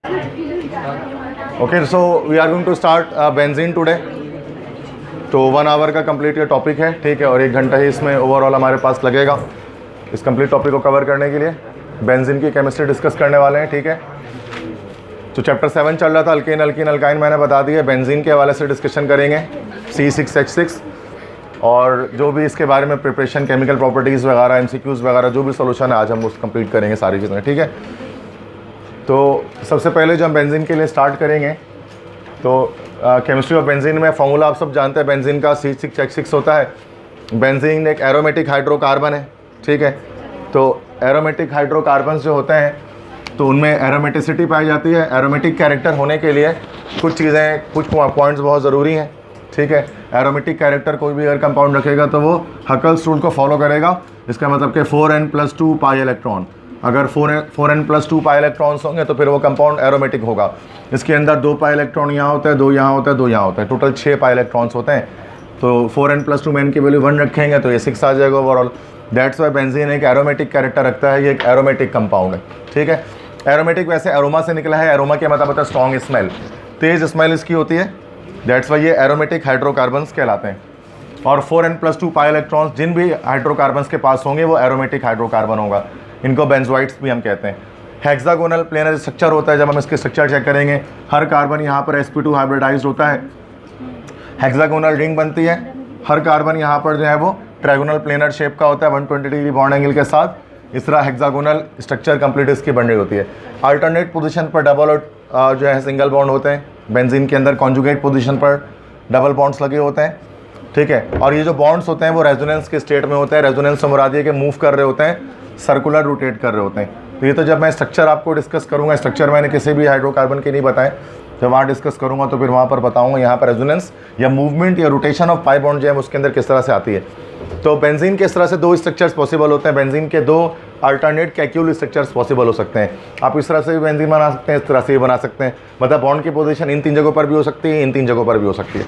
Okay, so we are going to start benzene today. तो 1 our का complete ये topic है, ठीक है, और 1 घंटा ही इसमें ओवरऑल हमारे पास लगेगा इस कंप्लीट टॉपिक को कवर करने के लिए। बेंजीन की केमिस्ट्री डिस्कस करने वाले हैं, ठीक है। तो चैप्टर 7 चल रहा था, अल्केन अल्कीन अल्काइन मैंने बता दिया। बेंजीन के हवाले से डिस्कशन करेंगे C6H6, और जो भी इसके बारे में प्रिपरेशन, केमिकल प्रॉपर्टीज़ वगैरह, MCQs वगैरह जो भी सोल्यूशन है आज हम उस कंप्लीट करेंगे सारी चीज़ें, ठीक है। तो सबसे पहले जो हम बेंजीन के लिए स्टार्ट करेंगे, तो केमिस्ट्री ऑफ बेंजीन में फॉर्मूला आप सब जानते हैं, बेंजीन का C6H6 होता है। बेंजीन एक एरोमेटिक हाइड्रोकार्बन है, ठीक है। तो एरोमेटिक हाइड्रोकार्बन्स जो होते हैं तो उनमें एरोमेटिसिटी पाई जाती है। एरोमेटिक कैरेक्टर होने के लिए कुछ चीज़ें, कुछ पॉइंट्स बहुत ज़रूरी हैं, ठीक है। एरोमेटिक कैरेक्टर कोई भी अगर कंपाउंड रखेगा तो वो हकल्स रूल को फॉलो करेगा। इसका मतलब कि 4n+2 पाई इलेक्ट्रॉन, अगर 4n+2 पाई इलेक्ट्रॉन्स होंगे तो फिर वो कंपाउंड एरोमेटिक होगा। इसके अंदर 2 पाई इलेक्ट्रॉन यहाँ होता है, 2 यहाँ होता है, 2 यहाँ होता है, टोटल 6 पाई इलेक्ट्रॉन्स होते हैं। तो 4n+2 में इनकी वैल्यू 1 रखेंगे तो ये 6 आ जाएगा ओवरऑल। दैट्स वाई बेंजीन एक एरोमेटिक कैरेक्टर रखता है, ये एक एरोमेटिक कंपाउंड है, ठीक है। एरोमेटिक वैसे एरोमा से निकला है, एरोमा के मतलब होता है स्ट्रॉन्ग स्मेल, तेज़ स्मेल इसकी होती है। दैट्स वाई ये एरोमेटिक हाइड्रोकार्बन्स कहलाते हैं। और 4n+2 पाई इलेक्ट्रॉन्स जिन भी हाइड्रोकार्बन्स के पास होंगे वो एरोमेटिक हाइड्रोकार्बन होगा। इनको बेंजोइड्स भी हम कहते हैं। हेक्सागोनल प्लेनर स्ट्रक्चर होता है। जब हम इसके स्ट्रक्चर चेक करेंगे, हर कार्बन यहाँ पर sp2 हाइब्रिडाइज्ड होता है, हेक्सागोनल रिंग बनती है। हर कार्बन यहाँ पर जो है वो ट्रायगोनल प्लेनर शेप का होता है 120 डिग्री बॉन्ड एंगल के साथ। इस तरह हेक्सागोनल स्ट्रक्चर कंप्लीट इसकी बन रही होती है। अल्टरनेट पोजीशन पर डबल और जो है सिंगल बॉन्ड होते हैं। बेंजीन के अंदर कॉन्जुगेट पोजीशन पर डबल बॉन्ड्स लगे होते हैं, ठीक है। और ये जो बॉन्ड्स होते हैं वो रेजोनेंस के स्टेट में होते हैं। रेजोनेंस से मुराद ये कि मूव कर रहे होते हैं, सर्कुलर रोटेट कर रहे होते हैं। तो ये तो जब मैं स्ट्रक्चर आपको डिस्कस करूँगा, स्ट्रक्चर मैंने किसी भी हाइड्रोकार्बन के नहीं बताए, जब वहाँ डिस्कस करूँगा तो फिर वहाँ पर बताऊँगा यहाँ पर रेजोनेंस या मूवमेंट या रोटेशन ऑफ पाई बॉन्ड जो है उसके अंदर किस तरह से आती है। तो बेंजीन के इस तरह से 2 स्ट्रक्चर्स पॉसिबल होते हैं। बेंजीन के 2 अल्टरनेट कैक्यूल स्ट्रक्चर्स पॉसिबल हो सकते हैं। आप इस तरह से भी बेंजीन बना सकते हैं, इस तरह से भी बना सकते हैं। मतलब बॉन्ड की पोजीशन इन 3 जगहों पर भी हो सकती है, इन 3 जगहों पर भी हो सकती है,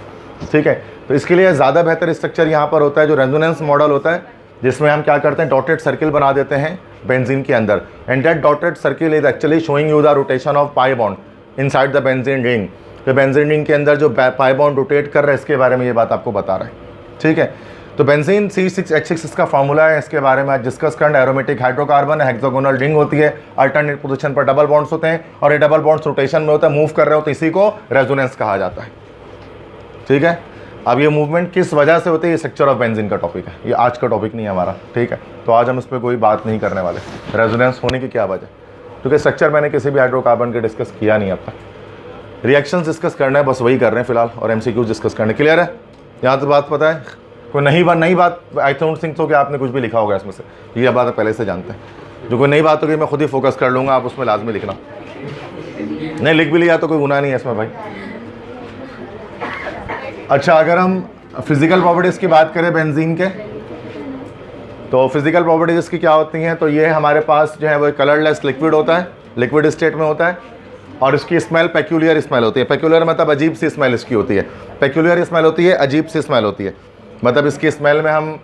ठीक है। तो इसके लिए ज़्यादा बेहतर स्ट्रक्चर यहाँ पर होता है जो रेजोनेंस मॉडल होता है, जिसमें हम क्या करते हैं, डॉटेड सर्किल बना देते हैं बेंजीन के अंदर। And that dotted circle is actually showing you the rotation of pi bond inside the benzene ring. तो बेंजीन रिंग के अंदर जो पाई बॉन्ड रोटेट कर रहा है, इसके बारे में ये बात आपको बता रहा है, ठीक है। तो बेंजीन C6H6 इसका फार्मूला है, इसके बारे में आज डिस्कस करना। एरोमेटिक हाइड्रोकार्बन है, हेक्सागोनल रिंग होती है, अल्टरनेट पोजीशन पर डबल बॉन्ड्स होते हैं और ये डबल बॉन्ड्स रोटेशन में होता है, मूव कर रहे होते हैं, इसी को रेजोनेंस कहा जाता है, ठीक है। अब ये मूवमेंट किस वजह से होती है, ये स्ट्रक्चर ऑफ बेंजीन का टॉपिक है, ये आज का टॉपिक नहीं है हमारा, ठीक है। तो आज हम इस पर कोई बात नहीं करने वाले, रेजोनेंस होने की क्या वजह, क्योंकि स्ट्रक्चर मैंने किसी भी हाइड्रोकार्बन के डिस्कस किया नहीं अब तक। रिएक्शंस डिस्कस करना है, बस वही कर रहे हैं फिलहाल, और MCQs डिस्कस करने। क्लियर है, यहाँ तो बात पता है। कोई नई बात आई डोंट थिंक तो कि आपने कुछ भी लिखा होगा इसमें से, ये बात पहले से जानते हैं। जो कोई नई बात होगी मैं खुद ही फोकस कर लूँगा, आप उसमें लाजमी लिखना। नहीं लिख भी लिया तो कोई गुनाह नहीं है इसमें भाई। अच्छा, अगर हम फिजिकल प्रॉपर्टीज़ की बात करें बेंजीन के, तो फिजिकल प्रॉपर्टीज़ इसकी क्या होती हैं, तो ये हमारे पास जो है वो कलरलेस लिक्विड होता है, लिक्विड स्टेट में होता है, और इसकी स्मेल पेक्यूलियर स्मेल होती है। पेक्यूलियर मतलब अजीब सी स्मेल इसकी होती है। पेक्यूलियर स्मेल होती है, अजीब सी स्मेल होती है। मतलब इसकी स्मेल में हम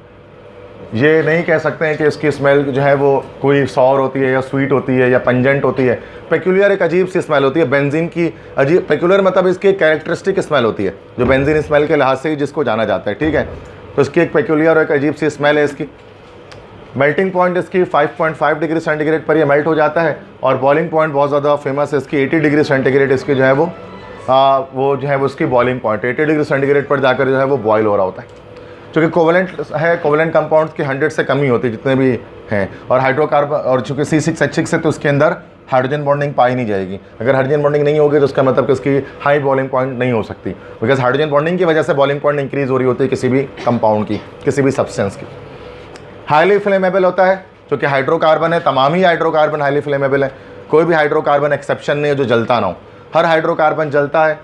ये नहीं कह सकते हैं कि इसकी स्मेल जो है वो कोई सॉर होती है या स्वीट होती है या पंजेंट होती है। पेक्यूलियर एक अजीब सी स्मेल होती है बेंजीन की। अजीब पेक्यूलियर मतलब इसकी एक कैरेक्टरिस्टिक स्मेल होती है, जो बेंजीन स्मेल के लिहाज से ही जिसको जाना जाता है, ठीक है। तो इसकी एक पेक्यूलियर और एक अजीब सी स्मेल है इसकी। मेल्टिंग पॉइंट इसकी 5.5 डिग्री सेंटीग्रेड पर ये मेल्ट हो जाता है, और बॉइलिंग पॉइंट बहुत ज़्यादा फेमस है इसकी। 80 डिग्री सेंटीग्रेड इसकी जो है वो जो है वो उसकी बॉइलिंग पॉइंट 80 डिग्री सेंटीग्रेड पर जाकर जो है वो बॉयल हो रहा होता है। चूँकि कोवलेंट है, कोवलेंट कंपाउंड्स की 100 से कम ही होती है जितने भी हैं। और हाइड्रोकार्बन, और चूँकि C6H6 है तो उसके अंदर हाइड्रोजन बॉन्डिंग पाई नहीं जाएगी। अगर हाइड्रोजन बॉन्डिंग नहीं होगी तो उसका मतलब कि उसकी हाई बॉइलिंग पॉइंट नहीं हो सकती, बिकॉज हाइड्रोजन बॉन्डिंग की वजह से बॉइलिंग पॉइंट इंक्रीज हो रही होती है किसी भी कंपाउंड की, किसी भी सब्सटेंस की। हाईली फ्लेमेबल होता है, चूँकि हाइड्रोकार्बन है, तमाम ही हाइड्रोकार्बन हाईली फ्लेमेबल है। कोई भी हाइड्रोकार्बन एक्सेप्शन नहीं है जो जलता ना हो। हर हाइड्रोकार्बन जलता है,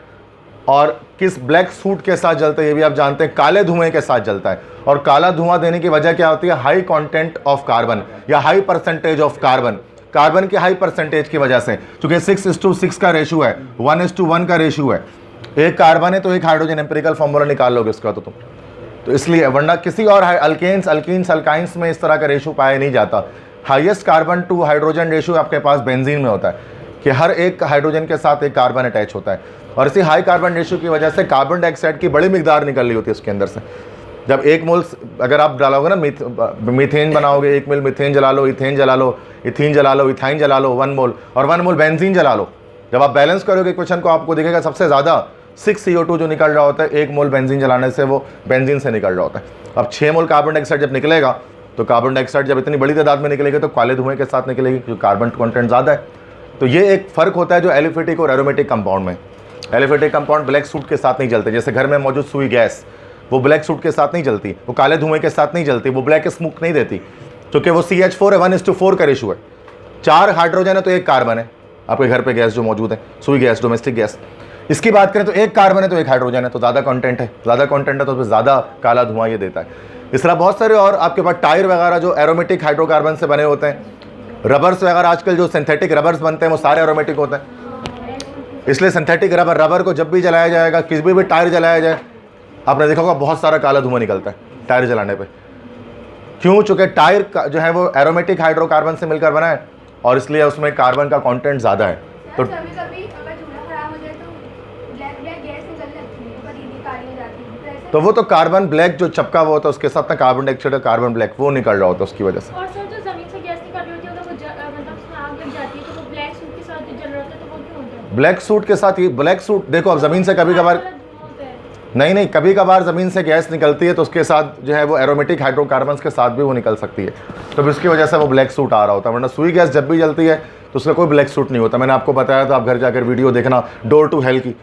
और किस ब्लैक सूट के साथ जलता है ये भी आप जानते हैं, काले धुएं के साथ जलता है। और काला धुआं देने की वजह क्या होती है, हाई कंटेंट ऑफ कार्बन या high percentage of carbon, carbon की हाई परसेंटेज की वजह से। क्योंकि 6:6 का रेशो है, 1:1 का रेशो है। एक कार्बन है तो एक हाइड्रोजन, एम्पिरिकल फॉर्मूला निकाल लोगे उसका तो तुम। तो इसलिए, वरना किसी और अल्केन्स, अल्कीन्स, अल्काइंस में इस तरह का रेशो पाया नहीं जाता। Highest carbon to hydrogen ratio आपके पास बेंजीन में होता है। कि हर एक हाइड्रोजन के साथ एक कार्बन अटैच होता है, और इसी हाई कार्बन रेशियो की वजह से कार्बन डाइऑक्साइड की बड़ी मिकदार निकल रही होती है उसके अंदर से। जब 1 मोल अगर आप डालोगे ना, मीथेन बनाओगे, 1 मोल मीथेन जला लो, इथेन जला लो, इथीन जला लो, इथाइन जला लो 1 मोल, और 1 मोल बेंजीन जला लो, जब आप बैलेंस करोगे क्वेश्चन को आपको दिखेगा सबसे ज़्यादा 6 CO2 जो निकल रहा होता है 1 मोल बेंजीन जलाने से, वो बेंजीन से निकल रहा होता है। अब 6 मोल कार्बन डाइऑक्साइड जब निकलेगा, तो कार्बन डाइऑक्साइड जब इतनी बड़ी तादाद में निकलेगी तो काले धुएं के साथ निकलेगी, क्योंकि कार्बन कंटेंट ज़्यादा है। तो ये एक फ़र्क होता है जो एलिफेटिक और एरोमेटिक कंपाउंड में। एलिफेटिक कंपाउंड ब्लैक सूट के साथ नहीं जलते, जैसे घर में मौजूद सुई गैस, वो ब्लैक सूट के साथ नहीं जलती, वो काले धुएं के साथ नहीं जलती, वो ब्लैक स्मोक नहीं देती, क्योंकि वो CH4 है, 1:4 का रेशो है। 4 हाइड्रोजन है तो 1 कार्बन है। आपके घर पे गैस जो मौजूद है, सुई गैस, डोमेस्टिक गैस, इसकी बात करें तो 1 कार्बन है तो 1 हाइड्रोजन है, तो ज़्यादा कंटेंट है, ज़्यादा कंटेंट है तो ज़्यादा काला धुआं ये देता है। इस तरह बहुत सारे और आपके पास टायर वगैरह जो एरोमेटिक हाइड्रोकार्बन से बने होते हैं, रबर्स वगैरह आजकल जो सिंथेटिक रबर्स बनते हैं वो सारे एरोमेटिक होते हैं। इसलिए सिंथेटिक रबर को जब भी जलाया जाएगा, किसी भी टायर जलाया जाए, आपने देखा होगा बहुत सारा काला धुआं निकलता है टायर जलाने पे। क्यों? चूँकि टायर जो है वो एरोमेटिक हाइड्रोकार्बन से मिलकर बना है, और इसलिए उसमें कार्बन का कंटेंट ज़्यादा है। तो तो वो तो कार्बन ब्लैक जो चपका हुआ होता है उसके साथ ना कार्बन डाइऑक्साइड और कार्बन ब्लैक वो निकल रहा होता है उसकी वजह से। और सर जो जमीन से गैस निकल रही होती है मतलब उसमें आग लग जाती है, तो वो ब्लैक सूट के साथ जो जल रहा होता है तो वो क्यों होता है? ब्लैक सूट के साथ, ये ब्लैक सूट देखो, अब ज़मीन से कभी कभार नहीं कभी कभार ज़मीन से गैस निकलती है तो उसके साथ जो है वो एरोमेटिक हाइड्रोकार्बन्स के साथ भी वो निकल सकती है, तो इसकी वजह से वो ब्लैक सूट आ रहा होता है। वरना सुई गैस जब भी जलती है तो उसका कोई ब्लैक सूट नहीं होता। मैंने आपको बताया था, आप घर जाकर वीडियो देखना डोर टू हेल की,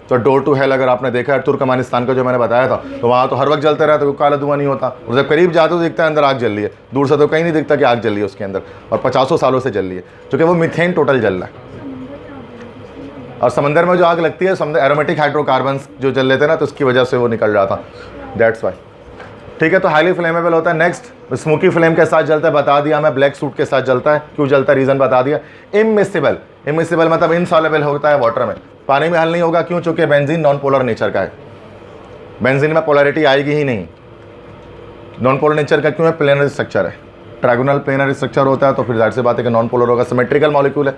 तो डोर टू हेल अगर आपने देखा है तुर्कमानिस्तान का जो मैंने बताया था, तो वहाँ तो हर वक्त जलते रहता है, काला धुआं नहीं होता, और जब करीब जाते तो दिखता है अंदर आग जल रही है, दूर से तो कहीं नहीं दिखता कि आग जल रही है उसके अंदर, और 50 सालों से जल रही है, क्योंकि वो मीथेन टोटल जल रहा है। और समंदर में जो आग लगती है एरोमेटिक हाइड्रोकार्बन्स जो जल लेते हैं ना, तो उसकी वजह से वो निकल रहा था, दैट्स वाई। ठीक है, तो हाईली फ्लेमेबल होता है। नेक्स्ट स्मोकी फ्लेम के साथ जलता है, बता दिया मैं, ब्लैक सूट के साथ जलता है, क्यों जलता है रीज़न बता दिया। इमिसिबल, इमिसिबल मतलब इनसॉल्युबल होता है वाटर में, पानी में हल नहीं होगा, क्यों? चूँकि बेंजीन नॉन पोलर नेचर का है, बेंजीन में पोलैरिटी आएगी ही नहीं। नॉन पोलर नेचर का क्यों है? प्लेनरी स्ट्रक्चर है, ट्रायगोनल प्लेनरी स्ट्रक्चर होता है, तो फिर जाहिर सी बात है कि नॉन पोलर होगा। सिमेट्रिकल मॉलिक्यूल है,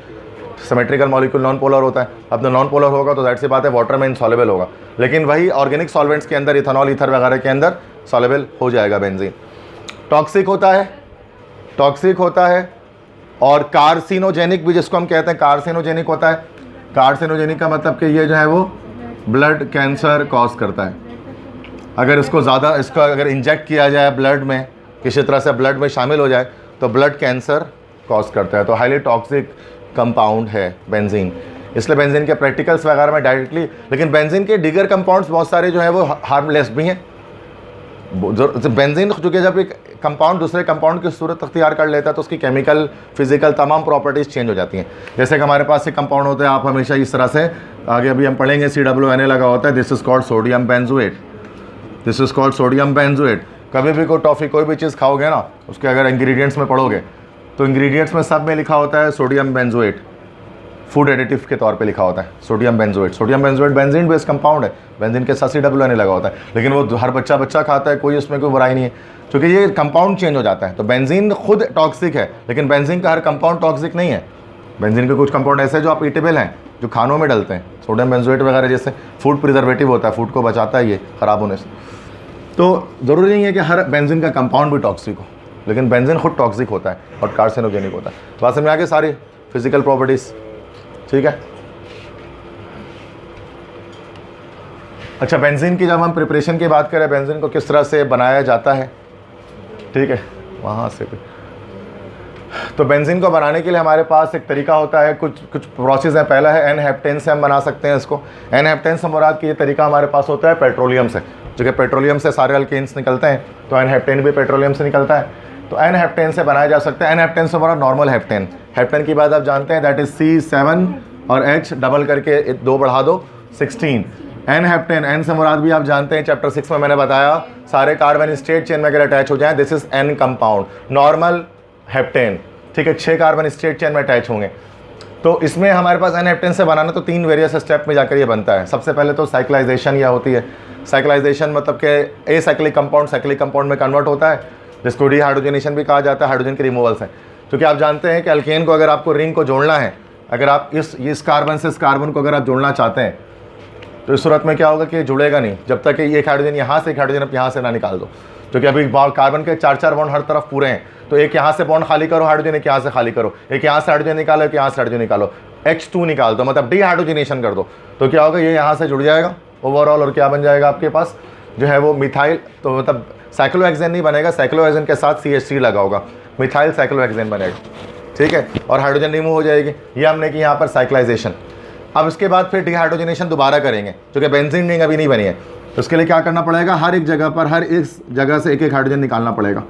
सिमेट्रिकल मॉलिक्यूल नॉन पोलर होता है। अब तो नॉन पोलर होगा तो जाहिर सी बात है वाटर में इनसॉल्युबल होगा, लेकिन वही ऑर्गेनिक सॉल्वेंट्स के अंदर, इथेनॉल, ईथर वगैरह के अंदर सॉल्युबल हो जाएगा बेंजीन। टॉक्सिक होता है, टॉक्सिक होता है, और कार्सिनोजेनिक भी जिसको हम कहते हैं, कार्सिनोजेनिक होता है। कार्सिनोजेनिक का मतलब कि ये जो है वो ब्लड कैंसर कॉज करता है। अगर इसको ज़्यादा, इसको अगर इंजेक्ट किया जाए ब्लड में, किसी तरह से ब्लड में शामिल हो जाए तो ब्लड कैंसर कॉज करता है। तो हाईली टॉक्सिक कंपाउंड है बेंजीन, इसलिए बेंजीन के प्रैक्टिकल्स वगैरह में डायरेक्टली, लेकिन बेंजीन के डिगर कंपाउंड्स बहुत सारे जो है वो हार्मलेस भी हैं। बेंजीन चूँकि जब एक कंपाउंड दूसरे कंपाउंड की सूरत अख्तियार कर लेता है तो उसकी केमिकल, फिजिकल तमाम प्रॉपर्टीज़ चेंज हो जाती हैं। जैसे कि हमारे पास एक कंपाउंड होता है, आप हमेशा इस तरह से आगे अभी हम पढ़ेंगे, COONA लगा होता है, this is called sodium benzoate, this is called sodium benzoate. कभी भी कोई टॉफ़ी कोई भी चीज़ खाओगे ना, उसके अगर इंग्रेडिएंट्स में पढ़ोगे तो इंग्रेडिएंट्स में सब में लिखा होता है सोडियम बेंजोएट, फूड एडिटिव के तौर पे लिखा होता है sodium benzoate. Sodium benzoate benzene based compound है, बेंजीन के साथ COONA लगा होता है, लेकिन वो हर बच्चा खाता है, कोई उसमें कोई बुराई नहीं है, क्योंकि ये कंपाउंड चेंज हो जाता है। तो बेंजीन खुद टॉक्सिक है, लेकिन बेंजीन का हर कंपाउंड टॉक्सिक नहीं है। बेंजीन के कुछ कंपाउंड ऐसे जो आप ईटेबल हैं, जो खानों में डलते हैं, सोडियम बेंजोएट वगैरह जैसे फूड प्रिजर्वेटिव होता है, फूड को बचाता है ये ख़राब होने से। तो ज़रूरी नहीं है कि हर बेंजीन का कंपाउंड भी टॉक्सिक हो, लेकिन बेंजीन खुद टॉक्सिक होता है और कार्सिनोजेनिक होता है। बात समझ में आगे सारी फिजिकल प्रॉपर्टीज़, ठीक है। अच्छा, बेंजीन की जब हम प्रिपरेशन की बात करें, बेंजीन को किस तरह से बनाया जाता है, ठीक है, वहाँ से तो बेंजीन को बनाने के लिए हमारे पास एक तरीका होता है, कुछ प्रोसेस है। पहला है N-हेप्टेन से हम बना सकते हैं इसको। N-हेप्टेन से मुराद की ये तरीका हमारे पास होता है पेट्रोलियम से, जो कि पेट्रोलियम से सारे अल्केन्स निकलते हैं, तो N-हेप्टेन भी पेट्रोलियम से निकलता है, तो N-हेप्टेन से बनाया जा सकता है। N-हेप्टेन से मुराद नॉर्मल हेप्टेन, हेप्टेन की बात आप जानते हैं, दैट इज़ C7 और H डबल करके 2 बढ़ा दो 16। N-हेप्टेन, N से मुराद भी आप जानते हैं, चैप्टर 6 में मैंने बताया, सारे कार्बन स्ट्रेट चेन में अगर अटैच हो जाए, this is N compound, normal heptane, ठीक है, 6 कार्बन स्ट्रेट चेन में अटैच होंगे। तो इसमें हमारे पास N-हेप्टेन से बनाना तो 3 वेरियस स्टेप में जाकर ये बनता है। सबसे पहले तो साइक्लाइजेशन यह होती है। साइक्लाइजेशन मतलब कि एसाइक्लिक कंपाउंड साइक्लिक कंपाउंड में कन्वर्ट होता है, जिसको डिहाइड्रोजनेशन भी कहा जाता है, हाइड्रोजन के रिमूवल से। क्योंकि आप जानते हैं कि अल्केन को अगर आपको रिंग को जोड़ना है अगर आप इस कार्बन से इस कार्बन को अगर आप जोड़ना चाहते हैं तो इस सूरत में क्या होगा कि ये जुड़ेगा नहीं जब तक कि एक हाइड्रोजन यहाँ से एक हाइड्रोजन आप यहाँ से ना निकाल दो, क्योंकि अभी कार्बन के 4-4 बॉन्ड हर तरफ पूरे हैं। तो एक यहाँ से बॉन्ड खाली करो हाइड्रोजन, एक यहाँ से खाली करो, एक यहाँ से हाइड्रोजन निकालो, एक यहाँ से हाइड्रोजन निकालो, H2 निकाल दो, मतलब डिहाइड्रोजनेशन कर दो। तो क्या होगा, ये यहाँ से जुड़ जाएगा ओवरऑल और क्या बन जाएगा आपके पास जो है वो मिथाइल, तो मतलब साइक्लोहेक्सेन नहीं बनेगा, साइक्लोहेक्सेन के साथ CH3 लगा होगा, मिथाइल साइक्लोहेक्सेन बनेगा, ठीक है। और हाइड्रोजन रिमूव हो जाएगी, ये हमने की यहाँ पर साइक्लाइजेशन। अब इसके बाद फिर डिहाइड्रोजनेशन दोबारा करेंगे, क्योंकि बेंजीन रिंग अभी नहीं बनी है। तो उसके लिए क्या करना पड़ेगा, हर एक जगह पर हर एक जगह से एक एक हाइड्रोजन निकालना पड़ेगा।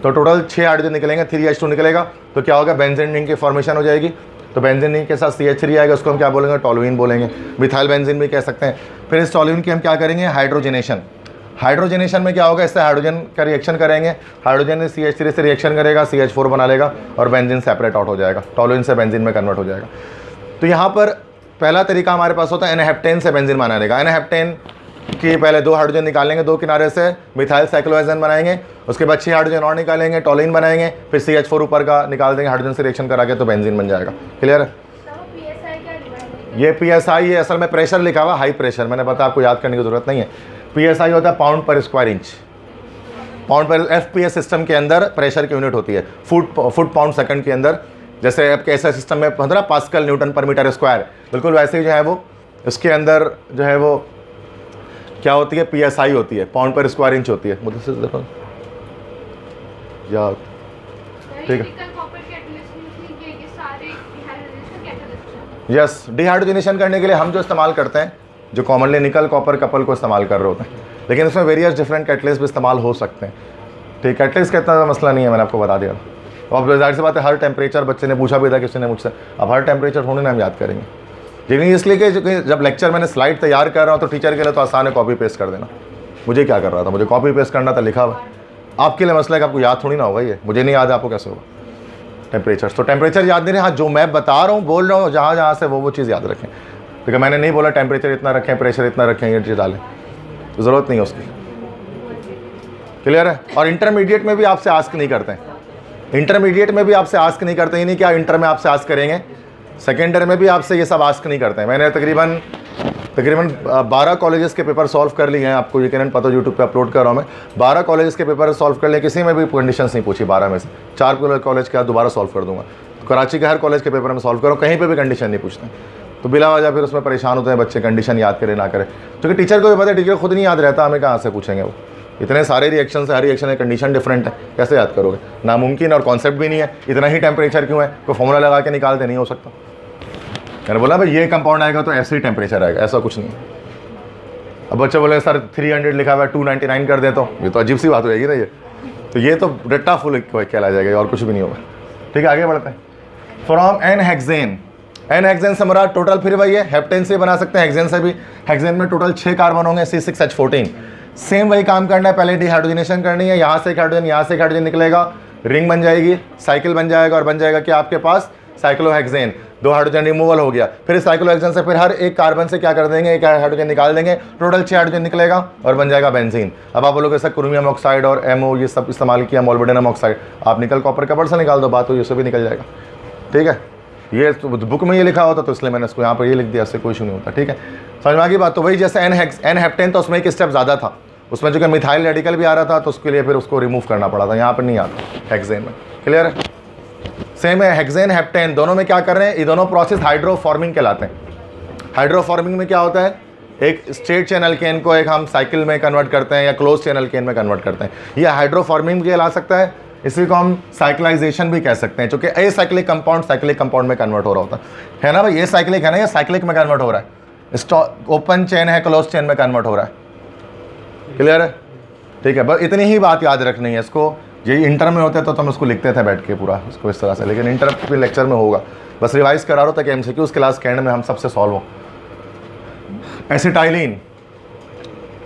तो टोटल 6 हाइड्रोजन निकलेंगे, 3H2 निकलेगा। तो क्या होगा, बेंजीन रिंग की फॉर्मेशन हो जाएगी। तो बेंजीन रिंग के साथ CH3 आएगा, उसको हम क्या बोलेंगे, टॉलुइन बोलेंगे, मिथाइल बेंजीन भी कह सकते हैं। फिर इस टॉलुइन की हम क्या करेंगे, हाइड्रोजनेशन। हाइड्रोजनेशन में क्या होगा, इससे हाइड्रोजन का रिएक्शन करेंगे, हाइड्रोजन ने CH3 से रिएक्शन करेगा, CH4 बना लेगा और बेंजीन सेपरेट आउट हो जाएगा, टॉलुइन से बेंजीन में कन्वर्ट हो जाएगा। तो यहाँ पर पहला तरीका हमारे पास होता है एन-हेप्टेन से बेंजीन बनाने का। एन-हेप्टेन की पहले 2 हाइड्रोजन निकालेंगे, 2 किनारे से मिथाइल साइक्लोहेक्सेन बनाएंगे, उसके बाद 6 हाइड्रोजन और निकालेंगे, टॉलुइन बनाएंगे, फिर CH4 ऊपर का निकाल देंगे, हाइड्रोजन से रिएक्शन करा के तो बेंजीन बन जाएगा। क्लियर है। ये PSI ये असल में प्रेशर लिखा हुआ, हाई प्रेशर, मैंने बताया आपको याद करने की जरूरत नहीं है। PSI होता है पाउंड पर स्क्वायर इंच, पाउंड पर FPS सिस्टम के अंदर प्रेशर की यूनिट होती है, फुट पाउंड सेकंड के अंदर। जैसे आपके ऐसा सिस्टम में होता है पास्कल न्यूटन पर मीटर स्क्वायर, बिल्कुल वैसे ही जो है वो इसके अंदर जो है वो क्या होती है, PSI होती है, पाउंड पर स्क्वायर इंच होती है। मुझे देखो याद, ठीक है। यस, डिहाइड्रोजनेशन करने के लिए हम जो इस्तेमाल करते हैं, जो कॉमनली निकल कॉपर कपल को इस्तेमाल कर रहे होते हैं, लेकिन इसमें वेरियस डिफरेंट कैटलिस्ट भी इस्तेमाल हो सकते हैं, ठीक। कैटलिस्ट का इतना मसला नहीं है, मैंने आपको बता दिया। अब जाहिर सी बात है, हर टेम्परेचर, बच्चे ने पूछा भी था किसी ने मुझसे, अब हर टेम्परेचर थोड़ी ना हम याद करेंगे, लेकिन इसलिए कि जब लेक्चर मैंने स्लाइड तैयार कर रहा हूँ तो टीचर के लिए तो आसान है कॉपी पेस्ट कर देना। मुझे क्या कर रहा था, मुझे कॉपी पेस्ट करना था, लिखा हुआ। आपके लिए मसला है कि आपको याद थोड़ी ना होगा, ये मुझे नहीं याद, आपको कैसे होगा टेम्परेचर। तो टेम्परेचर याद नहीं रहे, हाँ जो मैं बता रहा हूँ, बोल रहा हूँ, जहाँ जहाँ से वो चीज़ याद रखें, क्योंकि मैंने नहीं बोला टेम्परेचर इतना रखें, प्रेशर इतना रखें, ये चीज़ डालें, तो ज़रूरत नहीं है उसकी। क्लियर है। और इंटरमीडिएट में भी आपसे आस्क नहीं करते हैं, इंटरमीडिएट में भी आपसे आस्क नहीं करते, नहीं क्या इंटर में आपसे आस्क करेंगे, सेकेंड ईयर में भी आपसे ये सब आस्क नहीं करते हैं। मैंने तकरीबन 12 कॉलेजेस के पेपर सॉल्व कर लिए हैं, आपको यकीनन पता, यूट्यूब पे अपलोड कर रहा हूँ मैं। 12 कॉलेजेस के पेपर सॉल्व कर लिए, किसी में भी कंडीशंस नहीं पूछी, 12 में से 4 कॉलेज का दोबारा सॉल्व कर दूंगा। तो कराची के हर कॉलेज के पेपर में सॉल्व करो, कहीं पर भी कंडीशन नहीं पूछते। तो बिला वजह फिर उसमें परेशान होते हैं बच्चे, कंडीशन याद करें ना करें, क्योंकि टीचर को भी पता है, टीचर खुद नहीं याद रहता, हमें कहाँ से पूछेंगे वो, इतने सारे रिएक्शन से, हर रिएक्शन में कंडीशन डिफरेंट है, कैसे याद करोगे, नामुमकिन, और कॉन्सेप्ट भी नहीं है। इतना ही टेम्परेचर क्यों है, कोई फॉर्मूला लगा के निकालते नहीं हो सकता। मैंने बोला भाई ये कंपाउंड आएगा तो ऐसे ही टेम्परेचर आएगा, ऐसा कुछ नहीं है। अब बच्चे बोले सर 300 लिखा हुआ है 299 कर देता हूँ, ये तो अजीब सी बात हो जाएगी ना ये। तो ये तो रट्टा फुल कहला जाएगा और कुछ भी नहीं होगा, ठीक है। आगे बढ़ते हैं। फ्रॉम एन-हेक्सेन, एन-हेक्सेन से हमारा टोटल फिर वही है, हेप्टेन से बना सकते हैं, हेक्सेन से भी। हेक्सेन में टोटल 6 कार्बन होंगे, C6H14। सेम वही काम करना है, पहले डिहाइड्रोजनेशन करनी है, यहाँ से एक हाइड्रोजन, यहाँ से एक हाइड्रोजन निकलेगा, रिंग बन जाएगी, साइकिल बन जाएगा, और बन जाएगा कि आपके पास साइक्लोहेक्सेन, 2 हाइड्रोजन रिमूवल हो गया। फिर साइक्लोहेक्सेन से फिर हर एक कार्बन से क्या कर देंगे, एक हाइड्रोजन निकाल देंगे, टोटल 6 हाइड्रोजन निकलेगा और बन जाएगा बेंजीन। अब आप बोलोगे सर क्रोमियम ऑक्साइड और MO ये सब इस्तेमाल किया, मोलिब्डेनम ऑक्साइड, आप निकल कॉपर कपड़ से निकाल दो, बात हो, ये सब भी निकल जाएगा, ठीक है। ये तो बुक में ये लिखा होता तो इसलिए मैंने इसको यहाँ पर ये लिख दिया, इससे कोई इशू नहीं होता, ठीक है। समझ में आ गई बात। तो वही जैसे एन-हेप्टेन, तो उसमें एक स्टेप ज़्यादा था, उसमें जो कि मिथाइल रेडिकल भी आ रहा था, तो उसके लिए फिर उसको रिमूव करना पड़ा था, यहाँ पर नहीं आता हेक्सेन में। क्लियर है। सेम है, हेक्सेन हेप्टेन दोनों में क्या कर रहे हैं, ये दोनों प्रोसेस हाइड्रोफॉर्मिंग कहलाते हैं। हाइड्रोफॉर्मिंग में क्या होता है, एक स्ट्रेट चैन अल्केन को एक हम साइकिल में कन्वर्ट करते हैं या क्लोज चैन अल्केन में कन्वर्ट करते हैं, यह हाइड्रोफॉर्मिंग भी कहला सकता है। इसी को हम साइक्लाइजेशन भी कह सकते हैं, क्योंकि एसाइक्लिक कंपाउंड साइक्लिक कंपाउंड में कन्वर्ट हो रहा होता है ना भाई। ये साइक्लिक है ना, ये साइक्लिक में कन्वर्ट हो रहा है, ओपन चेन है, क्लोज चेन में कन्वर्ट हो रहा है। क्लियर है, ठीक है। बस इतनी ही बात याद रखनी है इसको। यही इंटर में होते तो हम इसको लिखते थे बैठ के पूरा इसको इस तरह से, लेकिन इंटर भी लेक्चर में होगा, बस रिवाइज करा रहा हो ताकि MCQs क्लास के एंड में हम सबसे सॉल्व हो। एसिटाइलिन,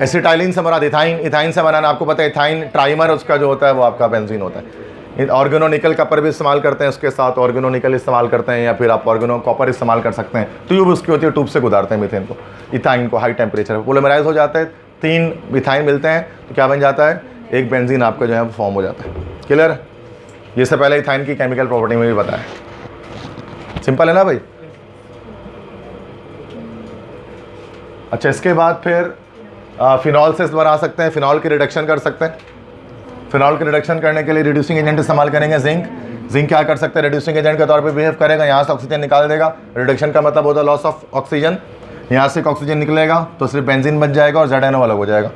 एसिटाइलिन से हमारा इथाइन, इथाइन से बनाना आपको पता है, इथाइन ट्राइमर उसका जो होता है वो आपका बेंजीन होता है। ऑर्गेनो निकल कपर भी इस्तेमाल करते हैं, उसके साथ ऑर्गेनो निकल इस्तेमाल करते हैं, या फिर आप ऑर्गेनो कॉपर इस्तेमाल कर सकते हैं। ट्यूब उसकी होती है, ट्यूब से गुजारते हैं मीथेन को, इथाइन को हाई टेम्परेचर पर पोलिमराइज हो जाता है, 3 मिथाइन मिलते हैं तो क्या बन जाता है, एक बेंजीन आपका जो है वो फॉर्म हो जाता है। क्लियर। ये से पहले इथाइन की केमिकल प्रॉपर्टी में भी बताया। सिंपल है ना भाई। अच्छा, इसके बाद फिर फिनॉल से बना सकते हैं, फिनॉल की रिडक्शन कर सकते हैं। फिनॉल की रिडक्शन करने के लिए रिड्यूसिंग एजेंट इस्तेमाल करेंगे जिंक। जिंक क्या कर सकते हैं, रिड्यूसिंग एजेंट के तौर पे बिहेव करेगा, यहाँ से ऑक्सीजन निकाल देगा। रिडक्शन का मतलब होता है लॉस ऑफ ऑक्सीजन। यहाँ से ऑक्सीजन निकलेगा तो सिर्फ बेंजीन बच जाएगा और ZNO अलग हो जाएगा।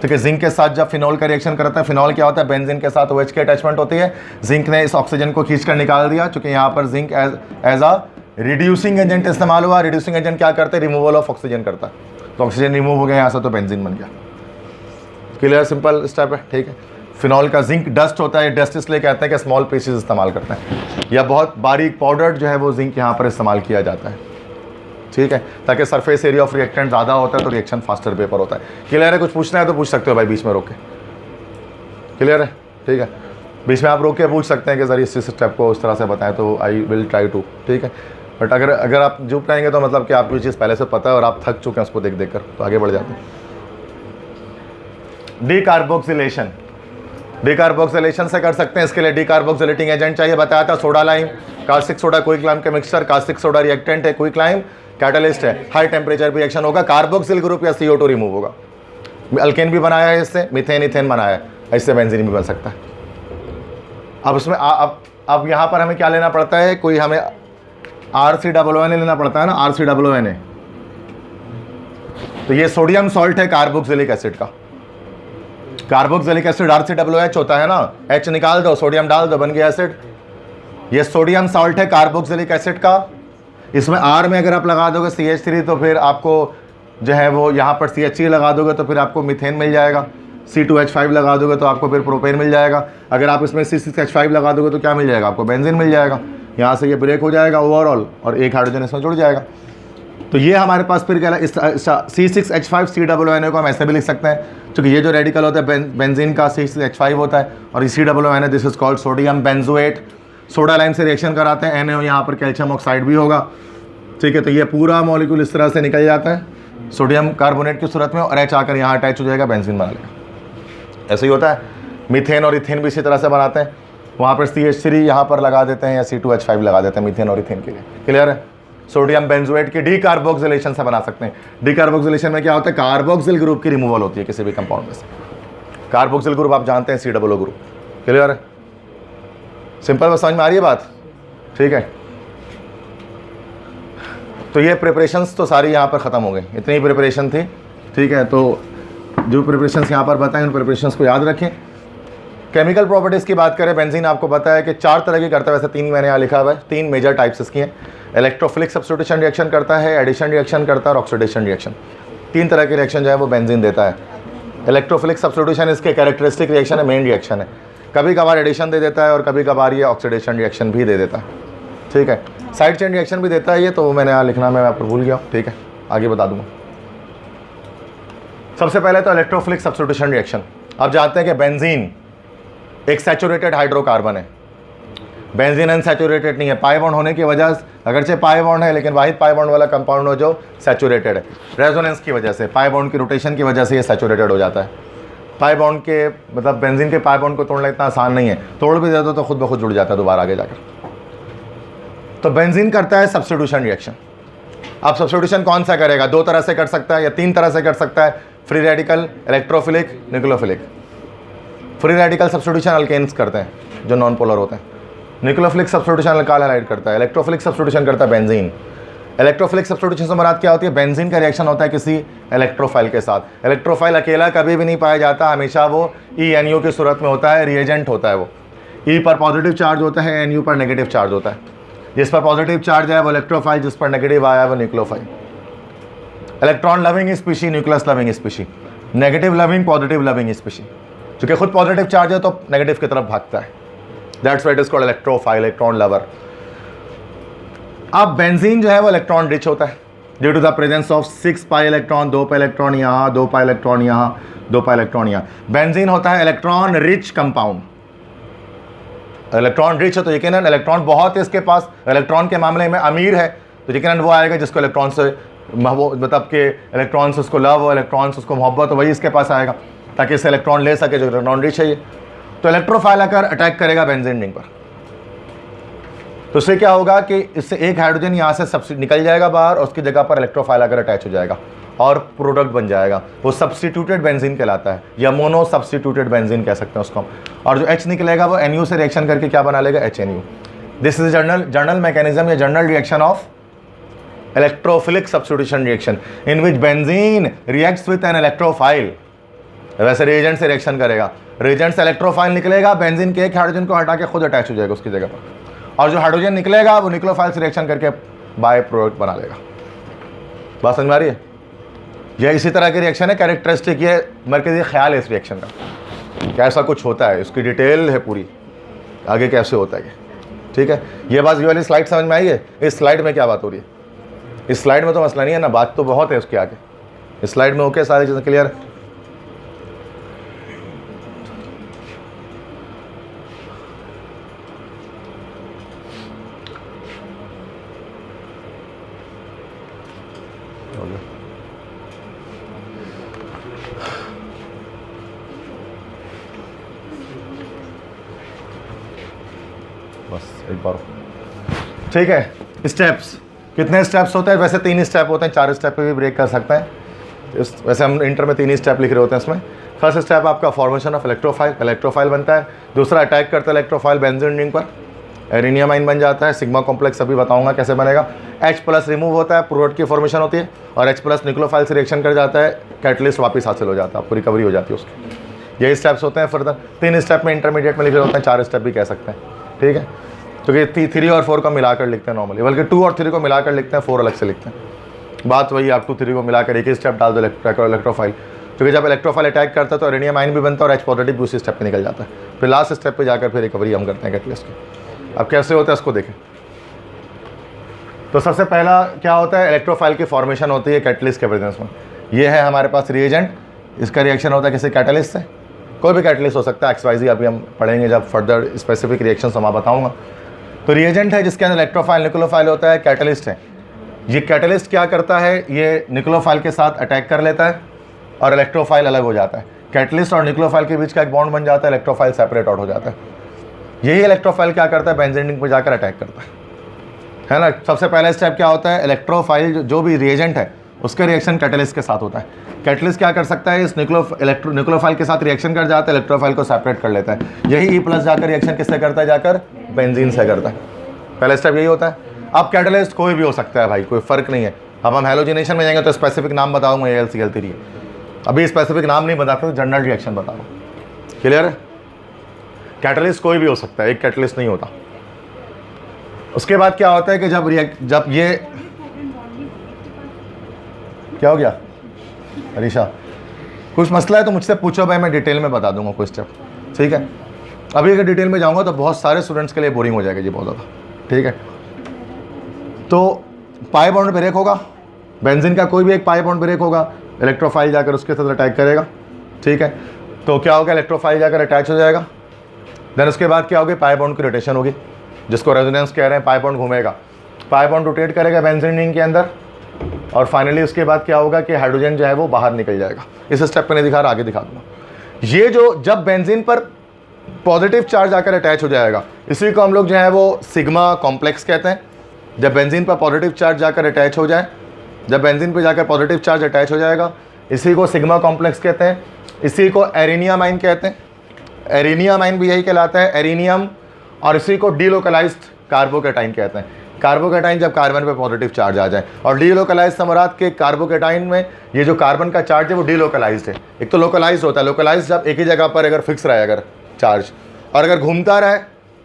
ठीक है, जिंक के साथ जब फिनॉल का रिएक्शन करता है, फिनॉल क्या होता है, बेंजीन के साथ OH की अटैचमेंट होती है। जिंक ने इस ऑक्सीजन को खींच कर निकाल दिया, चूंकि यहाँ पर zinc as a reducing agent इस्तेमाल हुआ। रिड्यूसिंग एजेंट क्या करते हैं, रिमूवल ऑफ ऑक्सीजन करता है, तो ऑक्सीजन रिमूव हो गया यहाँ से, तो बेंजीन बन गया। क्लियर, सिंपल स्टेप है। ठीक है, फिनॉल का जिंक डस्ट होता है, डस्ट इसलिए कहते हैं कि स्मॉल पीसेस इस्तेमाल करते हैं, या बहुत बारीक पाउडर जो है वो जिंक यहाँ पर इस्तेमाल किया जाता है। ठीक है, ताकि सरफेस एरिया ऑफ रिएक्टेंट ज़्यादा होता है तो रिएक्शन फास्टर पेपर होता है। क्लियर है, कुछ पूछना है तो पूछ सकते हो भाई बीच में रोक के। क्लियर है, ठीक है, बीच में आप रोक के पूछ सकते हैं कि सर इस स्टेप को उस तरह से बताएं, तो आई विल ट्राई टू। ठीक है, बट अगर आप चुप रहेंगे तो मतलब कि आपको ये चीज़ पहले से पता है और आप थक चुके हैं उसको देख देख कर, तो आगे बढ़ जाते हैं। डीकार्बोक्सिलेशन, डीकार्बोक्सिलेशन से कर सकते हैं। इसके लिए डीकार्बोक्सिलेटिंग एजेंट चाहिए, बताया था soda lime, caustic soda quicklime का मिक्सचर। कास्टिक सोडा रिएक्टेंट है, क्विकलाइम कैटलिस्ट है, हाई टेम्परेचर पे रिएक्शन होगा, कार्बोक्सिल ग्रुप या CO2 रिमूव होगा। अल्केन भी बनाया है इससे, मीथेन इथेन बनाया है, इससे बेंजीन भी बन सकता है। अब उसमें अब यहाँ पर हमें क्या लेना पड़ता है, कोई हमें RCOONA लेना पड़ता है ना, RCOONA। तो ये सोडियम सॉल्ट है कार्बोक्सिलिक एसिड का। कार्बोक्सिलिक एसिड RCOOH होता है ना, H निकाल दो, सोडियम डाल दो, बन गया एसिड। ये सोडियम सॉल्ट है कार्बोक्सिलिक एसिड का। इसमें R में अगर आप लगा दोगे CH3 तो फिर आपको जो है वो यहाँ पर CH3 लगा दोगे तो फिर आपको मीथेन मिल जाएगा। C2H5 लगा दोगे तो आपको फिर प्रोपेन मिल जाएगा। अगर आप इसमें C6H5 लगा दोगे तो क्या मिल जाएगा, आपको बेंजीन मिल जाएगा। यहाँ से ये ब्रेक हो जाएगा ओवरऑल और एक हाइड्रोजन इसमें जुड़ जाएगा। तो ये हमारे पास फिर क्या है, C6H5 COONA को हम ऐसे भी लिख सकते हैं, क्योंकि ये जो रेडिकल होता है बेंजीन का C6H5 होता है, और COONA this is called sodium benzoate. Soda lime से रिएक्शन कराते हैं, NaO यहाँ पर कैल्शियम ऑक्साइड भी होगा। ठीक है, तो ये पूरा मॉलिक्यूल इस तरह से निकल जाता है सोडियम कार्बोनेट की सूरत में, और H आकर यहाँ अटैच हो जाएगा, बेंजीन बना लेगा। ऐसे ही होता है। मीथेन और इथेन भी इसी तरह से बनाते हैं, वहाँ पर CH3 यहाँ पर लगा देते हैं या C2H5 लगा देते हैं मीथेन और इथेन के लिए। क्लियर है, सोडियम बेंजोएट की डीकार्बोक्सिलेशन से बना सकते हैं। डीकार्बोक्सिलेशन में क्या होता है, कार्बोक्सिल ग्रुप की रिमूवल होती है किसी भी कंपाउंड में से। कार्बोक्सिल ग्रुप आप जानते हैं COO ग्रुप। क्लियर है, सिंपल, बस समझ में आ रही है बात। ठीक है, तो ये प्रिपरेशंस तो सारी यहाँ पर ख़त्म हो गई, इतनी ही प्रिपरेशन थी। ठीक है, तो जो प्रिपरेशंस यहाँ पर बताएं उन प्रिपरेशंस को याद रखें। केमिकल प्रॉपर्टीज़ की बात करें, बेंजीन आपको पता है कि 4 तरह की करता है, वैसे 3 मैंने यहाँ लिखा हुआ है, 3 मेजर टाइप्स इसकी हैं। इलेक्ट्रोफिलिक सब्स्टिट्यूशन रिएक्शन करता है, एडिशन रिएक्शन करता है और ऑक्सीडेशन रिएक्शन। 3 तरह के रिएक्शन जो है वो बेंजीन देता है। इलेक्ट्रोफिलिक सब्स्टिट्यूशन इसके कैरेक्टरिस्टिक रिएक्शन है, मेन रिएक्शन है। कभी कभार एडिशन दे देता है और कभी कभार ये ऑक्सीडेशन रिएक्शन भी दे देता है। ठीक है, साइड चेन रिएक्शन भी देता है ये, तो वो मैंने यहाँ लिखना मैं आपको भूल गया। ठीक है, आगे बता दूँगा। सबसे पहले तो इलेक्ट्रोफिलिक सब्स्टिट्यूशन रिएक्शन। आप जानते हैं कि बेंजीन एक सैचुरेटेड हाइड्रोकार्बन है, बेंजीन अनसैचुरेटेड नहीं है। पाई बॉन्ड होने की वजह से, अगरचे पाई बॉन्ड है लेकिन वाहिद पाई बॉन्ड वाला कंपाउंड हो जो सैचुरेटेड है, रेजोनेंस की वजह से, पाई बॉन्ड की रोटेशन की वजह से ये सैचुरेटेड हो जाता है। पाई बॉन्ड के मतलब बेंजीन के पाई बॉन्ड को तोड़ना इतना आसान नहीं है, तोड़ भी देते तो खुद ब खुद जुड़ जाता है दोबारा आगे जाकर। तो बेंजीन करता है सब्स्टिट्यूशन रिएक्शन। अब सब्स्टिट्यूशन कौन सा करेगा, 2 तरह से कर सकता है या 3 तरह से कर सकता है, free radical, electrophilic, nucleophilic. Free radical substitution alkanes करते हैं जो नॉन पोलर होते हैं, न्यूक्लियोफिलिक सब्स्टिट्यूशन अल्काइल हैलाइड करता है, इलेक्ट्रोफिलिक सब्स्टिट्यूशन करता है बेंजीन। इलेक्ट्रोफिलिक सब्स्टिट्यूशन से मुराद क्या होती है, बेंजीन का रिएक्शन होता है किसी इलेक्ट्रोफाइल के साथ। इलेक्ट्रोफाइल अकेला कभी भी नहीं पाया जाता, हमेशा वो ENU की सूरत में होता है, रिएजेंट होता है। वो E पर पॉजिटिव चार्ज होता है, NU पर नेगेटिव चार्ज होता है। जिस पर पॉजिटिव चार्ज है वो इलेक्ट्रोफाइल, जिस पर नेगेटिव आया है वो nucleophile. Electron loving species, nucleus loving species, negative loving, positive loving species. चूँकि खुद पॉजिटिव चार्ज है तो नेगेटिव की तरफ भागता है, that's why it is called electrophile, electron lover. अब बेंजीन जो है वो इलेक्ट्रॉन रिच होता है due to the presence of 6 pi electron, 2 pi electron यहाँ, 2 पाई इलेक्ट्रॉन यहाँ, 2 पाई इलेक्ट्रॉन यहाँ। बेंजीन होता है electron rich compound. Electron rich है तो यकीनन इलेक्ट्रॉन बहुत है इसके पास, इलेक्ट्रॉन के मामले में अमीर है, तो यकीनन वो आएगा जिसको इलेक्ट्रॉन से मतलब कि इलेक्ट्रॉन से उसको लव हो, इलेक्ट्रॉन से उसको मोहब्बत हो, वही इसके पास आएगा ताकि इससे इलेक्ट्रॉन ले सके जो इलेक्ट्रॉन रिच है ये। तो इलेक्ट्रोफाइल आकर अटैक करेगा बेंजीन रिंग पर। तो इससे क्या होगा कि इससे एक हाइड्रोजन यहाँ से निकल जाएगा बाहर और उसकी जगह पर इलेक्ट्रोफाइल आकर अटैच हो जाएगा और प्रोडक्ट बन जाएगा, वो सब्स्टिट्यूटेड बेंजीन कहलाता है या मोनो सब्स्टिट्यूटेड बेंजीन कह सकते हैं उसको हम। और जो H निकलेगा वो NU से रिएक्शन करके क्या बना लेगा, HNU। This is general mechanism या general reaction of electrophilic substitution reaction in which benzene reacts with an electrophile. वैसे रिएजेंट से रिएक्शन करेगा, रिएजेंट से इलेक्ट्रोफाइल निकलेगा, बेंजीन के एक हाइड्रोजन को हटा के खुद अटैच हो जाएगा उसकी जगह पर, और जो हाइड्रोजन निकलेगा वो न्यूक्लियोफाइल से रिएक्शन करके बाय प्रोडक्ट बना लेगा। बात समझ में आ रही है? यह इसी तरह की रिएक्शन है, कैरेक्टरिस्टिक ये मरकजी ख्याल है इस रिएक्शन का, कैसा कुछ होता है, उसकी डिटेल है पूरी, आगे कैसे होता है। ठीक है, ये बात ये वाली स्लाइड समझ में आई है? इस स्लाइड में क्या बात हो रही है? इस स्लाइड में तो मसला नहीं है ना, बात तो बहुत है उसके आगे। इस स्लाइड में ओके, सारी चीज़ें क्लियर है? बस एक बार, ठीक है। स्टेप्स कितने स्टेप्स होते हैं? वैसे 3 स्टेप होते हैं, 4 स्टेप पे भी ब्रेक कर सकते हैं। वैसे हम इंटर में 3 ही स्टेप लिख रहे होते हैं इसमें। फर्स्ट स्टेप आपका फॉर्मेशन ऑफ इलेक्ट्रोफाइल, इलेक्ट्रोफाइल बनता है। दूसरा अटैक करता है इलेक्ट्रोफाइल बेंजीन रिंग पर, एरिनियम आइन बन जाता है। सिग्मा कॉम्प्लेक्स अभी बताऊंगा कैसे बनेगा। H+ रिमूव होता है, प्रोडक्ट की फॉर्मेशन होती है, और H+ न्यूक्लियोफाइल से रिएक्शन कर जाता है, कैटलिस्ट वापस हासिल हो जाता है, आपको रिकवरी हो जाती है उसकी। यही स्टेप्स होते हैं। फर्दर 3 स्टेप में इंटरमीडिएट में लिखे होते हैं, 4 स्टेप भी कह सकते हैं। ठीक है, क्योंकि 3 और 4 को मिलाकर लिखते हैं नॉर्मली, बल्कि 2 और 3 को मिलाकर लिखते हैं, 4 अलग से लिखते हैं। बात वही, आप 2, 3 को मिलाकर एक ही स्टेप डाल दो इलेक्ट्रोफाइल, क्योंकि जब इलेक्ट्रोफाइल अटैक करता है तो एरिनियम आइन भी बनता है और H+ भी उसी स्टेप पे निकल जाता है। फिर लास्ट स्टेप पे जाकर फिर रिकवरी हम करते हैं कैटलिस्ट की। अब कैसे होता है उसको देखें। तो सबसे पहला क्या होता है, इलेक्ट्रोफाइल की फॉर्मेशन होती है कैटलिस्ट के प्रेजेंस में। ये है हमारे पास रिएजेंट, इसका रिएक्शन होता है किसी कैटलिस्ट से, कोई भी कैटलिस्ट हो सकता है, XYZ अभी हम पढ़ेंगे जब फर्दर स्पेसिफिक रिएक्शन मैं बताऊँगा। तो रिएजेंट है जिसके अंदर इलेक्ट्रोफाइल न्यूक्लियोफाइल होता है, कैटलिस्ट है। ये कैटलिस्ट क्या करता है, ये न्यूक्लियोफाइल के साथ अटैक कर लेता है और इलेक्ट्रोफाइल अलग हो जाता है। कैटलिस्ट और न्यूक्लियोफाइल के बीच का एक बॉन्ड बन जाता है, इलेक्ट्रोफाइल सेपरेट आउट हो जाता है। यही इलेक्ट्रोफाइल क्या करता है, बेंजीन रिंग पर जाकर अटैक करता है ना। सबसे पहला स्टेप क्या होता है, इलेक्ट्रोफाइल जो भी रिएजेंट है उसका रिएक्शन कैटलिस्ट के साथ होता है। कैटलिस्ट क्या कर सकता है, इस न्यूक्लियोफाइल के साथ रिएक्शन कर जाता है, इलेक्ट्रोफाइल को सेपरेट कर लेता है। यही E+ जाकर रिएक्शन किससे करता है, जाकर बेंजीन से करता है। पहला स्टेप यही होता है। अब कैटलिस्ट कोई भी हो सकता है भाई, कोई फर्क नहीं है। अब हम हैलोजिनेशन में जाएंगे तो स्पेसिफिक नाम बताऊंगा, AlCl3। अभी स्पेसिफिक नाम नहीं बताता, तो जनरल रिएक्शन बता रहा हूँ। क्लियर है? कैटलिस्ट कोई भी हो सकता है, एक कैटलिस्ट नहीं होता। उसके बाद क्या होता है कि जब ये क्या हो गया अरीशा, कुछ मसला है तो मुझसे पूछो भाई, मैं डिटेल में बता दूंगा कोई स्टेप। ठीक है, अभी अगर डिटेल में जाऊंगा तो बहुत सारे स्टूडेंट्स के लिए बोरिंग हो जाएगा जी, बहुत ज़्यादा। ठीक है, तो पाई बॉन्ड ब्रेक होगा, बेंजीन का कोई भी एक पाई बॉन्ड ब्रेक होगा, इलेक्ट्रोफाइल जाकर उसके साथ अटैक करेगा। ठीक है, तो क्या होगा, इलेक्ट्रोफाइल जाकर अटैच हो जाएगा। देन उसके बाद क्या होगी, पाई बॉन्ड की रोटेशन होगी, जिसको रेजोनेंस कह रहे हैं। पाई बॉन्ड घूमेगा, पाई बॉन्ड रोटेट करेगा बेंजीन रिंग के अंदर, और फाइनली उसके बाद क्या होगा कि हाइड्रोजन जो है वो बाहर निकल जाएगा। इस स्टेप पे नहीं दिखा रहा, आगे दिखा दूंगा। ये जो जब बेंजीन पर पॉजिटिव चार्ज आकर अटैच हो जाएगा, इसी को हम लोग जो है वो सिग्मा कॉम्प्लेक्स कहते हैं। जब बेंजीन पर पॉजिटिव चार्ज जाकर अटैच हो जाए, जब बेंजीन पर जाकर पॉजिटिव चार्ज अटैच हो जाएगा, इसी को सिग्मा कॉम्प्लेक्स कहते हैं। इसी को एरिनियम आइन कहते हैं। एरिनियम आइन भी यही कहलाता है, एरिनियम। और इसी को डीलोकलाइज्ड कार्बोकैटाइन कहते हैं। कार्बोकैटाइन जब कार्बन पे पॉजिटिव चार्ज आ जाए, और डीलोकलाइज्ड से मुराद के कार्बोकैटाइन में ये जो कार्बन का चार्ज है वो डीलोकलाइज्ड है। एक तो लोकलाइज्ड होता है, लोकलाइज्ड जब एक ही जगह पर अगर फिक्स रहे अगर चार्ज, और अगर घूमता रहे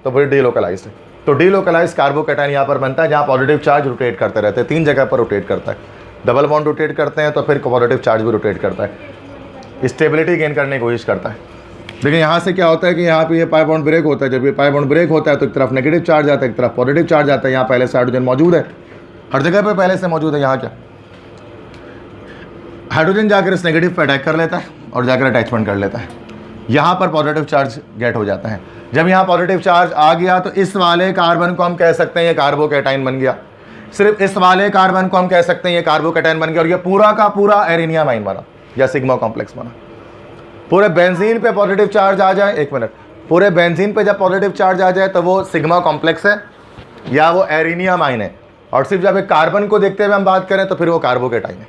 तो फिर डीलोकलाइज्ड है। तो डीलोकलाइज्ड कार्बोकैटाइन यहाँ पर बनता है जहाँ पॉजिटिव चार्ज रोटेट करते रहते हैं, 3 जगह पर रोटेट करता है। डबल बॉन्ड रोटेट करते हैं तो फिर पॉजिटिव चार्ज भी रोटेट करता है, स्टेबिलिटी गेन करने की कोशिश करता है। लेकिन यहाँ से क्या होता है कि यहाँ पे ये पाई बॉन्ड ब्रेक होता है। जब ये पाई बॉन्ड ब्रेक होता है तो एक तरफ नेगेटिव चार्ज आता है, एक तरफ पॉजिटिव चार्ज आता है। यहाँ पहले से हाइड्रोजन मौजूद है, हर जगह पे पहले से मौजूद है। यहाँ क्या, हाइड्रोजन जाकर इस नेगेटिव पे अटैक कर लेता है और जाकर अटैचमेंट कर लेता है। यहाँ पर पॉजिटिव चार्ज गेट हो जाता है। जब यहाँ पॉजिटिव चार्ज आ गया तो इस वाले कार्बन को हम कह सकते हैं ये कार्बोकैटाइन बन गया। सिर्फ इस वाले कार्बन को हम कह सकते हैं ये कार्बोकैटाइन बन गया, और ये पूरा का पूरा एरिनियम आइन बना या सिग्मा कॉम्प्लेक्स बना। पूरे बेंजीन पे पॉजिटिव चार्ज आ जाए, एक मिनट, पूरे बेंजीन पे जब पॉजिटिव चार्ज आ जाए तो वो सिग्मा कॉम्प्लेक्स है, या वो एरिनियम आइन है। और सिर्फ जब एक कार्बन को देखते हुए हम बात करें तो फिर वो कार्बोकेटाइन है।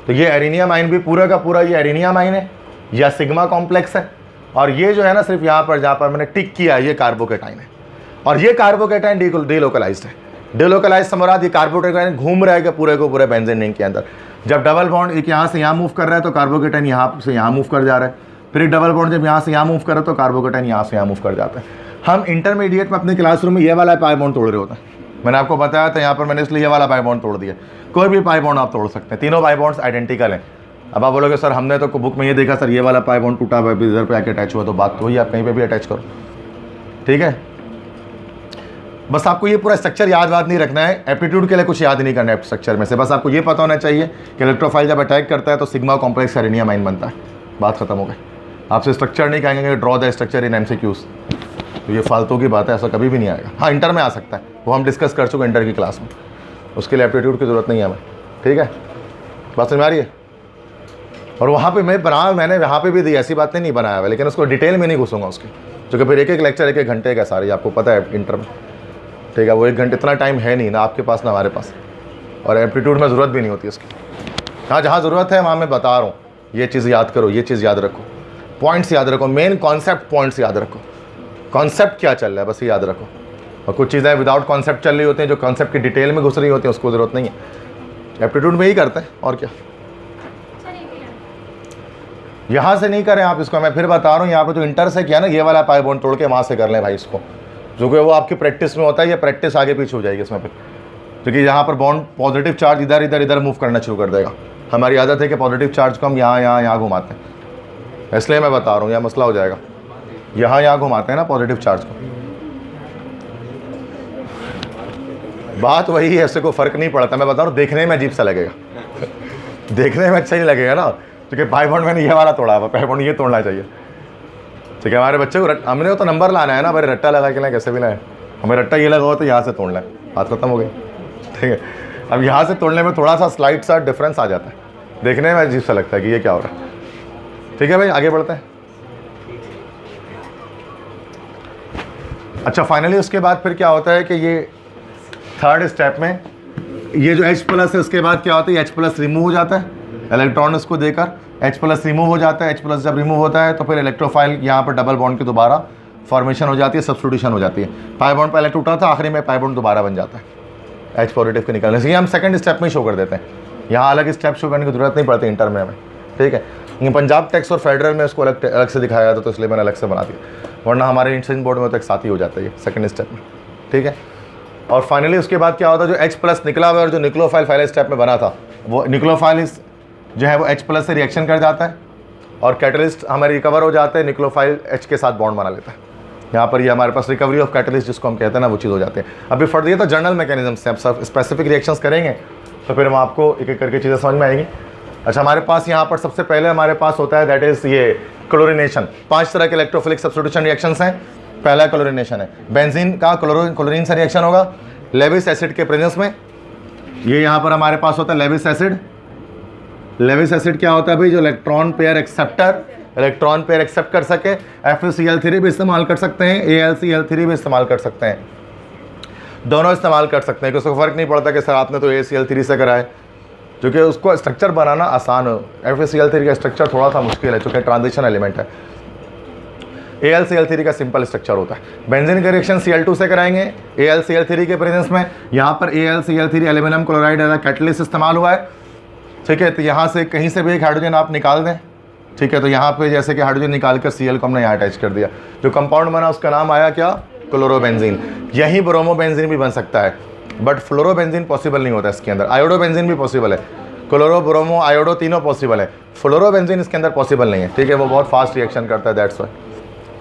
तो ये एरिनियम आइन भी पूरा का पूरा ये एरिनियम आइन है या सिग्मा कॉम्प्लेक्स है। और ये जो है ना सिर्फ यहाँ पर जहाँ पर मैंने टिक किया ये कार्बोकेटाइन है। और ये कार्बोकेटाइन डीलोकलाइज्ड है। डीलोकलाइज समराद ये कार्बोकेटाइन घूम रहा है पूरे को पूरे बेंजीन रिंग के अंदर। जब डबल बॉन्ड एक यहाँ से यहाँ मूव कर रहा है तो कार्बोकेटाइन यहाँ से यहाँ मूव कर जा रहा है। फिर एक डबल बॉन्ड जब यहाँ से यहाँ मूव कर रहा है तो कार्बोकेटाइन यहाँ से यहाँ मूव कर जाता है। हम इंटरमीडिएट में अपने क्लासरूम में ये वाला पाई बॉन्ड तोड़ रहे होते हैं। मैंने आपको बताया था यहाँ पर मैंने इसलिए ये वाला पाई बॉन्ड तोड़ दिया। कोई भी पाई बॉन्ड आप तोड़ सकते हैं, तीनों पाई बॉन्ड्स आइडेंटिकल हैं। अब आप बोलोगे सर हमने तो बुक में ये देखा सर ये वाला पाई बॉन्ड टूटा हुआ है इधर पे आके अटैच हुआ, तो बात तो वही आप कहीं पे भी अटैच करो, ठीक है। बस आपको ये पूरा स्ट्रक्चर याद नहीं रखना है, एप्टीट्यूड के लिए कुछ याद नहीं करना है स्ट्रक्चर में से। बस आपको ये पता होना चाहिए कि इलेक्ट्रोफाइल जब अटैक करता है तो सिग्मा कॉम्प्लेक्स एरिनियम आइन बनता है, बात खत्म हो गई। आपसे स्ट्रक्चर नहीं कहेंगे draw the structure in MCQs, तो ये फालतू की बात है, ऐसा कभी भी नहीं आएगा। हाँ इंटर में आ सकता है, वो हम डिस्कस कर चुके इंटर की क्लास में, उसके लिए एप्टीट्यूड की ज़रूरत नहीं है हमें, ठीक है। बात समझ में आ रही है। और वहाँ पे मैंने वहाँ पे भी दी, ऐसी बातें नहीं बनाया हुआ, लेकिन उसको डिटेल में नहीं घुसूंगा उसकी, जो कि फिर एक एक लेक्चर 1-1 घंटे का सारी आपको पता है इंटर में, ठीक है। वो 1 घंटे इतना टाइम है नहीं ना आपके पास ना हमारे पास, और एप्टीट्यूड में ज़रूरत भी नहीं होती उसकी। हाँ जहाँ ज़रूरत है वहाँ मैं बता रहा हूँ, ये चीज़ याद करो, ये चीज़ याद रखो, पॉइंट्स याद रखो, मेन कॉन्सेप्ट पॉइंट्स याद रखो, कॉन्सेप्ट क्या चल रहा है बस ये याद रखो। और कुछ चीज़ें विदाउट कॉन्सेप्ट चल रही होती हैं, जो कॉन्सेप्ट की डिटेल में घुस रही होती हैं, उसको ज़रूरत नहीं है। एप्टीट्यूड में ही करते हैं और क्या, यहाँ से नहीं करें आप इसको। मैं फिर बता रहा हूँ, यहाँ पे जो इंटर से किया ना ये वाला पाई बॉन्ड तोड़ के वहाँ से कर लें भाई इसको, जो कि वो आपकी प्रैक्टिस में होता है। ये प्रैक्टिस आगे पीछे हो जाएगी इसमें फिर, क्योंकि यहाँ पर बॉन्ड पॉजिटिव चार्ज इधर इधर इधर मूव करना शुरू कर देगा। हमारी आदत है कि पॉजिटिव चार्ज को हम यहाँ घुमाते हैं, इसलिए मैं बता रहा हूँ, यह मसला हो जाएगा। यहाँ घुमाते हैं ना पॉजिटिव चार्ज को, बात वही है, इससे कोई फ़र्क नहीं पड़ता। मैं बता रहा हूँ देखने में अजीब सा लगेगा देखने में अच्छा ही लगेगा ना, क्योंकि पाई बॉन्ड मैंने ये वाला तोड़ा है, पाई बॉन्ड ये तोड़ना चाहिए, ठीक है। हमारे बच्चे को हमने तो नंबर लाना है ना भाई, रट्टा लगा के लाए कैसे भी लाए, हमें रट्टा ये लगा हो तो यहाँ से तोड़ना है, बात खत्म हो गई, ठीक है। अब यहाँ से तोड़ने में थोड़ा सा स्लाइड सा डिफरेंस आ जाता है, देखने में अजीब सा लगता है कि ये क्या हो रहा है, ठीक है भाई। आगे बढ़ते हैं। अच्छा फाइनली उसके बाद फिर क्या होता है कि ये थर्ड स्टेप में ये जो H+ है उसके बाद क्या होता है, H+ रिमूव हो जाता है, इलेक्ट्रॉन उसको देकर H+ रिमूव हो जाता है। H+ जब रिमूव होता है तो फिर इलेक्ट्रोफाइल यहाँ पर डबल बॉन्ड की दोबारा फॉर्मेशन हो जाती है, सब्स्टिट्यूशन हो जाती है। पाई बॉन्ड पहले टूटा था, आखिरी में पाई बॉन्ड दोबारा बन जाता है H+ के निकलने से। ये हम सेकंड स्टेप में शो कर देते हैं, यहाँ अलग स्टेप शो करने की जरूरत नहीं पड़ती इंटर में हमें, ठीक है। पंजाब टेक्स और फेडरल में उसको अलग से दिखाया था, तो इसलिए मैंने अलग से बना दिया, वरना हमारे इंटरनेशनल बोर्ड में तो एक साथ ही हो जाता है ये सेकंड स्टेप में, ठीक है। और फाइनली उसके बाद क्या होता है, जो H+ निकला हुआ है और जो न्यूक्लियोफाइल पहले स्टेप में बना था, वो न्यूक्लियोफाइल जो है वो H+ से रिएक्शन कर जाता है और कैटलिस्ट हमारे रिकवर हो जाते हैं, न्यूक्लियोफाइल H के साथ बॉन्ड बना लेता है। यहाँ पर ये हमारे पास रिकवरी ऑफ कैटलिस्ट जिसको हम कहते हैं ना, वो चीज़ हो जाती है। अभी फर्दर ये तो जनरल मैकेनिज्म से, अब सब स्पेसिफिक रिएक्शंस करेंगे तो फिर हम आपको एक एक करके चीज़ें समझ में आएंगी। अच्छा हमारे पास यहाँ पर सबसे पहले हमारे पास होता है दैट इज़ ये क्लोरीनेशन। 5 तरह के इलेक्ट्रोफिलिक सब्स्टिट्यूशन रिएक्शंस हैं। पहला क्लोरीनेशन है, बेंजीन का क्लोरीन से रिएक्शन होगा लेविस एसिड के प्रेजेंस में। ये यहाँ पर हमारे पास होता है लेविस एसिड। लेविस एसिड क्या होता है भाई, जो इलेक्ट्रॉन पेयर एक्सेप्ट कर सके। FeCl3 भी इस्तेमाल कर सकते हैं, AlCl3 भी इस्तेमाल कर सकते हैं, दोनों इस्तेमाल कर सकते हैं, उसको फ़र्क नहीं पड़ता कि सर आपने तो ACl3 से करा है, क्योंकि उसको स्ट्रक्चर बनाना आसान हो। FeCl3 का स्ट्रक्चर थोड़ा सा मुश्किल है, चूँकि ट्रांजिशन एलिमेंट है। AlCl3 का सिंपल स्ट्रक्चर होता है। बेंजीन का रिएक्शन Cl2 से कराएंगे AlCl3 के प्रेजेंस में। यहाँ पर AlCl3 aluminium chloride as catalyst इस्तेमाल हुआ है, ठीक है। तो यहाँ से कहीं से भी एक हाइड्रोजन आप निकाल दें, ठीक है। तो यहाँ पे जैसे कि हाइड्रोजन निकाल कर Cl को हमने यहाँ अटैच कर दिया, जो कंपाउंड बना उसका नाम आया क्या, क्लोरोबेंजीन। यही ब्रोमोबेंजीन भी बन सकता है, बट फ्लोरोबेंजीन पॉसिबल नहीं होता इसके अंदर। आयोडोबेंजीन भी पॉसिबल है, क्लोरो ब्रोमो आयोडो तीनों पॉसिबल है, फ्लोरोबेंजीन इसके अंदर पॉसिबल नहीं है, ठीक है। वो बहुत फास्ट रिएक्शन करता है, दैट्स वाई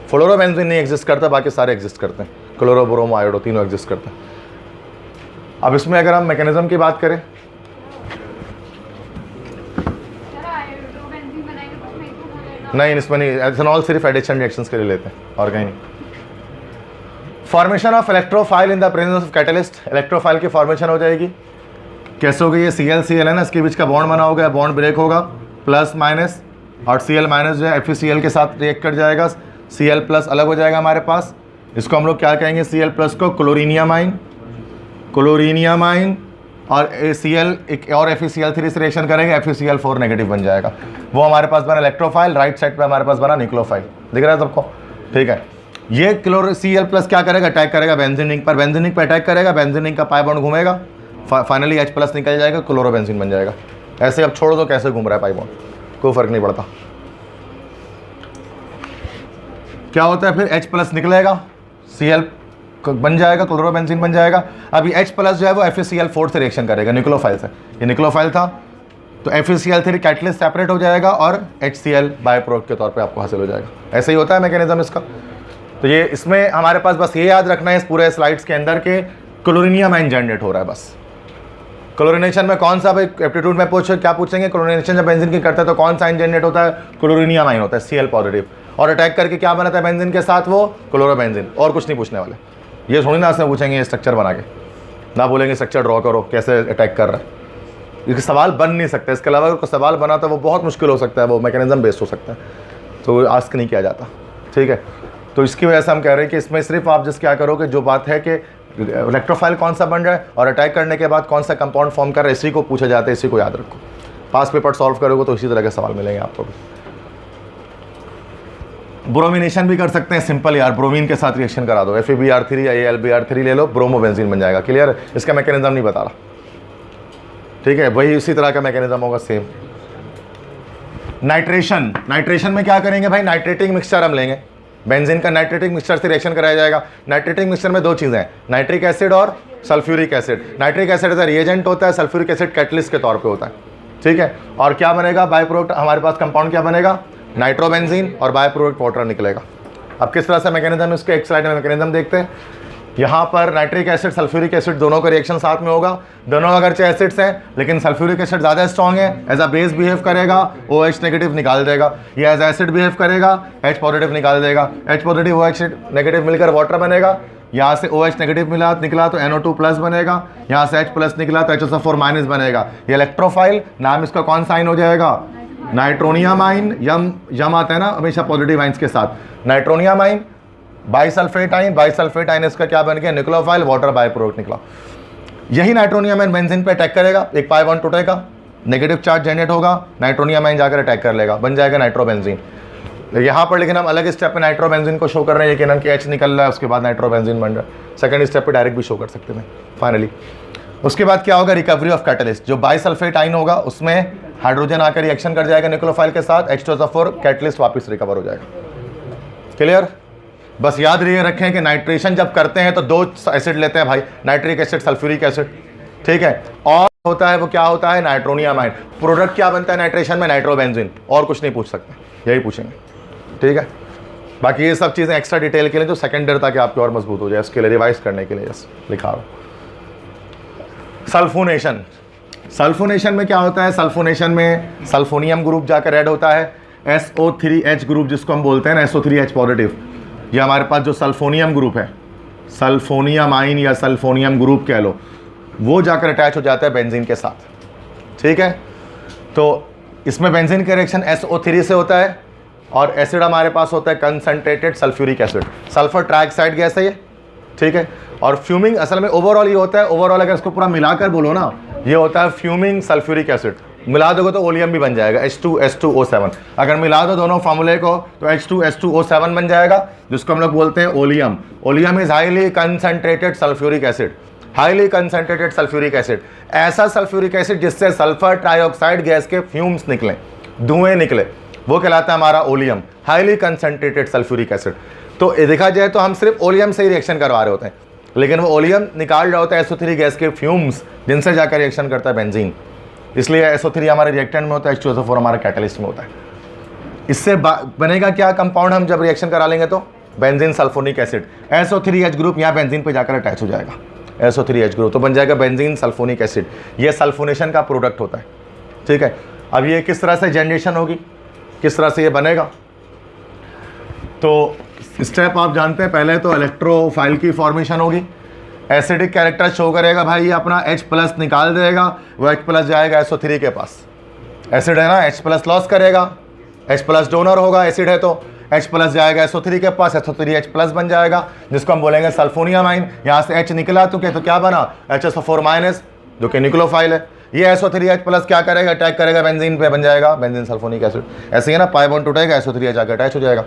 फ्लोरोबेंजीन नहीं एग्जिस्ट करता, बाकी सारे एग्जिस्ट करते हैं, क्लोरो ब्रोमो आयोडो तीनों एग्जिस्ट करते हैं। अब इसमें अगर हम मैकेनिज्म की बात करें, नहीं इसमें नहीं, एथेनॉल सिर्फ एडिशन रिएक्शंस के लिए लेते हैं और कहीं नहीं। Formation of electrophile in the presence of catalyst, electrophile की फॉर्मेशन हो जाएगी। कैसे होगी, ये Cl है ना, इसके बीच का बॉन्ड बना होगा, बॉन्ड ब्रेक होगा, प्लस माइनस, और Cl- जो है FeCl के साथ रिएक्ट कर जाएगा, Cl+ अलग हो जाएगा हमारे पास। इसको हम लोग क्या कहेंगे, Cl+ को क्लोरीनियम आइन, क्लोरीनियम आइन और ACl और FeCl3 से रिएक्शन करेंगे, FeCl4 नेगेटिव बन जाएगा। वो हमारे पास बना इलेक्ट्रोफाइल, राइट साइड पे हमारे पास बना निक्लोफाइल। दिख रहा है सबको? ठीक है। ये क्लोरोCl प्लस क्या करेगा, अटैक करेगा बेंजीन पर, बेंजीन पर अटैक करेगा, बेंजीन का पाई बॉन्ड घूमेगा, फाइनली H प्लस निकल जाएगा, क्लोरोबेंजीन बन जाएगा। ऐसे अब छोड़ दो कैसे घूम रहा है पाई बॉन्ड, कोई फर्क नहीं पड़ता। क्या होता है फिर, H प्लस निकलेगा, Cl बन जाएगा, क्लोरोबेंजीन बन जाएगा। अभी H प्लस जो है वो FeCl4 से रिएक्शन करेगा निक्लोफाइल से, ये निक्लोफाइल था तो FeCl3 कैटलिस्ट सेपरेट हो जाएगा और HCl बाय प्रोडक्ट के तौर पे आपको हासिल हो जाएगा। ऐसे ही होता है मैकेनिज्म इसका। तो ये इसमें हमारे पास बस ये याद रखना है इस पूरे स्लाइड्स के अंदर के क्लोरीनियम आइन जनरेट हो रहा है बस। क्लोरीनेशन में कौन सा, भाई एप्टीट्यूड में क्या पूछेंगे, क्लोरीनेशन जब बेंजीन की करता है तो कौन सा आइन जनरेट होता है, क्लोरीनियम आइन होता है, Cl पॉजिटिव, और अटैक करके क्या बनाता है बेंजीन के साथ, वो क्लोरोबेंजीन। और कुछ नहीं पूछने वाले, ये थोड़ी ना आपसे पूछेंगे स्ट्रक्चर बना के, ना बोलेंगे स्ट्रक्चर ड्रॉ करो कैसे अटैक कर रहा है, ये सवाल बन नहीं सकता। इसके अलावा अगर सवाल बना तो वो बहुत मुश्किल हो सकता है, वो मैकेनिज्म बेस्ड हो सकता है, तो आस्क नहीं किया जाता। ठीक है, तो इसकी वजह से हम कह रहे हैं कि इसमें सिर्फ आप जिस क्या करो कि जो बात है कि इलेक्ट्रोफाइल कौन सा बन रहा है और अटैक करने के बाद कौन सा कंपाउंड फॉर्म कर रहा है, इसी को पूछा जाता है, इसी को याद रखो। पास पेपर सॉल्व करोगे तो इसी तरह के सवाल मिलेंगे आपको भी। ब्रोमिनेशन भी कर सकते हैं, सिंपल यार, ब्रोमीन के साथ रिएक्शन करा दो, FeBr3 या AlBr3 ले लो, ब्रोमोबेंजीन बन जाएगा। क्लियर? इसका मैकेनिज्म नहीं बता रहा, ठीक है, वही इसी तरह का मैकेनिज्म होगा सेम। नाइट्रेशन, नाइट्रेशन में क्या करेंगे भाई, नाइट्रेटिक मिक्सचर हम लेंगे, बेंजीन का नाइट्रेटिक मिक्सचर से रिएक्शन कराया जाएगा। नाइट्रेटिक मिक्सचर में दो चीज़ें हैं, नाइट्रिक एसिड और sulphuric acid. Nitric acid as reagent होता है, सल्फ्यूरिक एसिड कैटलिस्ट के तौर पे होता है। ठीक है, और क्या बनेगा बाय प्रोडक्ट, हमारे पास कंपाउंड क्या बनेगा, नाइट्रोबेंजीन, और बाय प्रोडक्ट वाटर निकलेगा। अब किस तरह से मैकेनिज्म, इसके एक स्लाइड में मैकेनिज्म देखते हैं। यहाँ पर नाइट्रिक एसिड सल्फ्यूरिक एसिड दोनों का रिएक्शन साथ में होगा, दोनों अगरचे एसिड्स हैं लेकिन सल्फ्यूरिक एसिड ज़्यादा स्ट्रॉन्ग है, एज अ बेस बिहेव करेगा, OH नेगेटिव निकाल देगा। ये एज एसिड बिहेव करेगा, H पॉजिटिव निकाल देगा। H पॉजिटिव OH नेगेटिव मिलकर वाटर बनेगा, यहाँ से OH नेगेटिव निकला तो NO2 प्लस बनेगा, यहाँ से H प्लस निकला तो HSO4 माइनस बनेगा। ये इलेक्ट्रोफाइल, नाम इसका कौन सा आइन हो जाएगा, नाइट्रोनियम आइन। यम आता है ना हमेशा पॉजिटिव आइंस के साथ, नाइट्रोनियम आइन, बाइसल्फेट आइन, बाइसल्फेट आइन इसका क्या बन गया, निक्लोफाइल, वाटर बाय प्रोडक्ट निकला। यही नाइट्रोनियम आइन बेंजीन पे अटैक करेगा, एक पाई बॉन्ड टूटेगा, नेगेटिव चार्ज जनरेट होगा, नाइट्रोनियम आइन जाकर अटैक कर लेगा, बन जाएगा नाइट्रोबेंजीन। यहाँ पर लेकिन हम अलग स्टेप पे नाइट्रोबेंजीन को शो कर रहे हैं, लेकिन कि H निकल रहा है, उसके बाद नाइट्रोबेंजीन बन रहा है। सेकंड स्टेप पे डायरेक्ट भी शो कर सकते हैं फाइनली। उसके बाद क्या होगा, रिकवरी ऑफ कैटलिस्ट, जो बाइसल्फेट आइन होगा उसमें हाइड्रोजन आकर रिएक्शन कर जाएगा निक्लोफाइल के साथ, H2SO4 कैटलिस्ट वापस रिकवर हो जाएगा। क्लियर? बस याद रहिए रखें कि नाइट्रेशन जब करते हैं तो दो एसिड लेते हैं भाई, नाइट्रिक एसिड, सल्फ्यूरिक एसिड। ठीक है, और होता है वो क्या होता है, नाइट्रोनियम आइन। प्रोडक्ट क्या बनता है नाइट्रेशन में, नाइट्रोबेंजीन। और कुछ नहीं पूछ सकते, यही पूछेंगे। ठीक है, बाकी ये सब चीज़ें एक्स्ट्रा डिटेल के लिए जो सेकेंड ईयर ताकि आपकी और मजबूत हो जाए, इसके लिए रिवाइज करने के लिए जस्ट लिखा हो। सल्फोनेशन, सल्फोनेशन में क्या होता है, सल्फोनेशन में सल्फोनियम ग्रुप जाकर ऐड होता है, SO3H ग्रुप जिसको हम बोलते हैं ना, SO3H पॉजिटिव। ये हमारे पास जो सल्फोनियम ग्रुप है, सल्फोनियम आइन या सल्फोनियम ग्रुप कह लो, वो जाकर अटैच हो जाता है बेंजीन के साथ। ठीक है, तो इसमें बेंजीन का रिएक्शन SO3 से होता है और एसिड हमारे पास होता है concentrated sulphuric acid, sulphur trioxide gas है ये। ठीक है, और फ्यूमिंग असल में ओवरऑल ये होता है, ओवरऑल अगर इसको पूरा मिलाकर बोलो ना, ये होता है फ्यूमिंग सल्फ्यूरिक एसिड। मिला दोगे तो ओलियम भी बन जाएगा, H2S2O7। अगर मिला दो दोनों फार्मूले को तो H2S2O7 बन जाएगा, जिसको हम लोग बोलते हैं oleum. Oleum is highly concentrated sulphuric acid, highly concentrated sulphuric acid, ऐसा सल्फ्यूरिक एसिड जिससे सल्फर ट्राइऑक्साइड गैस के फ्यूम्स निकले, धुएं निकले, वो कहलाता है हमारा oleum, highly concentrated sulphuric acid. तो देखा जाए तो हम सिर्फ ओलियम से ही रिएक्शन करवा रहे होते हैं, लेकिन वो ओलियम निकाल रहा होता है SO3 गैस के फ्यूम्स, जिनसे जाकर रिएक्शन करता है बेंजीन। इसलिए SO3 हमारे रिएक्टेंट में होता है, H2SO4 हमारे कैटलिस्ट में होता है। इससे बनेगा क्या कंपाउंड, हम जब रिएक्शन करा लेंगे तो benzene sulphonic acid, SO3H group यहाँ बेंजीन पे जाकर अटैच हो जाएगा, SO3H ग्रुप, तो बन जाएगा बेंजीन सल्फोनिक एसिड। ये सल्फोनेशन का प्रोडक्ट होता है। ठीक है, अब ये किस तरह से जनरेशन होगी, किस तरह से ये बनेगा, तो स्टेप आप जानते हैं। पहले तो इलेक्ट्रोफाइल की फॉर्मेशन होगी, एसिडिक कैरेक्टर शो करेगा भाई, ये अपना H प्लस निकाल देगा, वो H प्लस जाएगा SO3 के पास। एसिड है ना, H प्लस लॉस करेगा, H प्लस डोनर होगा, एसिड है तो H प्लस जाएगा SO3 के पास, SO3H+ बन जाएगा, जिसको हम बोलेंगे सल्फोनियम आइन। यहाँ से H निकला तो क्या, तो क्या बना, HSO4- जो कि न्यूक्लियोफाइल है। ये SO3H+ क्या करेगा, अटैक करेगा बेंजीन पे, बन जाएगा बेंजीन सल्फोनिक एसिड। ऐसे ही ना, पाई बॉन्ड टूटेगा, SO3H आकर अटैच हो जाएगा।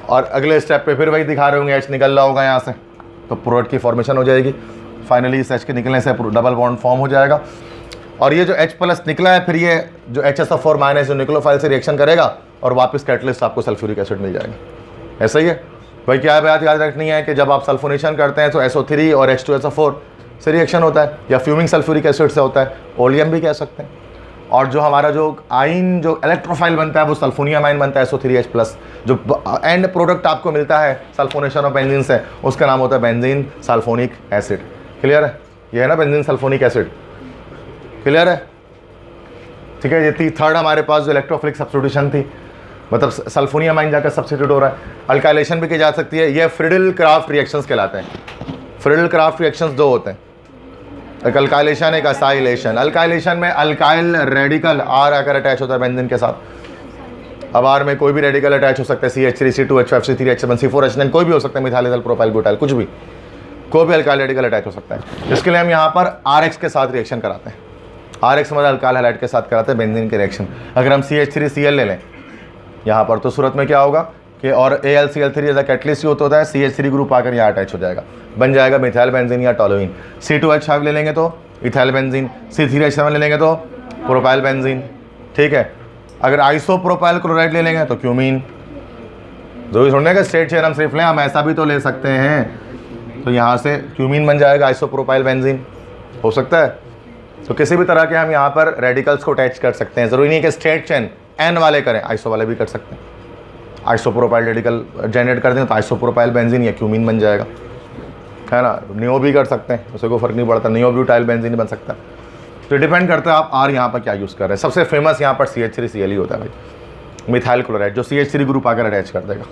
और अगले स्टेप पे फिर वही दिखा रहे होंगे, H निकल रहा होगा यहाँ से, तो प्रोडक्ट की फॉर्मेशन हो जाएगी। फाइनली इस H के निकलने से डबल बॉन्ड फॉर्म हो जाएगा। और ये जो H+ निकला है, फिर ये जो HSO4- जो न्यूक्लियोफाइल से रिएक्शन करेगा और वापस कैटलिस्ट आपको सल्फ्यूरिक एसिड मिल जाएगा। ऐसा ही है भाई। क्या बात याद रखनी है कि जब आप सल्फोनेशन करते हैं तो SO3 और H2SO4 से रिएक्शन होता है, या फ्यूमिंग सल्फ्यूरिक एसिड से होता है, ओलियम भी कह सकते हैं। और जो हमारा जो आइन जो इलेक्ट्रोफाइल बनता है वो सल्फोनियम आइन बनता है, SO3H+। जो एंड प्रोडक्ट आपको मिलता है सल्फोनेशन ऑफ बेंजीन से, उसका नाम होता है बेंजीन सल्फोनिक एसिड। क्लियर है, ये है ना बेंजीन सल्फोनिक एसिड, क्लियर है, ठीक है। ये थर्ड हमारे पास जो इलेक्ट्रोफिलिक सब्स्टिट्यूशन थी, मतलब सल्फोनियम आइन जाकर सब्स्टिट्यूट हो रहा है। अल्काइलेशन भी की जा सकती है, ये फ्रिडल क्राफ्ट रिएक्शंस कहलाते हैं। फ्रिडल क्राफ्ट रिएक्शंस दो होते हैं, एक अल्काइलेशन, एक असाइलेशन। अल्काइलेशन में अल्काइल रेडिकल R आकर अटैच होता है बेंजीन के साथ। अब R में कोई भी रेडिकल अटैच हो सकता है, CH3, C2H5, C3H7, C4H9, कोई भी हो सकता है, मिथाइल एथर प्रोपाइल ब्यूटाइल, कुछ भी, कोई भी अल्काइल रेडिकल अटैच हो सकता है। इसके लिए हम यहाँ पर RX के साथ रिएक्शन कराते हैं। RX मतलब अल्काइल हैलाइड के साथ कराते हैं बेंजीन के रिएक्शन। अगर हम CH3Cl ले लें यहाँ पर, तो सूरत में क्या होगा कि और AlCl3 as a catalyst use होता है, CH3 ग्रुप आकर यहाँ अटैच हो जाएगा, बन जाएगा मिथाइल बेंजीन या टोलुइन। C2H5 ले लेंगे तो इथाइल बेंजीन, C3H7 ले लेंगे तो प्रोपाइल बेंजीन, ठीक है। अगर आइसोप्रोपाइल क्लोराइड ले लेंगे तो क्यूमीन। जो सुनने का स्ट्रेट चेयर हम सिर्फ लें, हम ऐसा भी तो ले सकते हैं, तो यहाँ से क्यूमीन बन जाएगा, आइसोप्रोपाइल बेंजीन हो सकता है। तो किसी भी तरह के हम यहाँ पर रेडिकल्स को अटैच कर सकते हैं, ज़रूरी नहीं कि स्ट्रेट चेन N वाले करें, आइसो वाले भी कर सकते हैं। आइसोप्रोपाइल रेडिकल जनरेट कर दें तो आइसोप्रोपाइल बेंजीन या क्यूमीन बन जाएगा, है ना। नियो भी कर सकते हैं, उससे कोई फर्क नहीं पड़ता, नियो ब्यूटाइल बेंजीन बन सकता है। तो डिपेंड करता है आप R यहाँ पर क्या यूज़ कर रहे हैं। सबसे फेमस यहाँ पर CH3Cl ही होता है भाई, मिथाइल क्लोराइड, जो CH3 ग्रुप आकर अटैच कर देगा,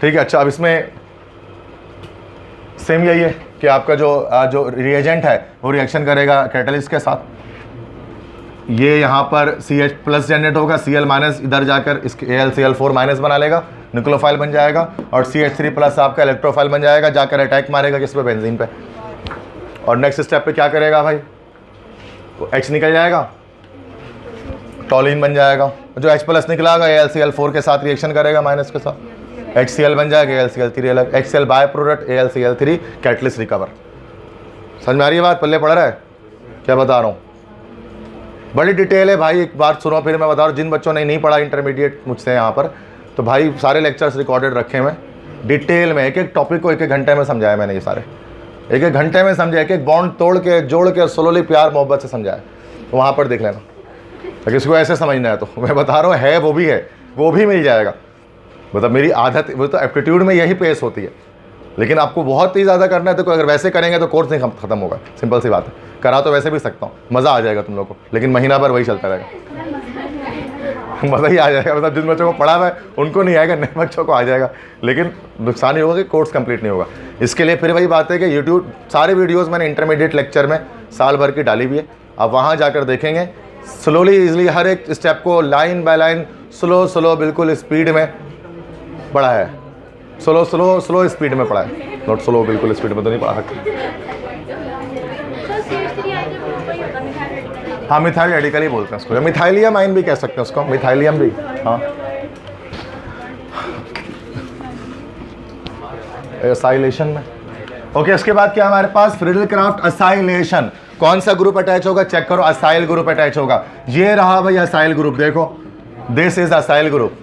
ठीक है। अच्छा, अब इसमें सेम यही है कि आपका जो रिएजेंट है वो रिएक्शन करेगा कैटलिस्ट के साथ। ये यहाँ पर CH+ जनरेट होगा, Cl- इधर जाकर इसके AlCl4- बना लेगा, न्यूक्लियोफाइल बन जाएगा, और CH3+ आपका इलेक्ट्रोफाइल बन जाएगा, जाकर अटैक मारेगा किस पे, बेंजीन पे। और नेक्स्ट स्टेप पे क्या करेगा भाई, तो H निकल जाएगा, टोलिन बन जाएगा। जो H+ निकला होगा AlCl4 के साथ रिएक्शन करेगा माइनस के साथ, HCl बन जाएगा, AlCl3 अलग, HCl by product, AlCl3 catalyst recover. समझ में आ रही है बात, पल्ले पड़ रहा है क्या बता रहा हूँ, बड़ी डिटेल है भाई। एक बार सुनो फिर मैं बता रहा हूँ, जिन बच्चों ने नहीं पढ़ा इंटरमीडिएट मुझसे यहाँ पर, तो भाई सारे लेक्चर्स रिकॉर्डेड रखे हुए डिटेल में, एक एक टॉपिक को एक एक घंटे में समझाया मैंने, ये सारे एक एक घंटे में समझाया, एक एक बॉन्ड तोड़ के जोड़ के स्लोली प्यार मोहब्बत से समझाया, तो वहाँ पर देख लेना। अगर किसी को ऐसे समझना है तो मैं बता रहा हूँ, है वो भी है, वो भी मिल जाएगा। मतलब मेरी आदत, वो तो एप्टीट्यूड में यही पेश होती है, लेकिन आपको बहुत ही ज़्यादा करना है तो अगर वैसे करेंगे तो कोर्स नहीं खत्म होगा, सिंपल सी बात है। करा तो वैसे भी सकता हूँ, मज़ा आ जाएगा तुम लोग को, लेकिन महीना भर वही चलता रहेगा, मज़ा ही आ जाएगा। मतलब जिन बच्चों को पढ़ा हुआ है उनको नहीं आएगा, नए बच्चों को आ जाएगा, लेकिन नुकसान ये होगा कि कोर्स कंप्लीट नहीं होगा। इसके लिए फिर वही बात है कि यूट्यूब सारे वीडियोज़ मैंने इंटरमीडिएट लेक्चर में साल भर की डाली हुई है, आप वहाँ जाकर देखेंगे, स्लोली ईजिली हर एक स्टेप को लाइन बाय लाइन स्लो बिल्कुल स्पीड में पढ़ा है, स्लो स्पीड में पढ़ा है, नॉट स्लो बिल्कुल स्पीड में तो नहीं पढ़ा सकते। हाँ, मिथाइल रेडिकल ही बोलते हैं उसको, मिथाइलियम आइन भी कह सकते हैं उसको, मिथाइलियम भी, हाँ। असाइलेशन में ओके। इसके बाद क्या हमारे पास, फ्रिडल क्राफ्ट असाइलेशन। कौन सा ग्रुप अटैच होगा, चेक करो, असाइल ग्रुप अटैच होगा। ये रहा भाई असाइल ग्रुप, देखो दिस इज असाइल ग्रुप,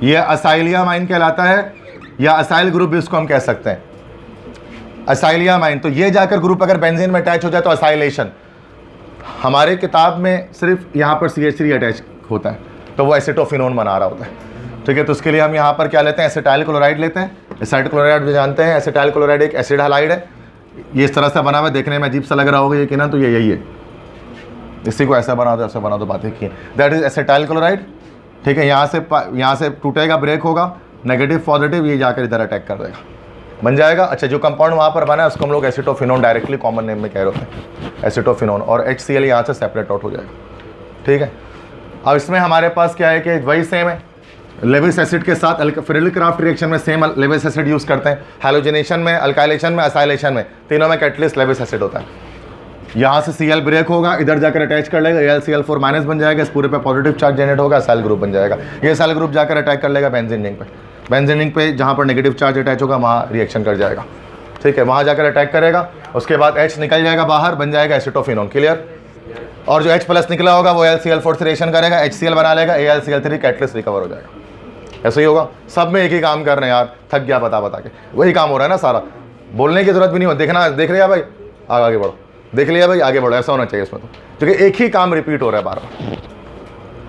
ये असाइलियम आइन कहलाता है, या असाइल ग्रुप भी इसको हम कह सकते हैं, असाइलियम आइन। तो ये जाकर ग्रुप अगर बेंजीन में अटैच हो जाए तो असाइलेशन। हमारे किताब में सिर्फ यहाँ पर CH3 अटैच होता है, तो वो एसिटोफिनोन बना रहा होता है, ठीक है। तो उसके लिए हम यहाँ पर क्या लेते हैं, एसिटाइल क्लोराइड लेते हैं। एसिटाइल क्लोराइड जो जानते हैं, एसिटाइल क्लोराइड एक एसिड हैलाइड है, ये इस तरह से बना हुआ है, देखने में अजीब सा लग रहा होगा ये कि ना, तो ये यही है, इसी को ऐसा बना दो ऐसा बना दो, बात एक ही है, दैट इज एसिटाइल क्लोराइड, ठीक है। यहाँ से टूटेगा, ब्रेक होगा, नेगेटिव पॉजिटिव, ये जाकर इधर अटैक कर देगा, बन जाएगा। अच्छा, जो कंपाउंड वहाँ पर बना है उसको हम लोग एसिटोफिनोन डायरेक्टली कॉमन नेम में कह रहे होते हैं, एसिटोफिनोन, और HCl यहाँ से सेपरेट आउट हो जाएगा, ठीक है। अब इसमें हमारे पास क्या है कि वही सेम है, लेविस एसिड के साथ फिरेलिक्राफ्ट रिएक्शन में सेम लेविस एसिड यूज़ करते हैं। हैलोजिनेशन में, अल्काइलेशन में, असाइलेशन में, तीनों में कैटलिस्ट लेविस एसिड होता है। यहाँ से Cl ब्रेक होगा, इधर जाकर अटैच कर लेगा, AlCl4 माइनस बन जाएगा, इस पूरे पे पॉजिटिव चार्ज जनरेट होगा, सेल ग्रुप बन जाएगा। ये सेल ग्रुप जाकर अटैक कर लेगा बेंजीन रिंग पे। बेंजीन रिंग पे जहाँ पर नेगेटिव चार्ज अटैच होगा वहाँ रिएक्शन कर जाएगा, ठीक है, वहाँ जाकर अटैक करेगा। उसके बाद H निकल जाएगा बाहर, बन जाएगा एसिटोफिनोन, क्लियर। और जो H प्लस निकला होगा वो AlCl4 से रिएक्शन करेगा, HCl बना लेगा, AlCl3 कैटलिस्ट रिकवर हो जाएगा। ऐसे ही होगा, सब में एक ही काम कर रहे हैं यार, थक गया बता बता के, वही काम हो रहा है ना सारा, बोलने की जरूरत भी नहीं हो। देखना, देख लिया भाई, आगे बढ़ो, देख लिया भाई, आगे बढ़ो, ऐसा होना चाहिए इसमें तो, क्योंकि एक ही काम रिपीट हो रहा है बार बार।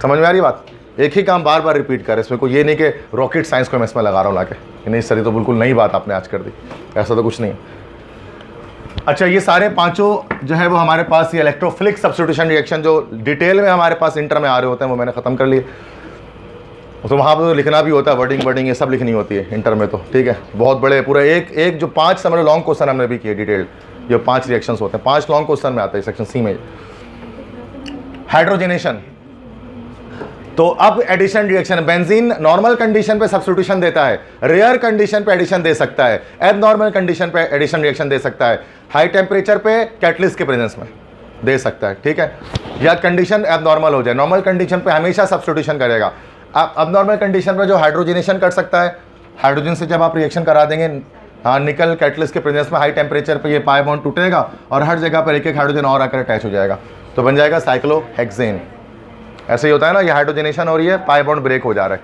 समझ में आ रही बात, एक ही काम बार बार रिपीट कर, इसमें कोई ये नहीं कि रॉकेट साइंस को मैं इसमें लगा रहा हूँ लाके, नहीं सर, ये तो बिल्कुल नई बात आपने आज कर दी, ऐसा तो कुछ नहीं है। अच्छा, ये सारे पांचों जो है वो हमारे पास ये इलेक्ट्रोफिलिक सब्स्टिट्यूशन रिएक्शन जो डिटेल में हमारे पास इंटर में आ रहे होते हैं वो मैंने ख़त्म कर लिए। तो वहाँ पर लिखना भी होता है, वर्डिंग ये सब लिखनी होती है इंटर में, तो ठीक है, बहुत बड़े पूरे एक जो 5 समझ लो लॉन्ग क्वेश्चन हमने भी किए डिटेल्ड, जो 5 रिएक्शंस होते हैं, 5 लॉन्ग क्वेश्चन में आते हैं सेक्शन सी में। हाइड्रोजनेशन, तो अब addition reaction, benzene normal condition पे सब्स्टिट्यूशन देता है, रेयर कंडीशन पे एडिशन दे सकता है, एबनॉर्मल कंडीशन पे एडिशन रिएक्शन दे सकता है, हाई टेम्परेचर पे कैटलिस्ट के प्रेजेंस में दे सकता है, ठीक है, या कंडीशन एबनॉर्मल हो जाए। नॉर्मल कंडीशन पे हमेशा सब्स्टिट्यूशन करेगा। एबनॉर्मल कंडीशन पर जो हाइड्रोजनेशन कर सकता है, हाइड्रोजन से जब आप रिएक्शन करा देंगे, हाँ, निकल कैटलिस्ट के प्रेजेंस में हाई टेम्परेचर पे ये पाई बॉन्ड टूटेगा और हर जगह पर एक एक हाइड्रोजन और आकर अटैच हो जाएगा, तो बन जाएगा साइक्लोहेक्सेन। ऐसे ही होता है ना, ये हाइड्रोजनेशन हो रही है, पाई बॉन्ड ब्रेक हो जा रहा है,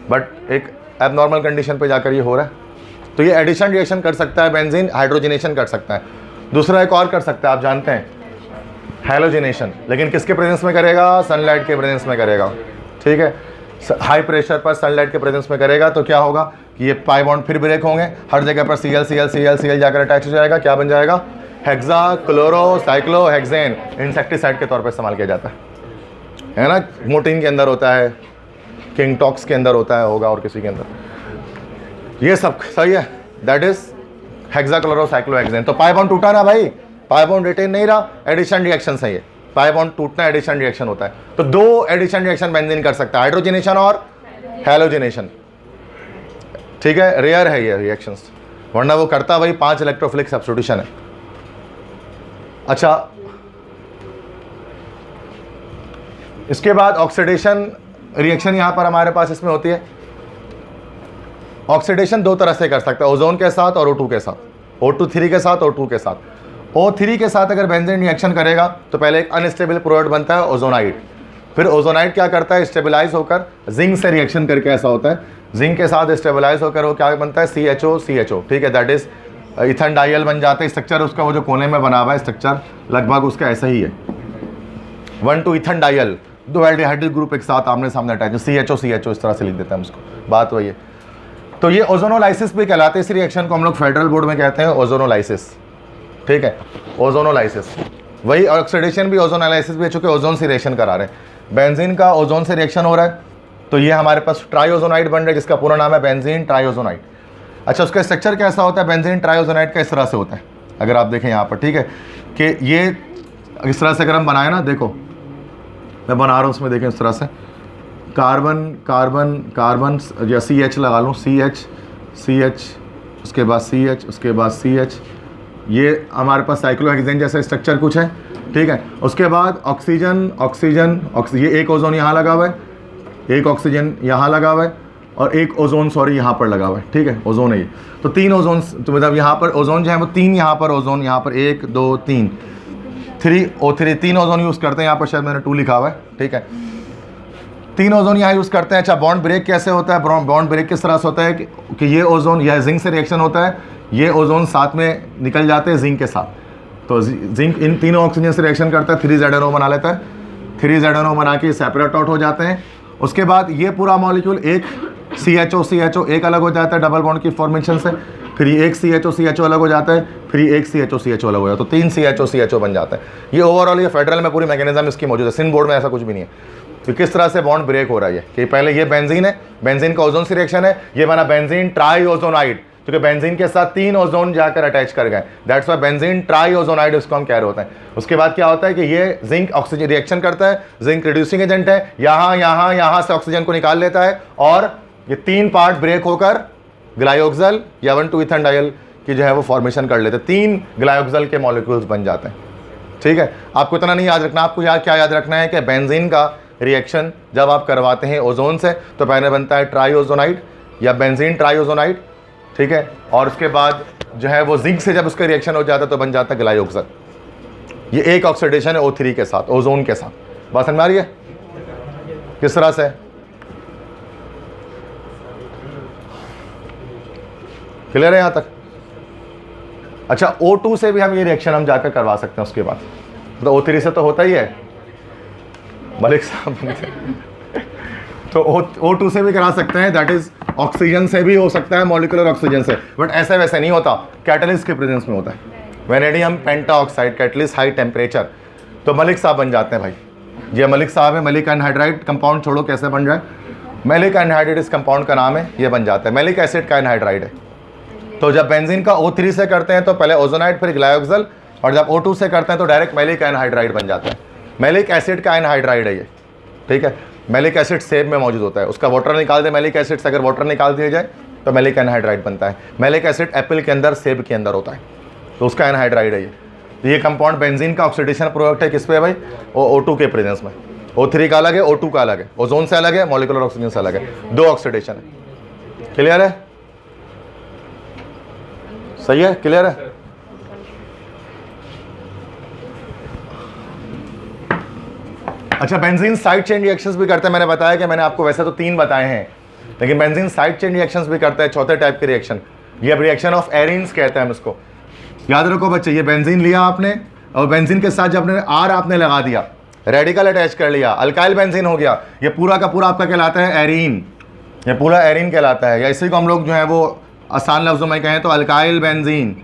बट एक एबनॉर्मल कंडीशन पे जाकर ये हो रहा है, तो ये एडिशन रिएक्शन कर सकता है बेंजीन, हाइड्रोजनेशन कर सकता है। दूसरा एक और कर सकता है, आप जानते हैं, हैलोजिनेशन, लेकिन किसके प्रेजेंस में करेगा? सनलाइट के प्रेजेंस में करेगा, ठीक है, हाई प्रेशर पर सनलाइट के प्रेजेंस में करेगा, तो क्या होगा कि ये पाई बॉन्ड फिर ब्रेक होंगे, हर जगह पर Cl जाकर अटैच हो जाएगा, क्या बन जाएगा? Hexa chloro cyclohexane. इंसेक्टिसाइड के तौर पर इस्तेमाल किया जाता है ना, मोटिन के अंदर होता है, किंगटॉक्स के अंदर होता है, होगा और किसी के अंदर, ये सब सही है, that is hexa chloro cyclohexane. तो पाई बॉन्ड टूटा ना भाई, पाई बॉन्ड रिटेन नहीं रहा, एडिशन रिएक्शन सही है, पाई बॉन्ड टूटना एडिशन रिएक्शन होता है। तो 2 एडिशन रिएक्शन बेंजीन कर सकता है, हाइड्रोजनेशन और हैलोजनेशन, ठीक है, रेयर है ये रिएक्शंस, वरना वो करता वही 5 इलेक्ट्रोफिलिक सब्स्टिट्यूशन है। अच्छा, इसके बाद ऑक्सीडेशन रिएक्शन यहां पर हमारे पास इसमें होती है। ऑक्सीडेशन 2 तरह से कर सकता है, ओजोन के साथ और O2 के साथ, O2 के साथ, O2 के साथ। O3 के साथ अगर बेंजीन रिएक्शन करेगा तो पहले एक अनस्टेबल प्रोडक्ट बनता है ओजोनाइड, फिर ओजोनाइड क्या करता है, स्टेबलाइज होकर जिंक से रिएक्शन करके, ऐसा होता है, जिंक के साथ स्टेबलाइज होकर वो क्या बनता है, CHO, ठीक है, दैट इज इथन डाइल बन जाता है। स्ट्रक्चर उसका वो जो कोने में बना हुआ है स्ट्रक्चर लगभग उसका ऐसा ही है, 1,2 इथन डाइल, 2 एल्डिहाइड ग्रुप एक साथ आमने सामने अटैच, CHO इस तरह से लिख देते हैं उसको, बात वही है। तो ये ओजोनोलाइसिस भी कहलाते हैं, इस रिएक्शन को हम लोग फेडरल बोर्ड में कहते हैं ओजोनोलाइसिस, ठीक है, ओजोनोलाइसिस। वही ऑक्सीडेशन भी ओजोनोलाइसिस भी, चूंकि ओजोन से रिएक्शन करा रहे हैं, बेंजीन का ओजोन से रिएक्शन हो रहा है, तो ये हमारे पास ट्राइओजोनाइड बन रहा है, जिसका पूरा नाम है बेंजीन ट्राइओजोनाइड। अच्छा, उसका स्ट्रक्चर कैसा होता है? बेंजीन ट्राइओजोनाइड का इस तरह से होता है, अगर आप देखें यहाँ पर, ठीक है, कि ये इस तरह से अगर हम बनाए ना, देखो मैं बना रहा हूँ उसमें, देखें इस तरह से, कार्बन कार्बन कार्बन या CH लगा लूँ, CH, उसके बाद CH, उसके बाद CH, ये हमारे पास साइक्लोहेक्सेन जैसा स्ट्रक्चर कुछ है, ठीक है। उसके बाद ऑक्सीजन, ये एक ओजोन यहाँ लगा हुआ है, एक ऑक्सीजन यहाँ लगा हुआ है, और एक ओजोन यहाँ पर लगा हुआ है, ठीक है, ओजोन है ये। तो 3 ओजोन, तो मतलब यहाँ पर ओजोन जो है वो 3, यहाँ पर ओजोन, यहाँ पर 1 2 3 3 O3, 3 ओजोन यूज़ करते हैं, यहाँ पर शायद मैंने 2 लिखा हुआ है, ठीक है, 3 ओजोन यहाँ यूज़ करते हैं। अच्छा, बॉन्ड ब्रेक कैसे होता है? बॉन्ड ब्रेक किस तरह से होता है कि ये ओजोन, यह जिंक से रिएक्शन होता है, ये ओजोन साथ में निकल जाते हैं जिंक के साथ, तो जिंक इन तीनों ऑक्सीजन से रिएक्शन करता है, 3ZNO बना लेता है, 3ZNO बना के सेपरेट आउट हो जाते हैं। उसके बाद ये पूरा मॉलिक्यूल एक CHO एक अलग हो जाता है डबल बॉन्ड की फॉर्मेशन से, फिर ये एक CHO अलग हो जाता है, फिर ये एक CHO अलग हो जाता है, तो 3 CHO बन जाता है। ये ओवरऑल ये फेडरल में पूरी मैकेनिज्म इसकी मौजूद है, सिंध बोर्ड में ऐसा कुछ भी नहीं है। तो किस तरह से बॉन्ड ब्रेक हो रहा है कि पहले ये बेंजीन है, बेंजीन का ओजोन से रिएक्शन है, ये बना बेंजीन ट्राइओजोनाइड, क्योंकि बेंजीन के साथ 3 ओजोन जाकर अटैच कर गए, दैट्स व्हाई बेंजीन ट्राइओजोनाइड उसको हम कह रहे होते हैं। उसके बाद क्या होता है कि ये जिंक ऑक्सीजन रिएक्शन करता है, जिंक रिड्यूसिंग एजेंट है, यहाँ से ऑक्सीजन को निकाल लेता है और ये 3 पार्ट ब्रेक होकर ग्लाइओक्सल या 1,2 इथेन डायल की जो है वो फॉर्मेशन कर लेते हैं, 3 ग्लाइओक्सल के मॉलिक्यूल्स बन जाते हैं। ठीक है, आपको इतना नहीं याद रखना, आपको क्या याद रखना है कि बेंजीन का रिएक्शन जब आप करवाते हैं ओजोन से तो पहले बनता है ट्राइओजोनाइड या बेंजीन ट्राइओजोनाइड, ठीक है, और उसके बाद जो है वो जिंक से जब उसका रिएक्शन हो जाता है तो बन जाता है ग्लाइओक्सल। ये एक ऑक्सीडेशन है O3 के साथ, ओजोन के साथ। बात समझ आ रही है किस तरह से? क्लियर है यहां तक? अच्छा, O2 से भी हम ये रिएक्शन हम जाकर करवा सकते हैं उसके बाद, तो O3 से तो होता ही है मलिक साहब तो O2 से भी करा सकते हैं, दैट इज ऑक्सीजन से भी हो सकता है, मॉलिक्यूलर ऑक्सीजन से, बट ऐसे वैसे नहीं होता, कैटलिस्ट के प्रेजेंस में होता है। Vanadium pentoxide catalyst high temperature, तो मलिक साहब बन जाते हैं भाई। ये मलिक साहब है, मलिक एनहाइड्राइड कंपाउंड छोड़ो कैसे बन जाए, मैलिक एनहाइड्राइड इस कंपाउंड का नाम है, ये बन जाता है, मैलिक एसिड का एनहाइड्राइड है। तो जब बेंजीन का O3 से करते हैं तो पहले ओजोनाइड फिर ग्लाइओक्सल, और जब O2 से करते हैं तो डायरेक्ट मैलिक एनहाइड्राइड बन जाता है। मैलिक एसिड का एनहाइड्राइड है ये, ठीक है। मैलिक एसिड सेब में मौजूद होता है, उसका वाटर निकाल दे, मैलिक एसिड से अगर वाटर निकाल दिया जाए तो मैलिक एनहाइड्राइड बनता है। मैलिक एसिड एप्पल के अंदर, सेब के अंदर होता है, तो उसका एनहाइड्राइड है ये। तो ये कंपाउंड बेंजीन का ऑक्सीडेशन प्रोडक्ट है, किस पे भाई? O2 के प्रेजेंस में। O3 का अलग है, O2 का अलग है, ओजोन से अलग है, मॉलिक्यूलर ऑक्सीजन से अलग है, 2 ऑक्सीडेशन है। क्लियर है? सही है? क्लियर है? अच्छा, बेंजीन साइड चेन रिएक्शंस भी करते हैं, मैंने बताया कि मैंने आपको वैसे तो 3 बताए हैं, लेकिन बेंजीन साइड चेन रिएक्शंस भी करता है, चौथे टाइप के रिएक्शन, ये रिएक्शन ऑफ एरीन्स कहते हैं हम इसको। याद रखो बच्चे, ये बेंजीन लिया आपने और बेंजीन के साथ जब आपने R आपने लगा दिया, रेडिकल अटैच कर लिया, अल्काइल बेंजीन हो गया, ये पूरा का पूरा आपका कहलाता है एरीन, ये पूरा एरीन कहलाता है, या इसी को हम लोग जो है वो आसान लफ्ज़ों में कहें तो अल्काइल बेंजीन।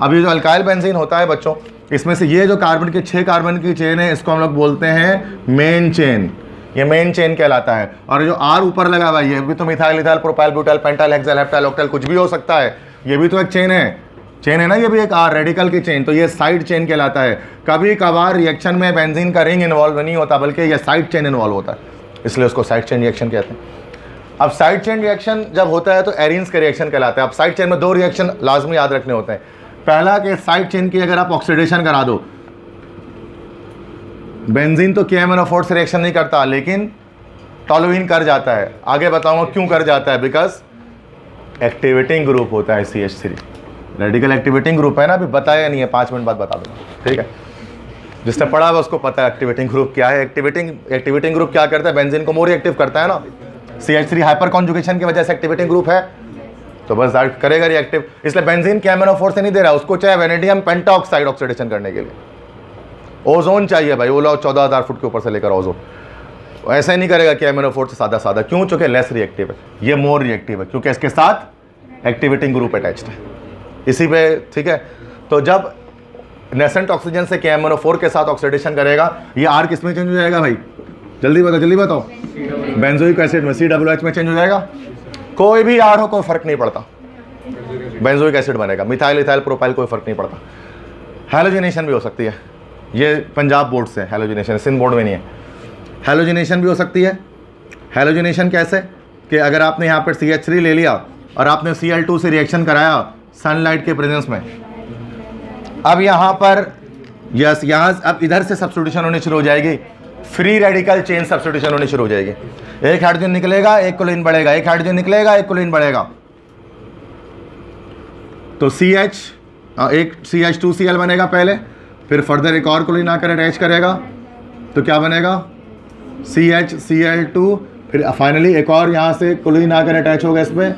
अब ये जो अल्काइल बेंजीन होता है बच्चों, इसमें से ये जो कार्बन की 6 कार्बन की चेन है, इसको हम लोग बोलते हैं मेन चेन, ये मेन चेन कहलाता है। और जो R ऊपर लगा हुआ है, ये भी तो methyl, ethyl, propyl, butyl, pentyl, hexyl, heptyl, octyl कुछ भी हो सकता है, ये भी तो एक चेन है ना, ये भी एक R रेडिकल की चेन, तो ये साइड चेन कहलाता है। कभी कभार रिएक्शन में बेंजीन का रिंग इन्वॉल्व नहीं होता, बल्कि ये साइड चेन इन्वॉल्व होता है, इसलिए उसको साइड चेन रिएक्शन कहते हैं। अब साइड चेन रिएक्शन जब होता है तो एरीन्स का रिएक्शन कहलाता है। अब साइड चेन में 2 रिएक्शन लाजमी याद रखने होते हैं। पहला कि साइड चेन की अगर आप ऑक्सीडेशन करा दो, बेंजीन तो KMnO4 से रिएक्शन नहीं करता, लेकिन टोलुइन कर जाता है। आगे बताऊंगा क्यों कर जाता है, बिकॉज एक्टिवेटिंग ग्रुप होता है CH3, रेडिकल एक्टिवेटिंग ग्रुप है ना, अभी बताया नहीं है, 5 मिनट बाद बता दूंगा, ठीक है। जिसने पढ़ा है उसको पता है एक्टिवेटिंग ग्रुप क्या है। एक्टिवेटिंग ग्रुप क्या करता है? बेंजीन को मोर एक्टिव करता है ना, CH3 हाइपर कॉन्जुगेशन की वजह से एक्टिवेटिंग ग्रुप है, तो बस करेगा रिएक्टिव। इसलिए बेंजीन KMnO4 से नहीं दे रहा, उसको चाहे वेनेडियम पेंटाऑक्साइड ऑक्सीडेशन करने के लिए ओजोन चाहिए भाई, वो लो 14,000 फुट के ऊपर से लेकर ओजोन, ऐसा ही नहीं करेगा KMnO4 से सादा। क्यों? चूंकि लेस रिएक्टिव है, ये मोर रिएक्टिव है, क्योंकि इसके साथ एक्टिवेटिंग ग्रुप अटैच्ड है इसी पे, ठीक है। तो जब नेसेंट ऑक्सीजन से KMnO4 के साथ ऑक्सीडेशन करेगा, ये R किस में चेंज हो जाएगा भाई? जल्दी बताओ। बेंजोइक एसिड में, COOH में चेंज हो जाएगा। कोई भी R हो, कोई फर्क नहीं पड़ता, बेंजोइक एसिड बनेगा। मिथाइल, इथाइल, प्रोपाइल कोई फर्क नहीं पड़ता। हैलोजिनेशन भी हो सकती है, ये पंजाब बोर्ड से हैलोजिनेशन, सिंध बोर्ड में नहीं है। हैलोजिनेशन भी हो सकती है। हैलोजिनेशन कैसे? कि अगर आपने यहाँ पर CH3 ले लिया और आपने Cl2 से रिएक्शन कराया सनलाइट के प्रेजेंस में, अब यहाँ पर यहाँ अब इधर से सब्स्टिट्यूशन होनी शुरू हो जाएगी, फ्री रेडिकल चेन सब्स्टिट्यूशन होनी शुरू हो जाएगी। एक हाइड्रोजन निकलेगा, एक कोलिन बढ़ेगा, एक हाइड्रोजन निकलेगा, एक कोलिन बढ़ेगा, तो एक CH2Cl बनेगा पहले, फिर फर्दर एक और कोलिन आकर अटैच करेगा, तो क्या बनेगा? CHCl2, फिर फाइनली एक और यहाँ से कोलिन आकर अटैच होगा इसमें,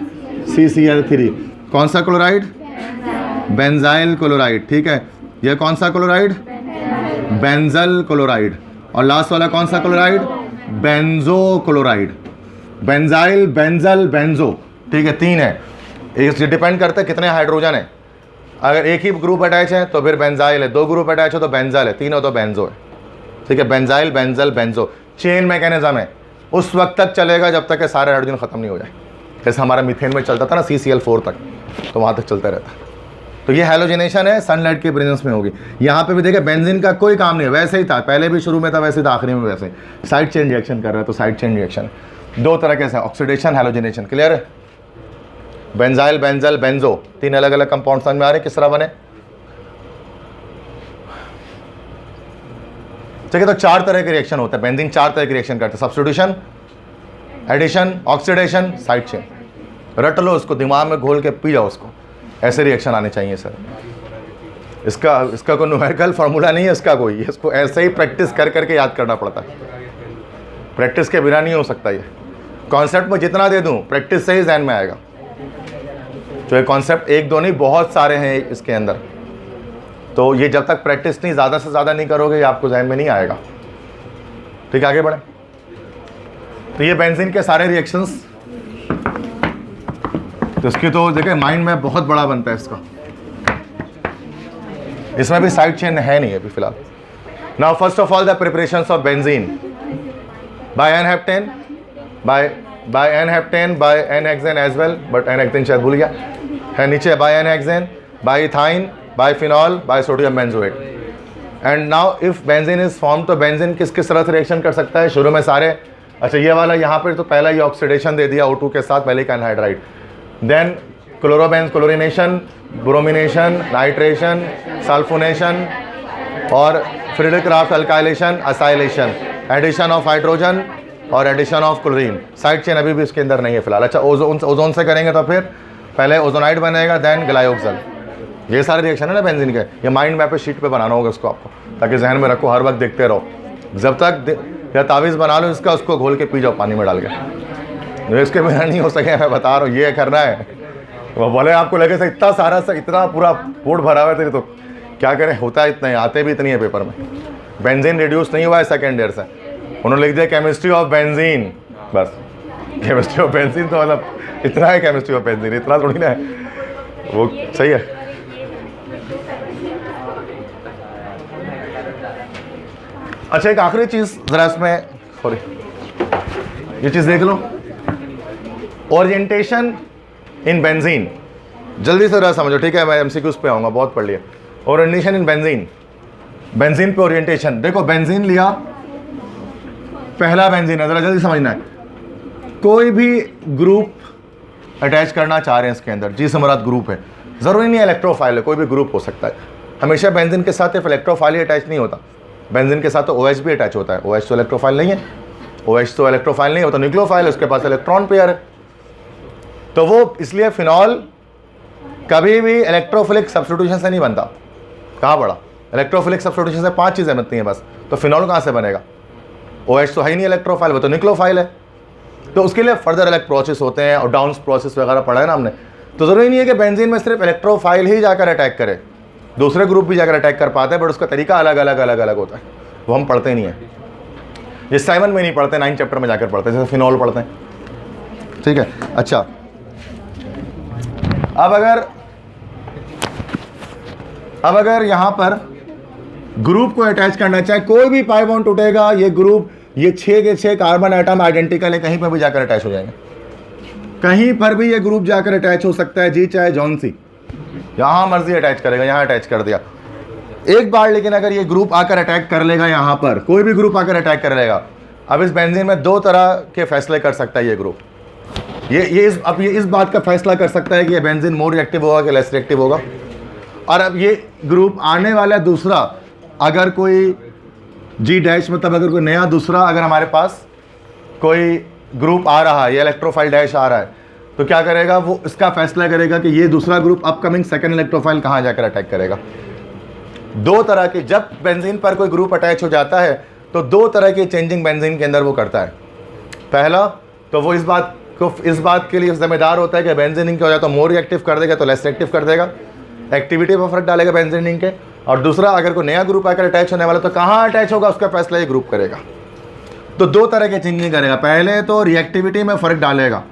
CCl3। कौन सा क्लोराइड? बेंजाइल क्लोराइड, ठीक है। ये कौन सा क्लोराइड? Benzal chloride. और लास्ट वाला कौन सा chloride? Benzo chloride. Benzyl, benzal, benzo, ठीक है, 3 है। ये डिपेंड करता है कितने हाइड्रोजन है। अगर एक ही ग्रुप अटैच है तो फिर बेंजाइल है, 2 ग्रुप अटैच हो तो बेंजल है, 3 हो तो बेंजो है, ठीक है। Benzyl, benzal, benzo chain mechanism है, उस वक्त तक चलेगा जब तक कि सारे हाइड्रोजन खत्म नहीं हो जाए। जैसे हमारा मीथेन में चलता था ना CCl4 तक, तो वहाँ तक चलता रहता है। तो ये हैलोजिनेशन है, सनलाइट के प्रेजेंस में होगी। यहाँ पे भी देखिए बेंजीन का कोई काम नहीं है, वैसे ही था, पहले भी शुरू में था वैसे ही था, आखिरी में वैसे ही। साइड चेन रिएक्शन कर रहा है, तो साइड चेन रिएक्शन। दो तरह के ऑक्सीडेशन हैलोजिनेशन, क्लियर है। बेंजाइल, बेंजल, बेंजो, तीन अलग अलग कंपाउंड समझ में आ रहे हैं किस तरह बने। ठीक है, तो चार तरह के रिएक्शन होते हैं, बेंजीन चार तरह के रिएक्शन करते हैं, substitution, addition, oxidation, side chain. रट लो उसको, दिमाग में घोल के पी जाओ उसको, ऐसे रिएक्शन आने चाहिए सर। इसका कोई न्यूमेरिकल फार्मूला नहीं है इसका कोई, इसको ऐसे ही प्रैक्टिस कर करके याद करना पड़ता है, प्रैक्टिस के बिना नहीं हो सकता। ये कॉन्सेप्ट में जितना दे दूं प्रैक्टिस से ही जहन में आएगा। जो ये कॉन्सेप्ट एक दो नहीं, बहुत सारे हैं इसके अंदर, तो ये जब तक प्रैक्टिस नहीं ज़्यादा से ज़्यादा नहीं करोगे ये आपको जहन में नहीं आएगा। ठीक है, आगे बढ़े। तो ये बेंजीन के सारे रिएक्शंस, तो इसकी तो देखिए माइंड में बहुत बड़ा बनता है इसका। इसमें भी साइड चेन है नहीं अभी फिलहाल। Now first of all the preparations of benzene by n-heptane, by n-heptane, by n-hexane as well, but n-hexane शायद भूल गया है नीचे, by n-hexane, by ethyne, by phenol, by sodium benzoate. And now if benzene is form, तो benzene किस किस तरह से रिएक्शन कर सकता है। शुरू में सारे, अच्छा ये वाला यहाँ पर तो पहला ये ऑक्सीडेशन दे दिया O2 के साथ, पहले anhydride, then chlorination, bromination, nitration, sulphonation और Friedel Crafts alkylation, acylation, addition of hydrogen और addition of chlorine. Side chain अभी भी इसके अंदर नहीं है फिलहाल। अच्छा ओजोन से करेंगे तो फिर पहले ओजोनाइड बनेगा, देन ग्लाइओक्सल। ये सारे रिएक्शन है ना बेंजीन के, ये माइंड मैप पे शीट पे बनाना होगा उसको आपको, ताकि जहन में रखो, हर वक्त देखते रहो। जब तक या तावीज़ बना लो इसका, उसको घोल के पी जाओ पानी में डाल के। इसके बिना नहीं हो सके, मैं बता रहा हूँ, ये करना है। वो बोले आपको लगे से इतना सारा सा, इतना पूरा बोर्ड भरा हुआ है तो क्या करें, होता है इतना ही, आते भी इतनी है पेपर में। बेंजीन रिड्यूस नहीं हुआ है सेकेंड ईयर से, उन्होंने लिख दिया केमिस्ट्री ऑफ बेंजीन, बस केमिस्ट्री ऑफ बेंजीन, तो मतलब इतना है केमिस्ट्री ऑफ बेंजीन, इतना थोड़ी ना है वो। सही है। अच्छा एक आखिरी चीज़ ज़रा इसमें, सॉरी ये चीज़ देख लो, ओरिएंटेशन इन बेंजीन, जल्दी से ज़रा समझो, ठीक है। मैं एमसीक्यूज़ पे आऊँगा, बहुत पढ़ लिया। ओरिएंटेशन इन बेंजीन, बेंजीन पे ओरिएंटेशन। देखो बेंजीन लिया, पहला बेंजीन है, ज़रा जल्दी समझना है। कोई भी ग्रुप अटैच करना चाह रहे हैं इसके अंदर, जी से मुराद ग्रुप है, ज़रूरी नहीं है इलेक्ट्रोफाइल है, कोई भी ग्रुप हो सकता है। हमेशा बेंजीन के साथ सिर्फ इलेक्ट्रोफाइल ही अटैच नहीं होता, बेंजीन के साथ तो OH भी अटैच होता है। OH तो इलेक्ट्रोफाइल नहीं है, OH तो इलेक्ट्रोफाइल नहीं होता, न्यूक्लियोफाइल है, उसके पास इलेक्ट्रॉन पेयर है। तो वो इसलिए फिनॉल कभी भी इलेक्ट्रोफिलिक सब्स्टिट्यूशन से नहीं बनता। कहाँ पड़ा, इलेक्ट्रोफिलिक सब्स्टिट्यूशन से 5 चीज़ें बनती हैं बस, तो फिनॉल कहाँ से बनेगा। OH तो है ही नहीं इलेक्ट्रोफाइल, वो तो न्यूक्लियोफाइल है। तो उसके लिए फर्दर अलग प्रोसेस होते हैं, और डाउन प्रोसेस वगैरह पढ़ा है ना हमने। तो ज़रूरी नहीं है कि बेंजीन में सिर्फ इलेक्ट्रोफाइल ही जाकर अटैक करे, दूसरे ग्रुप भी जाकर अटैक कर पाते हैं, बट उसका तरीका अलग अलग होता है, वो हम पढ़ते नहीं हैं। ये 7 में नहीं पढ़ते, 9 चैप्टर में जाकर पढ़ते हैं, जैसे फिनॉल पढ़ते हैं। ठीक है, अच्छा अब अगर यहाँ पर ग्रुप को अटैच करना चाहे, कोई भी पाई बॉन्ड टूटेगा, ये ग्रुप, ये 6 के 6 कार्बन आइटम आइडेंटिकल है, कहीं पर भी जाकर अटैच हो जाएंगे, कहीं पर भी ये ग्रुप जाकर अटैच हो सकता है, जी चाहे जौन सी, यहाँ मर्जी अटैच करेगा, यहाँ अटैच कर दिया एक बार। लेकिन अगर ये ग्रुप आकर अटैक कर लेगा, यहाँ पर कोई भी ग्रुप आकर अटैक कर लेगा, अब इस बेंजीन में 2 तरह के फैसले कर सकता है ये ग्रुप। ये इस बात का फैसला कर सकता है कि ये बेंजीन मोर रिएक्टिव होगा कि लेस रिएक्टिव होगा। और अब ये ग्रुप आने वाला दूसरा, अगर कोई G- मतलब अगर कोई नया दूसरा, अगर हमारे पास कोई ग्रुप आ रहा है, ये इलेक्ट्रोफाइल डैश आ रहा है, तो क्या करेगा, वो इसका फैसला करेगा कि ये दूसरा ग्रुप अपकमिंग सेकंड इलेक्ट्रोफाइल कहाँ जाकर अटैक करेगा। 2 तरह के, जब बेंजीन पर कोई ग्रुप अटैच हो जाता है तो 2 तरह की चेंजिंग बेंजीन के अंदर वो करता है। पहला तो वो इस बात के लिए जिम्मेदार होता है कि बेंजीन क्या हो जाए तो मोर रिएक्टिव कर देगा, तो लेस रिएक्टिव कर देगा, एक्टिविटी पर फर्क डालेगा बेंजीन के। और दूसरा, अगर कोई नया ग्रुप आकर अटैच होने वाला तो कहाँ अटैच होगा, उसका फैसला ये ग्रुप करेगा। तो 2 तरह के चेंजिंग करेगा, पहले तो रिएक्टिविटी में फ़र्क डालेगा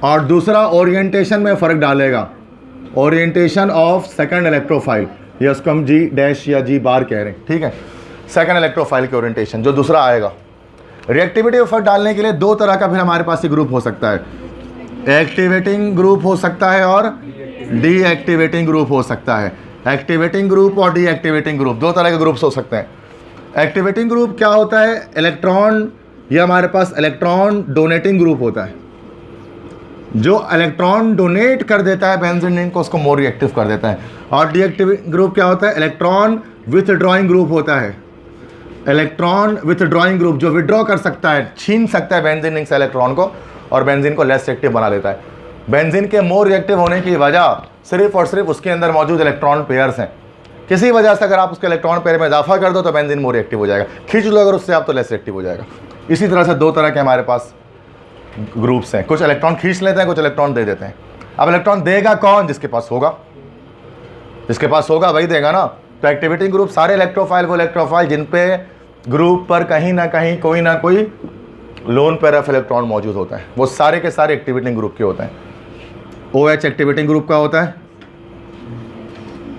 और दूसरा ओरिएंटेशन में फ़र्क डालेगा, ओरिएंटेशन ऑफ सेकंड इलेक्ट्रोफाइल, या उसको हम G- या G बार कह रहे हैं। ठीक है, सेकंड इलेक्ट्रोफाइल के ओरिएंटेशन जो दूसरा आएगा। रिएक्टिविटी में फ़र्क डालने के लिए 2 तरह का फिर हमारे पास ये ग्रुप हो सकता है, एक्टिवेटिंग ग्रुप हो सकता है और डीएक्टिवेटिंग ग्रुप हो सकता है। एक्टिवेटिंग ग्रुप और डीएक्टिवेटिंग ग्रुप 2 तरह के ग्रुप्स हो सकते हैं। एक्टिवेटिंग ग्रुप क्या होता है, इलेक्ट्रॉन ये हमारे पास इलेक्ट्रॉन डोनेटिंग ग्रुप होता है। जो इलेक्ट्रॉन डोनेट कर देता है बेंजीन रिंग को, उसको मोर रिएक्टिव कर देता है। और डीएक्टिवेटिंग ग्रुप क्या होता है? इलेक्ट्रॉन विथड्रॉइंग ग्रुप होता है। इलेक्ट्रॉन विथड्रॉइंग ग्रुप जो विड्रॉ कर सकता है, छीन सकता है बेंजीन रिंग से इलेक्ट्रॉन को और बेंजीन को लेस रिएक्टिव बना देता है। बेंजीन के मोर रिएक्टिव होने की वजह सिर्फ और सिर्फ उसके अंदर मौजूद इलेक्ट्रॉन पेयर्स हैं। किसी वजह से अगर आप उसके इलेक्ट्रॉन पेयर में इजाफा कर दो तो बेंजीन मोर रिएक्टिव हो जाएगा, खींच लो अगर उससे आप तो लेस रिएक्टिव हो जाएगा। इसी तरह से दो तरह के हमारे पास ग्रुप्स हैं, कुछ इलेक्ट्रॉन खींच लेते हैं, कुछ इलेक्ट्रॉन दे देते हैं। अब इलेक्ट्रॉन देगा कौन? जिसके पास होगा, जिसके पास होगा वही देगा ना। तो एक्टिविटी ग्रुप सारे इलेक्ट्रोफाइल, वो इलेक्ट्रोफाइल जिन पे ग्रुप पर कहीं ना कहीं कोई ना कोई लोन पेयर ऑफ इलेक्ट्रॉन मौजूद होता है, वो सारे के सारे एक्टिविटी ग्रुप के होते हैं। OH एक्टिविटी ग्रुप का होता है,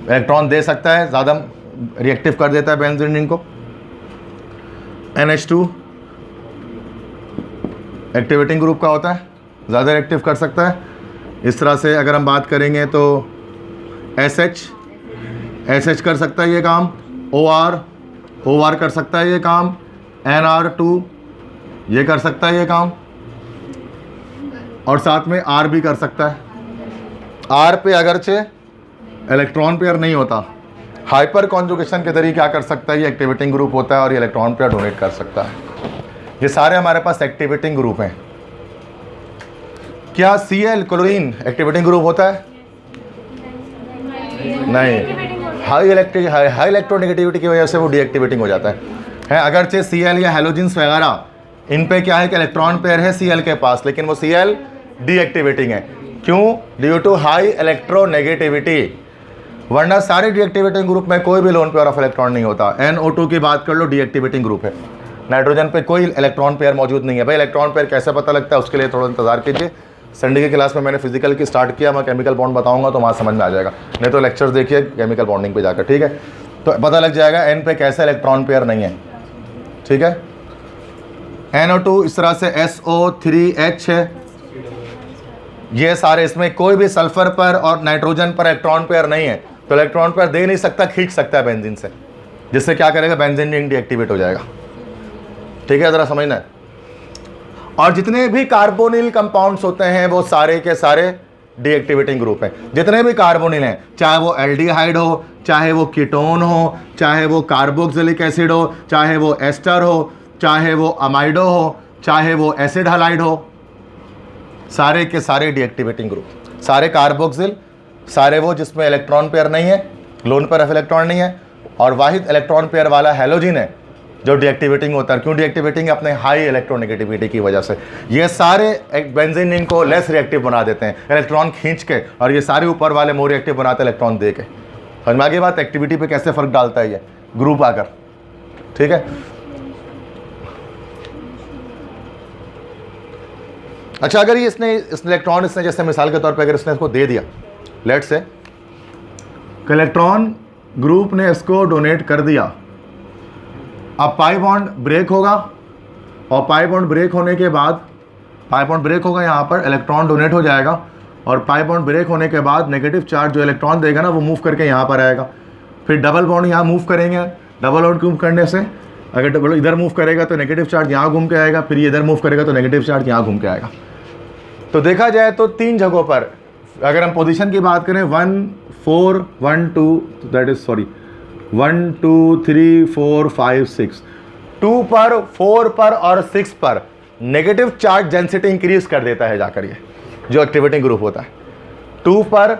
इलेक्ट्रॉन दे सकता है, ज़्यादा रिएक्टिव कर देता है बेंजीन रिंग को। NH2 एक्टिवेटिंग ग्रुप का होता है, ज़्यादा रिएक्टिव कर सकता है। इस तरह से अगर हम बात करेंगे तो SH कर सकता है ये काम, OR कर सकता है ये काम, NR2 ये कर सकता है ये काम, और साथ में R भी कर सकता है। R पे अगरचे इलेक्ट्रॉन पेयर नहीं होता, हाइपर कॉन्जुगेशन के जरिए क्या कर सकता है, ये एक्टिवेटिंग ग्रुप होता है और ये इलेक्ट्रॉन पेयर डोनेट कर सकता है। ये सारे हमारे पास एक्टिवेटिंग ग्रुप हैं। क्या Cl क्लोरीन एक्टिवेटिंग ग्रुप होता है? नहीं, हाई इलेक्ट्रोनेगेटिविटी की वजह से वो डीएक्टिवेटिंग हो जाता है। अगरचे Cl या हेलोजेंस वगैरह इन पे क्या है कि इलेक्ट्रॉन पेयर है Cl के पास, लेकिन वो Cl डीएक्टिवेटिंग है। क्यों? Due to high electronegativity. वरना सारे डीएक्टिवेटिंग ग्रुप में कोई भी लोन पेयर ऑफ इलेक्ट्रॉन नहीं होता। NO2 की बात कर लो, डीएक्टिवेटिंग ग्रुप है। नाइट्रोजन पे कोई इलेक्ट्रॉन पेयर मौजूद नहीं है। भाई इलेक्ट्रॉन पेयर कैसे पता लगता है, उसके लिए थोड़ा इंतजार कीजिए। संडे की क्लास में मैंने फिजिकल की स्टार्ट किया, मैं केमिकल बॉन्ड बताऊंगा तो वहाँ समझ में आ जाएगा, नहीं तो लेक्चर्स देखिए केमिकल बॉन्डिंग पे जाकर, ठीक है? तो पता लग जाएगा N पे कैसे इलेक्ट्रॉन पेयर नहीं है, ठीक है? NO2 इस तरह से SO3H है। ये सारे, इसमें कोई भी सल्फर पर और नाइट्रोजन पर इलेक्ट्रॉन पेयर नहीं है, तो इलेक्ट्रॉन पेयर दे नहीं सकता, खींच सकता है बेंजीन से, जिससे क्या करेगा, बेंजीन रिंग डीएक्टिवेट हो जाएगा। ठीक है, ज़रा समझना है। और जितने भी कार्बोनिल कंपाउंड्स होते हैं वो सारे के सारे डीएक्टिवेटिंग ग्रुप हैं। जितने भी कार्बोनिल हैं, चाहे वो एल्डिहाइड हो, चाहे वो कीटोन हो, चाहे वो कार्बोक्सिलिक एसिड हो, चाहे वो एस्टर हो, चाहे वो अमाइडो हो, चाहे वो एसिड हलाइड हो, सारे के सारे डीएक्टिवेटिंग ग्रुप। सारे कार्बोक्सिल, सारे वो जिसमें इलेक्ट्रॉन पेयर नहीं है, लोन पेयर ऑफ इलेक्ट्रॉन नहीं है, और वाहिद इलेक्ट्रॉन पेयर वाला हैलोजन है जो डीएक्टिवेटिंग होता है। क्यों डीएक्टिवेटिंग? अपने हाई इलेक्ट्रोनेगेटिविटी की वजह से। ये सारे बेंजीन रिंग को लेस रिएक्टिव बना देते हैं इलेक्ट्रॉन खींच के, और ये सारे ऊपर वाले मोर रिएक्टिव बनाते हैं इलेक्ट्रॉन दे के। समझ में आ गई बात? एक्टिविटी पे कैसे फर्क डालता है ये ग्रुप आकर, ठीक है? अच्छा, अगर ये इसने इलेक्ट्रॉन जैसे मिसाल के तौर पे अगर इसने इसको दे दिया, लेट से इलेक्ट्रॉन ग्रुप ने इसको डोनेट कर दिया, अब पाई बॉन्ड ब्रेक होगा, और पाई बॉन्ड ब्रेक होने के बाद पाई बॉन्ड ब्रेक होगा, यहाँ पर इलेक्ट्रॉन डोनेट हो जाएगा, और पाई बॉन्ड ब्रेक होने के बाद नेगेटिव चार्ज जो इलेक्ट्रॉन देगा ना, वो मूव करके यहाँ पर आएगा। फिर डबल बॉन्ड यहाँ मूव करेंगे, डबल बॉन्ड मूव करने से अगर डबल इधर मूव करेगा तो नेगेटिव चार्ज यहाँ घूम के आएगा, फिर ये इधर मूव करेगा तो नेगेटिव चार्ज यहाँ घूम के आएगा। तो देखा जाए तो 3 जगहों पर अगर हम पोजीशन की बात करें, 1 2 3 4 5 6, 2 पर, 4 पर और 6 पर नेगेटिव चार्ज डेंसिटी इंक्रीज कर देता है जाकर ये जो एक्टिवेटिंग ग्रुप होता है। 2 पर,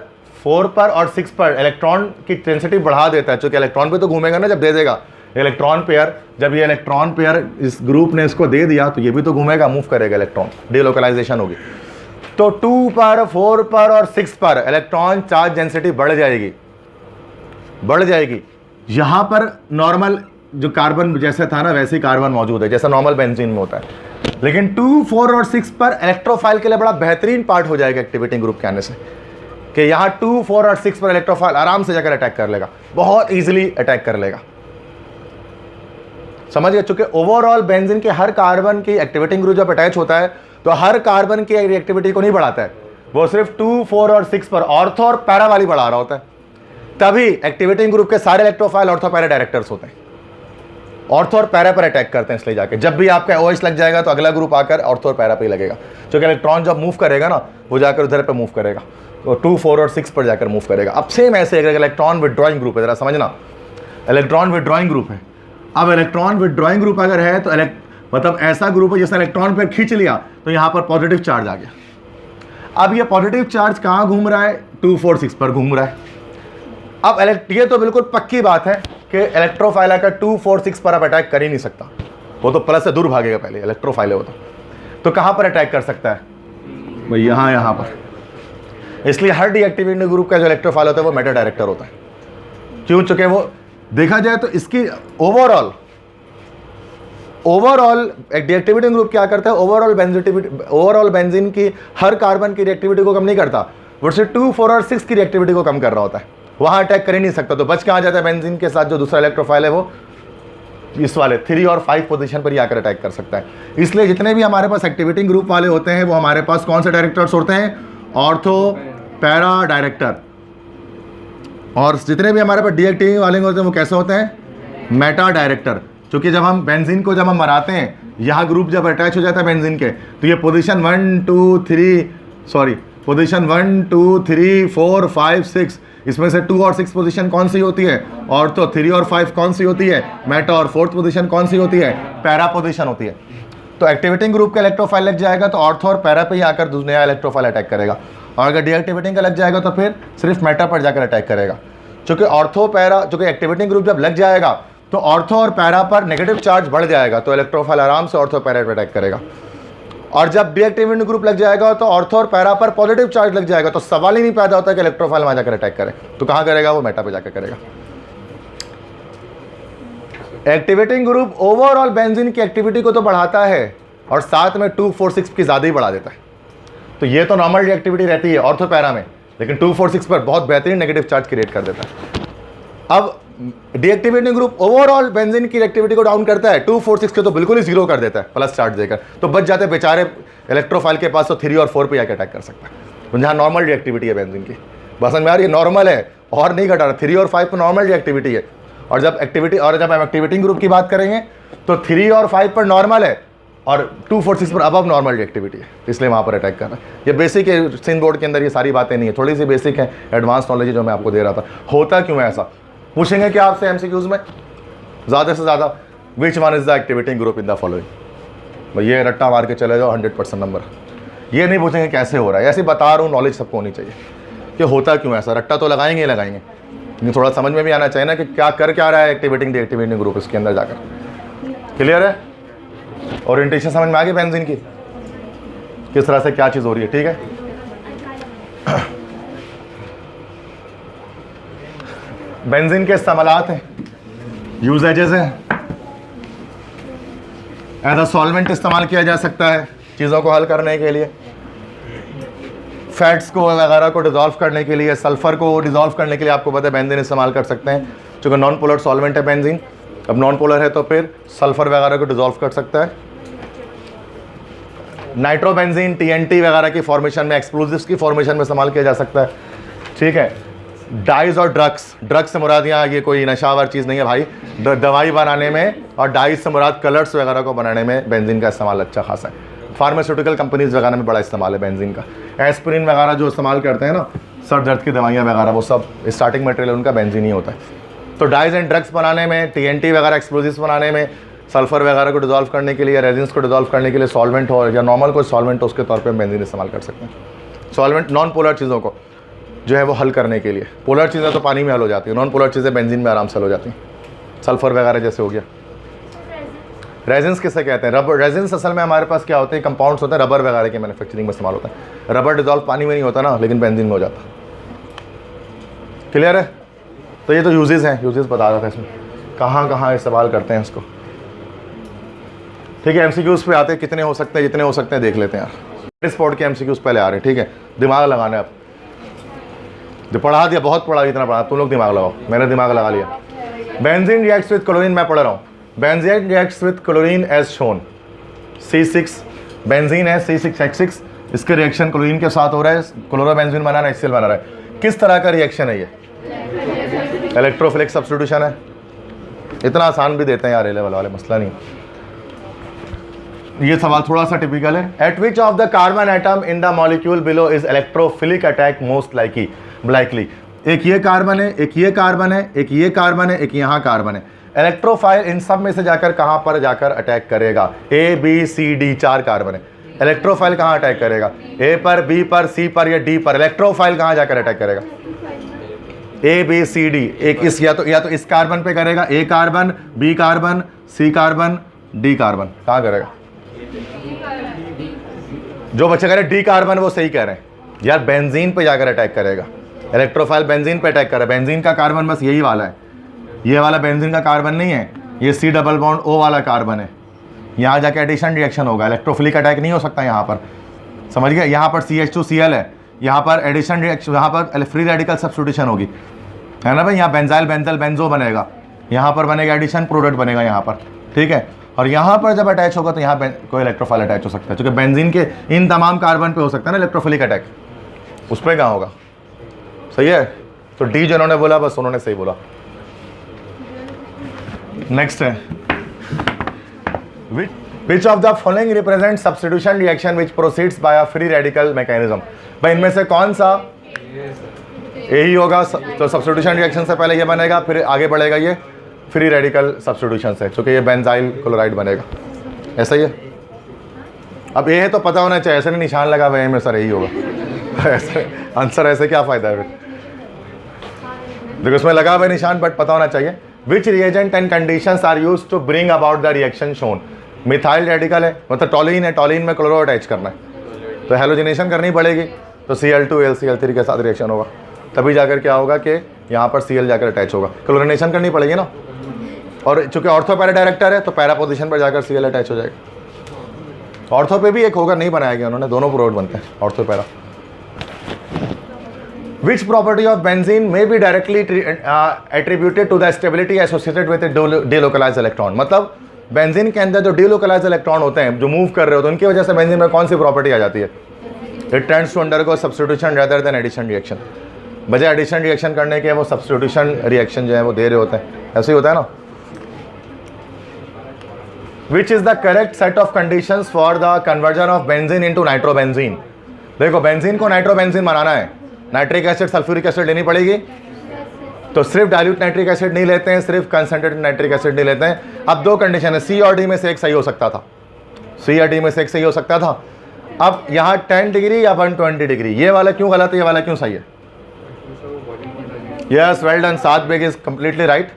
4 पर और 6 पर इलेक्ट्रॉन की डेंसिटी बढ़ा देता है, क्योंकि इलेक्ट्रॉन पे तो घूमेगा ना जब दे देगा इलेक्ट्रॉन पेयर। जब ये इलेक्ट्रॉन पेयर इस ग्रुप ने इसको दे दिया तो ये भी तो घूमेगा, मूव करेगा, इलेक्ट्रॉन डीलोकलाइजेशन होगी। तो 2 पर, 4 पर और 6 पर इलेक्ट्रॉन चार्ज डेंसिटी बढ़ जाएगी। यहाँ पर नॉर्मल जो कार्बन जैसे था ना वैसे ही कार्बन मौजूद है, जैसा नॉर्मल बेंजीन में होता है। लेकिन 2, 4 और 6 पर इलेक्ट्रोफाइल के लिए बड़ा बेहतरीन पार्ट हो जाएगा एक्टिवेटिंग ग्रुप के आने से, कि यहाँ 2, 4 और 6 पर इलेक्ट्रोफाइल आराम से जाकर अटैक कर लेगा, बहुत ईजिली अटैक कर लेगा। समझ गए? चूंकि ओवरऑल बेंजीन के हर कार्बन की एक्टिवेटिंग ग्रुप जब अटैच होता है तो हर कार्बन की रिएक्टिविटी को नहीं बढ़ाता है, वो सिर्फ 2, 4 और 6 पर ऑर्थो और पैरा वाली बढ़ा रहा होता है। तभी एक्टिवेटिंग ग्रुप के सारे इलेक्ट्रोफाइल ऑर्थो पैरा डायरेक्टर्स होते हैं। ऑर्थो और पैरा पर अटैक करते हैं, इसलिए जाके जब भी आपका OH लग जाएगा तो अगला ग्रुप आकर ऑर्थो और पैरा पे ही लगेगा, क्योंकि इलेक्ट्रॉन जब मूव करेगा ना वो जाकर उधर पे मूव करेगा, तो 2, 4 और 6 पर जाकर मूव करेगा। अब सेम ऐसे अगर इलेक्ट्रॉन विड्रॉइंग ग्रुप है, जरा समझना, इलेक्ट्रॉन विड्रॉइंग ग्रुप है। अब इलेक्ट्रॉन विड्रॉइंग ग्रुप अगर है तो मतलब ऐसा ग्रुप है जिसने इलेक्ट्रॉन पर खींच लिया तो यहाँ पर पॉजिटिव चार्ज आ गया। अब ये पॉजिटिव चार्ज कहाँ घूम रहा है? 2, 4, 6 पर घूम रहा है। अब ये तो बिल्कुल पक्की बात है कि इलेक्ट्रोफाइल आकर 2, 4, 6 पर अब अटैक कर ही नहीं सकता, वो तो प्लस से दूर भागेगा पहले, इलेक्ट्रोफाइल है वो तो कहाँ पर अटैक कर सकता है भाई? यहाँ पर। इसलिए हर डीएक्टिवेटिंग ग्रुप का जो इलेक्ट्रोफाइल होता है वो मेटा डायरेक्टर होता है। क्यों? चूंकि वो देखा जाए तो इसकी ओवरऑल डीएक्टिवेटिंग ग्रुप क्या करता है? ओवरऑल बेंजीन की हर कार्बन की रिएक्टिविटी को कम नहीं करता, वो सिर्फ 2, 4 और 6 की रिएक्टिविटी को कम कर रहा होता है, वहां अटैक कर ही नहीं सकता। तो बच के आ जाता है बेंजीन के साथ जो दूसरा इलेक्ट्रोफाइल है वो इस वाले 3 और 5 पोजीशन पर ही आकर अटैक कर सकता है। इसलिए जितने भी हमारे पास एक्टिवेटिंग ग्रुप वाले होते हैं वो हमारे पास कौन से डायरेक्टर्स होते हैं? Ortho para director. और जितने भी हमारे पास डीएक्टिविटिंग वाले होते हैं वो कैसे होते हैं? Meta director. क्योंकि जब हम बेंजीन को जब हम मराते हैं, यहाँ ग्रुप जब अटैच हो जाता है बेंजीन के, तो ये पोजीशन 1, 2, 3, 4, 5, 6, इसमें से 2 और 6 पोजीशन कौन सी होती है? ऑर्थो। 3 और 5 कौन सी होती है? मेटा। और 4th पोजीशन कौन सी होती है? पैरा पोजीशन होती है। तो एक्टिवेटिंग ग्रुप का इलेक्ट्रोफाइल लग जाएगा तो ऑर्थो और पैरा पे ही आकर नया इलेक्ट्रोफाइल अटैक करेगा, और अगर डीएक्टिवेटिंग का लग जाएगा तो फिर सिर्फ मेटा पर जाकर अटैक करेगा। चूंकि ऑर्थो पैरा, चूंकि एक्टिवेटिंग ग्रुप जब लग जाएगा तो ऑर्थो और पैरा पर नेगेटिव चार्ज बढ़ जाएगा, तो इलेक्ट्रोफाइल आराम से ऑर्थो पैरा पर अटैक करेगा। और जब डीएक्टिवेटिंग ग्रुप लग जाएगा तो ऑर्थो और पैरा पर पॉजिटिव चार्ज लग जाएगा, तो सवाल ही नहीं पैदा होता कि इलेक्ट्रोफाइल वहां जाकर अटैक करे। तो कहां करेगा? वो मेटा पे जाकर करेगा। एक्टिवेटिंग ग्रुप ओवरऑल बेंजीन की एक्टिविटी को तो बढ़ाता है और साथ में 2, 4, 6 की ज्यादा ही बढ़ा देता है। तो ये तो नॉर्मल रिएक्टिविटी रहती है ऑर्थो पैरा में, लेकिन 2, 4, 6 पर बहुत बेहतरीन नेगेटिव चार्ज क्रिएट कर देता है। अब डीएक्टिवेटिंग ग्रुप ओवरऑल बेंजीन की एक्टिविटी को डाउन करता है, 2, 4, 6 के तो बिल्कुल ही जीरो कर देता है प्लस चार्ज देकर, तो बच जाते बेचारे इलेक्ट्रोफाइल के पास, तो 3 और 4 पे आके अटैक कर सकता है। तो जहाँ नॉर्मल रिएक्टिविटी है बेंजीन की, बस में यार ये नॉर्मल है और नहीं घटा रहा, 3 और 5 पर नॉर्मल रिएक्टिविटी है। और जब हम एक्टिवेटिंग ग्रुप की बात करेंगे तो 3 और 5 पर नॉर्मल है और 2, 4, 6 पर अब नॉर्मल रिएक्टिविटी है, इसलिए वहाँ पर अटैक कर रहा है। ये बेसिक है, सिंध बोर्ड के अंदर ये सारी बातें नहीं है, थोड़ी सी बेसिक है, एडवांस नॉलेज जो मैं आपको दे रहा था। होता क्यों है ऐसा पूछेंगे क्या आपसे एमसीक्यूज में ज़्यादा से ज़्यादा? Which one is the activating group in the following? भाई ये रट्टा मार के चले जाओ 100% नंबर। ये नहीं पूछेंगे कैसे हो रहा है, ऐसे बता रहा हूँ, नॉलेज सबको होनी चाहिए कि होता क्यों ऐसा। रट्टा तो लगाएंगे ही लगाएंगे, लेकिन थोड़ा समझ में भी आना चाहिए ना कि क्या कर क्या रहा है एक्टिवेटिंग डीएक्टिवेटिंग ग्रुप इसके अंदर जाकर। क्लियर है? ओरिएंटेशन समझ में आ गई बेंजीन की, किस तरह से क्या चीज़ हो रही है? ठीक है। बेंजीन के इस्तेमालात हैं, यूजेजेस हैं। एज अ सॉल्वेंट इस्तेमाल किया जा सकता है चीज़ों को हल करने के लिए, फैट्स को वगैरह को डिज़ोल्व करने के लिए, सल्फ़र को डिज़ोल्व करने के लिए आपको पता है बेंजीन इस्तेमाल कर सकते हैं, क्योंकि नॉन पोलर सॉल्वेंट है बेंजीन। अब नॉन पोलर है तो फिर सल्फ़र वगैरह को डिज़ोल्व कर सकता है। नाइट्रोबेंजीन TNT वगैरह की फॉर्मेशन में, एक्सप्लोजिव्स की फॉर्मेशन में इस्तेमाल किया जा सकता है। ठीक है। डाइज और ड्रग्स से मुराद यहाँ ये कोई नशावर चीज़ नहीं है भाई, दवाई बनाने में, और डाइज से मुराद कलर्स वगैरह को बनाने में बेंजीन का इस्तेमाल अच्छा खासा है। फार्मास्यूटिकल कंपनीज वगैरह में बड़ा इस्तेमाल है बेंजीन का। एस्पिरिन वगैरह जो इस्तेमाल करते हैं ना, सर दर्द की दवाइयाँ वगैरह, वो सब स्टार्टिंग मटेरियल उनका बेंजीन ही होता है। तो डाइज एंड ड्रग्स बनाने में, TNT वगैरह एक्सप्लोजिव्स बनाने में, सल्फर वगैरह को डिज़ोल्व करने के लिए, रेजिन्स को डिज़ोल्व करने के लिए सॉल्वेंट हो या नॉर्मल कोई सॉल्वेंट हो उसके तौर पे बेंजीन इस्तेमाल कर सकते हैं। सॉल्वेंट नॉन पोलर चीज़ों को जो है वो हल करने के लिए, पोलर चीज़ें तो पानी में हल हो जाती है, नॉन पोलर चीज़ें बेंजीन में आराम से हल हो जाती हैं। सल्फर वगैरह जैसे हो गया। रेजिन्स किसे कहते हैं? रबर। रेजिन्स असल में हमारे पास क्या होते हैं? कंपाउंड्स होते हैं, रबर वगैरह के मैन्युफैक्चरिंग में इस्तेमाल होता है। रबर डिज़ोल्व पानी में नहीं होता ना, लेकिन बेंजीन में हो जाता। क्लियर है? तो ये तो यूजेस हैं, यूजेस बता रहा था इसमें कहाँ कहाँ इस्तेमाल करते हैं इसको। ठीक है। एमसीक्यूज़ पे आते हैं, कितने हो सकते हैं, जितने हो सकते हैं देख लेते हैं यार। स्पॉट के एमसीक्यूज़ पहले आ रहे हैं। ठीक है, दिमाग लगाना है। अब जो पढ़ा दिया, बहुत पढ़ा, इतना पढ़ा, तुम लोग दिमाग लगाओ, मैंने दिमाग लगा लिया। बेंजीन रिएक्ट्स विद क्लोरीन, मैं पढ़ रहा हूँ। Benzene reacts with chlorine as shown. C6 benzene है, C6H6, इसके रिएक्शन क्लोरीन के साथ हो रहा है, क्लोरोबेंजीन बना रहा है, HCl बना रहा है। किस तरह का रिएक्शन है ये? इलेक्ट्रोफिलिक सब्स्टिट्यूशन है। इतना आसान भी देते हैं यार ए लेवल वाले, मसला नहीं। ये सवाल थोड़ा सा टिपिकल है। Eight which of the carbon atom in the molecule below is electrophilic attack most likely. एक ये कार्बन है, एक ये कार्बन है, एक ये कार्बन है, एक यहाँ कार्बन है। इलेक्ट्रोफाइल इन सब में से जाकर कहाँ पर जाकर अटैक करेगा? A B C D, 4 carbon है। इलेक्ट्रोफाइल कहाँ अटैक करेगा? ए पर, बी पर, सी पर या डी पर। इलेक्ट्रोफाइल कहाँ जाकर अटैक करेगा? A B C D. एक इस या तो इस कार्बन पे करेगा, A carbon, B carbon, C carbon, D carbon. कहाँ करेगा? जो बच्चे कह रहे डी कार्बन वो सही कह रहे हैं यार, बेंजीन पे जाकर अटैक करेगा। इलेक्ट्रोफाइल बेंजीन पे अटैक कर रहा है। बेंजीन का कार्बन बस यही वाला है, ये वाला बेंजीन का कार्बन नहीं है, ये सी डबल बॉन्ड ओ वाला कार्बन है। यहाँ जाके एडिशन रिएक्शन होगा, इलेक्ट्रोफिलिक अटैक नहीं हो सकता यहाँ पर, समझ गए? यहाँ पर CH2Cl है, यहाँ पर एडिशन रिएक्शन, यहाँ पर फ्री रेडिकल सब्स्टिट्यूशन होगी, है ना भाई? यहाँ बेंजाइल बेंजल बेंजो बनेगा, यहाँ पर बनेगा एडिशन प्रोडक्ट बनेगा यहाँ पर, ठीक है? और यहाँ पर जब अटैच होगा तो यहाँ कोई इलेक्ट्रोफाइल अटैच हो सकता है, क्योंकि बेंजीन के इन तमाम कार्बन पे हो सकता है ना इलेक्ट्रोफिलिक अटैक, उस पर कहाँ होगा? सही है। तो डी जिन्होंने बोला बस उन्होंने सही बोला। नेक्स्ट है which of the following represent substitution reaction which proceeds by a free radical mechanism. भाई इनमें से कौन सा यही होगा? तो सब्स्टिट्यूशन रिएक्शन से पहले ये बनेगा, फिर आगे बढ़ेगा ये फ्री रेडिकल सब्स्टिट्यूशन से, क्योंकि ये बेंजाइल क्लोराइड बनेगा। ऐसा ही है। अब ये है तो पता होना चाहिए, ऐसे नहीं निशान लगा हुआ है में सर यही होगा ऐसे आंसर, ऐसे क्या फ़ायदा है फिर? देखो उसमें लगा हुआ है निशान, बट पता होना चाहिए। Which reagent and conditions are used to bring about the reaction shown. Methyl radical है, मतलब टॉलिन है, टॉलिन में क्लोरो अटैच करना है तो हेलोजिनेशन करनी पड़ेगी, तो Cl2HCl3 के साथ रिएक्शन होगा, तभी जाकर क्या होगा कि यहाँ पर Cl जाकर अटैच होगा। क्लोरिनेशन करनी पड़ेगी ना, और चूंकि ऑर्थो पैरा डायरेक्टर है तो पैरा पोजीशन पर जाकर Cl अटैच हो जाएगा। ऑर्थो पे भी एक होगा, नहीं बनाया गया उन्होंने, दोनों प्रोडक्ट बनते हैं ortho para. Which property of benzene may be directly attributed to the stability associated with a delocalized electron। मतलब बेंजीन के अंदर जो delocalized इलेक्ट्रॉन होते हैं, जो मूव कर रहे होते हैं, उनकी वजह से बेंजीन में कौन सी प्रॉपर्टी आ जाती है? It tends to undergo substitution rather than addition reaction। बजाय एडिशन रिएक्शन करने के वो सब्स्टिट्यूशन रिएक्शन जो है वो दे रहे होते हैं, ऐसे ही होता है ना। Which is the correct set of conditions for the conversion of benzene into nitrobenzene। देखो बेंजीन को नाइट्रोबेंजीन बनाना है, नाइट्रिक एसिड सल्फ्यूरिक एसिड लेनी पड़ेगी, तो सिर्फ डाइल्यूट नाइट्रिक एसिड नहीं लेते हैं, सिर्फ कंसंट्रेटेड नाइट्रिक एसिड नहीं लेते हैं। अब 2 कंडीशन है, सी और डी में से एक सही हो सकता था, सी या डी में से एक सही हो सकता था। अब यहाँ 10 डिग्री या 120 डिग्री, ये वाला क्यों गलत है, ये वाला क्यों सही है? यस, वेल डन, 7 बेग इज कम्प्लीटली राइट।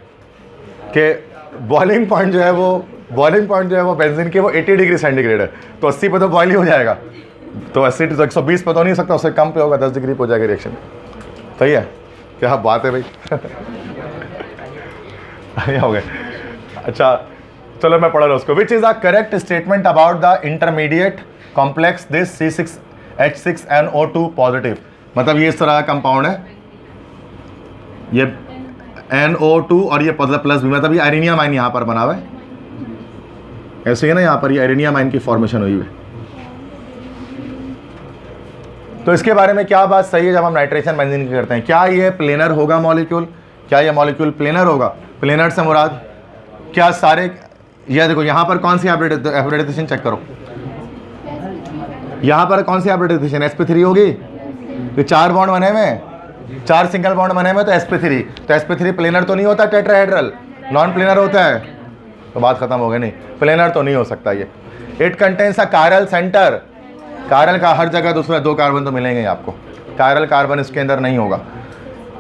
कि बॉइलिंग पॉइंट जो है वो बेंजीन के वो 80 डिग्री सेंटीग्रेड है, तो 80 पे तो बॉइल ही हो जाएगा, तो 80 तो 120 पे तो नहीं सकता, उससे कम पे होगा, 10 डिग्री पे हो जाएगा रिएक्शन। सही है, क्या बात है भाई हो गए। अच्छा चलो मैं पढ़ रहा हूँ उसको। Which is the correct statement about the intermediate complex this C6H6NO2 positive. मतलब ये इस तरह का कंपाउंड है, ये NO2 और ये प्लस भी, मतलब ये आयरेनियम आयन यहाँ पर बना हुआ है, ऐसे ही ना, यहाँ पर ये आयरेनियम आयन की फॉर्मेशन हुई है। तो इसके बारे में क्या बात सही है जब हम नाइट्रेशन बेंजीन की करते हैं? क्या ये प्लेनर होगा मॉलिक्यूल? क्या ये मॉलिक्यूल प्लेनर होगा? प्लेनर से मुराद क्या सारे, ये देखो यहाँ पर कौन सी हाइब्रिडाइजेशन चेक करो, यहाँ पर कौन सी हाइब्रिडाइजेशन? sp3 होगी, तो 4 बॉन्ड बने हुए, 4 सिंगल बॉन्ड बने हुए, तो sp3, तो sp3 प्लेनर तो नहीं होता, टेट्राहेड्रल नॉन प्लेनर होता है, तो बात खत्म हो गई। नहीं, प्लेनर तो नहीं हो सकता ये। It contains a chiral centre, chiral का हर जगह दूसरा 2 कार्बन तो मिलेंगे आपको, कायरल कार्बन इसके अंदर नहीं होगा।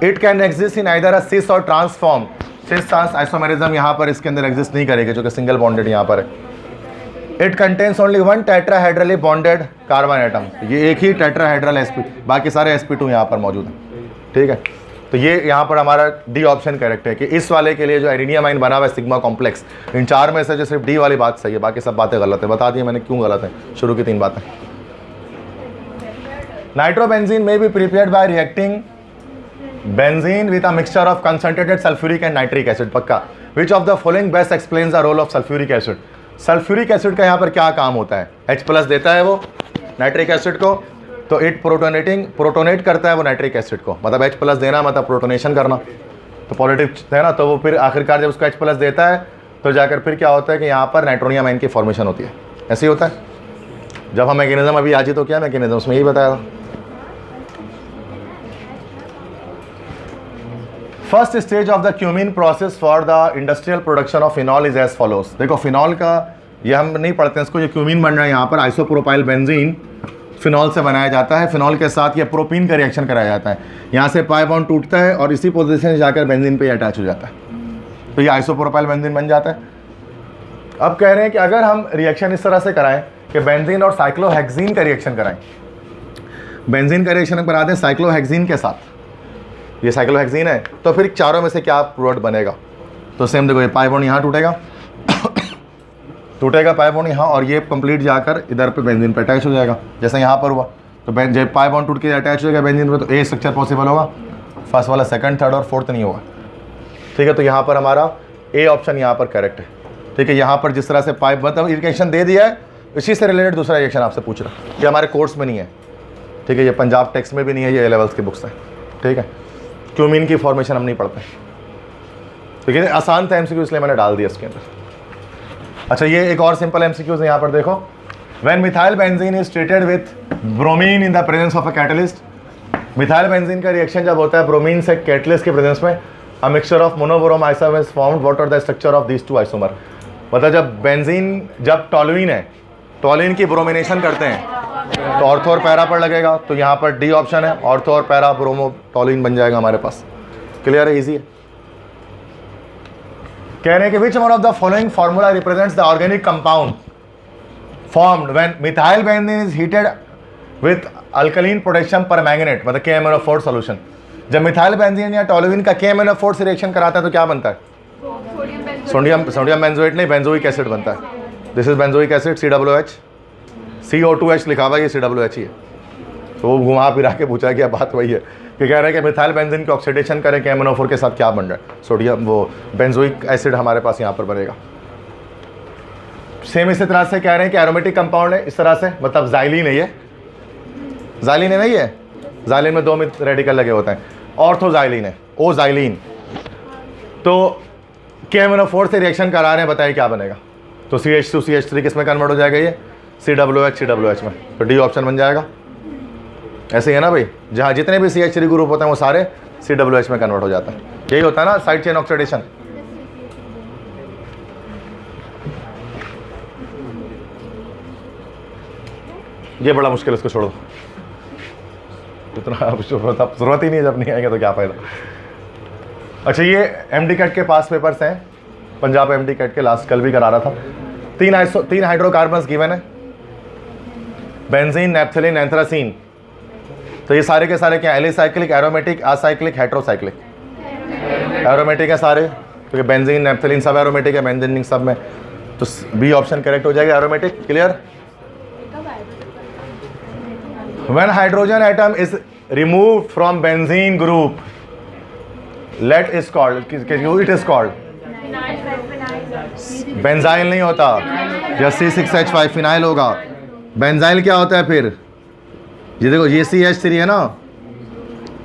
It can exist in either a cis और ट्रांसफॉर्म, सिस ट्रांस आइसोमेरिज्म यहाँ पर इसके अंदर एग्जिस्ट नहीं करेगी, जो कि सिंगल बॉन्डेड यहाँ पर है। It contains only 1 tetrahedrally bonded carbon atom, ये एक ही टेट्राहेड्रल sp, बाकी सारे sp2 यहाँ पर मौजूद हैं, ठीक है। तो ये यहाँ पर हमारा डी ऑप्शन करेक्ट है कि इस वाले के लिए जो आयरेनियम आयन बना हुआ है सिग्मा कॉम्प्लेक्स, इन 4 में से जो सिर्फ डी वाली बात सही है, बाकी सब बातें गलत है। बता दिए मैंने क्यों गलत है, शुरू की 3 बातें। Nitrobenzene may be prepared by reacting benzene with a mixture of concentrated sulphuric and nitric acid. पक्का। Which of the following best explains the role of sulphuric acid. Sulphuric acid का यहाँ पर क्या काम होता है? H+ देता है वो नाइट्रिक एसिड को, तो इट प्रोटोनेट करता है वो नाइट्रिक एसिड को, मतलब H+ देना मतलब प्रोटोनेशन करना, तो पॉजिटिव है ना, तो वो फिर आखिरकार जब उसको H+ देता है तो जाकर फिर क्या होता है कि यहाँ पर नाइट्रोनियम आयन की फॉर्मेशन होती है। ऐसे ही होता है। जब हम मैकेनिज्म अभी आज ही तो क्या मैकेनिज्म उसमें यही बताया था। First stage of the cumene process for the industrial production of phenol is as follows. देखो फिनॉल का ये हम नहीं पढ़ते हैं इसको, ये क्यूमिन बन रहा है यहाँ पर आइसोप्रोपाइल बेंजीन फिनॉल से बनाया जाता है। फिनॉल के साथ ये प्रोपीन का रिएक्शन कराया जाता है, यहाँ से पाई बॉन्ड टूटता है और इसी पोजीशन से जाकर बेंजीन पे अटैच हो जाता है, तो ये आइसोप्रोपाइल बेंजीन बन जाता है। अब कह रहे हैं कि अगर हम रिएक्शन इस तरह से कराएं कि बेंजीन और साइक्लोहेक्सीन का रिएक्शन कराएं, बेंजीन का रिएक्शन करा दें साइक्लोहेक्सीन के साथ, ये साइक्लोहेक्सीन है, तो फिर चारों में से क्या प्रोडक्ट बनेगा। तो सेम देखो, ये पाई बॉन्ड यहाँ टूटेगा टूटेगा पाई बॉन्ड यहाँ, और ये कंप्लीट जाकर इधर पे बेंजीन पे अटैच हो जाएगा, जैसे यहाँ पर हुआ। तो जब पाई बॉन्ड टूट के अटैच हो जाएगा बेंजीन पे, तो ए स्ट्रक्चर पॉसिबल होगा, फर्स्ट वाला सेकंड थर्ड और फोर्थ नहीं होगा। ठीक है, तो यहाँ पर हमारा ए ऑप्शन यहाँ पर करेक्ट है। ठीक है, यहाँ पर जिस तरह से पाइप मतलब इरिगेशन दे दिया है, इसी से रिलेटेड दूसरा रिएक्शन आपसे पूछ रहा है, ये हमारे कोर्स में नहीं है। ठीक है, ये पंजाब टेक्स्ट में भी नहीं है, ये ए लेवल्स की बुक्स हैं। ठीक है, क्यूमिन की फॉर्मेशन हम नहीं पढ़ते। ठीक है, आसान था एमसीक्यू इसलिए मैंने डाल दिया इसके अंदर। अच्छा, ये एक और सिंपल एमसीक्यूज है यहाँ पर देखो। When methyl benzene is treated with bromine in the presence of a catalyst, methyl benzene का रिएक्शन जब होता है ब्रोमीन से कैटलिस्ट के प्रेजेंस में, a mixture of monobromo isomer is formed, what are the structure of these two isomer. मतलब जब benzene जब टॉलुइन है, टॉलुइन की ब्रोमिनेशन करते हैं तो ऑर्थो और पैरा पर लगेगा, तो यहाँ पर डी ऑप्शन है, ऑर्थो और पैरा ब्रोमो टॉलुइन बन जाएगा हमारे पास। क्लियर है, इजी है। कह रहे हैं कि which one of the following formula represents the organic compound formed when methyl benzene is heated with alkaline potassium permanganate, मतलब KMnO4 सॉल्यूशन। जब मिथाइल बेंजीन या टॉलुइन का KMnO4 से रिएक्शन कराता है तो क्या बनता है? सोडियम बेंजोएट नहीं, बेंजोइक एसिड बनता है। This is benzoic acid, COOH, CO2H लिखा हुआ है, ये COOH ही है। तो वो घुमा फिरा के पूछा कि बात वही है कि कह रहे हैं कि मिथाइल बेंजीन की ऑक्सीडेशन करें KMnO4 के साथ क्या बन रहा है? सोडियम, वो बेंजोइक एसिड हमारे पास यहाँ पर बनेगा। सेम इसी तरह से कह रहे हैं कि एरोमेटिक कंपाउंड है इस तरह से, मतलब जाइलिन है, ये जाइलिन है नहीं है, जाइलिन में 2 रेडिकल लगे होते हैं, ऑर्थोजाइलिन है, ओजाइलिन। तो KMnO4 से रिएक्शन करा रहे हैं, बताइए क्या बनेगा? तो CH2 CH3 किस में कन्वर्ट हो जाएगा? ये COOH में, तो डी ऑप्शन बन जाएगा। ऐसे ही है ना भाई, जहाँ जितने भी CH3 ग्रुप होते हैं वो सारे COOH में कन्वर्ट हो जाता है। यही होता है ना साइड चेन ऑक्सीडेशन। ये बड़ा मुश्किल, इसको छोड़ो, इतना जरूरत ही नहीं है, जब नहीं आएंगे तो क्या फायदा। अच्छा, ये MD कैट के पास पेपर्स हैं, पंजाब MD कैट के, लास्ट कल भी करा रहा था। 3 हाइड्रोकार्बन्स गिवन है, बेंजीन, नैप्थलीन, एंथ्रासीन। तो ये सारे के सारे क्या? Alicyclic, aromatic, acyclic, heterocyclic. Aromatic है सारे, क्योंकि बेंजीन, नैप्थलीन सब एरोमेटिक है, बेंजीन सब में, तो बी ऑप्शन करेक्ट हो जाएगा, aromatic. Clear? When hydrogen atom is removed from benzene group, let is called, it is called benzyl नहीं होता, या C6H5 फिनाइल होगा। बेंजाइल क्या होता है फिर? ये देखो, ये CH3 है ना,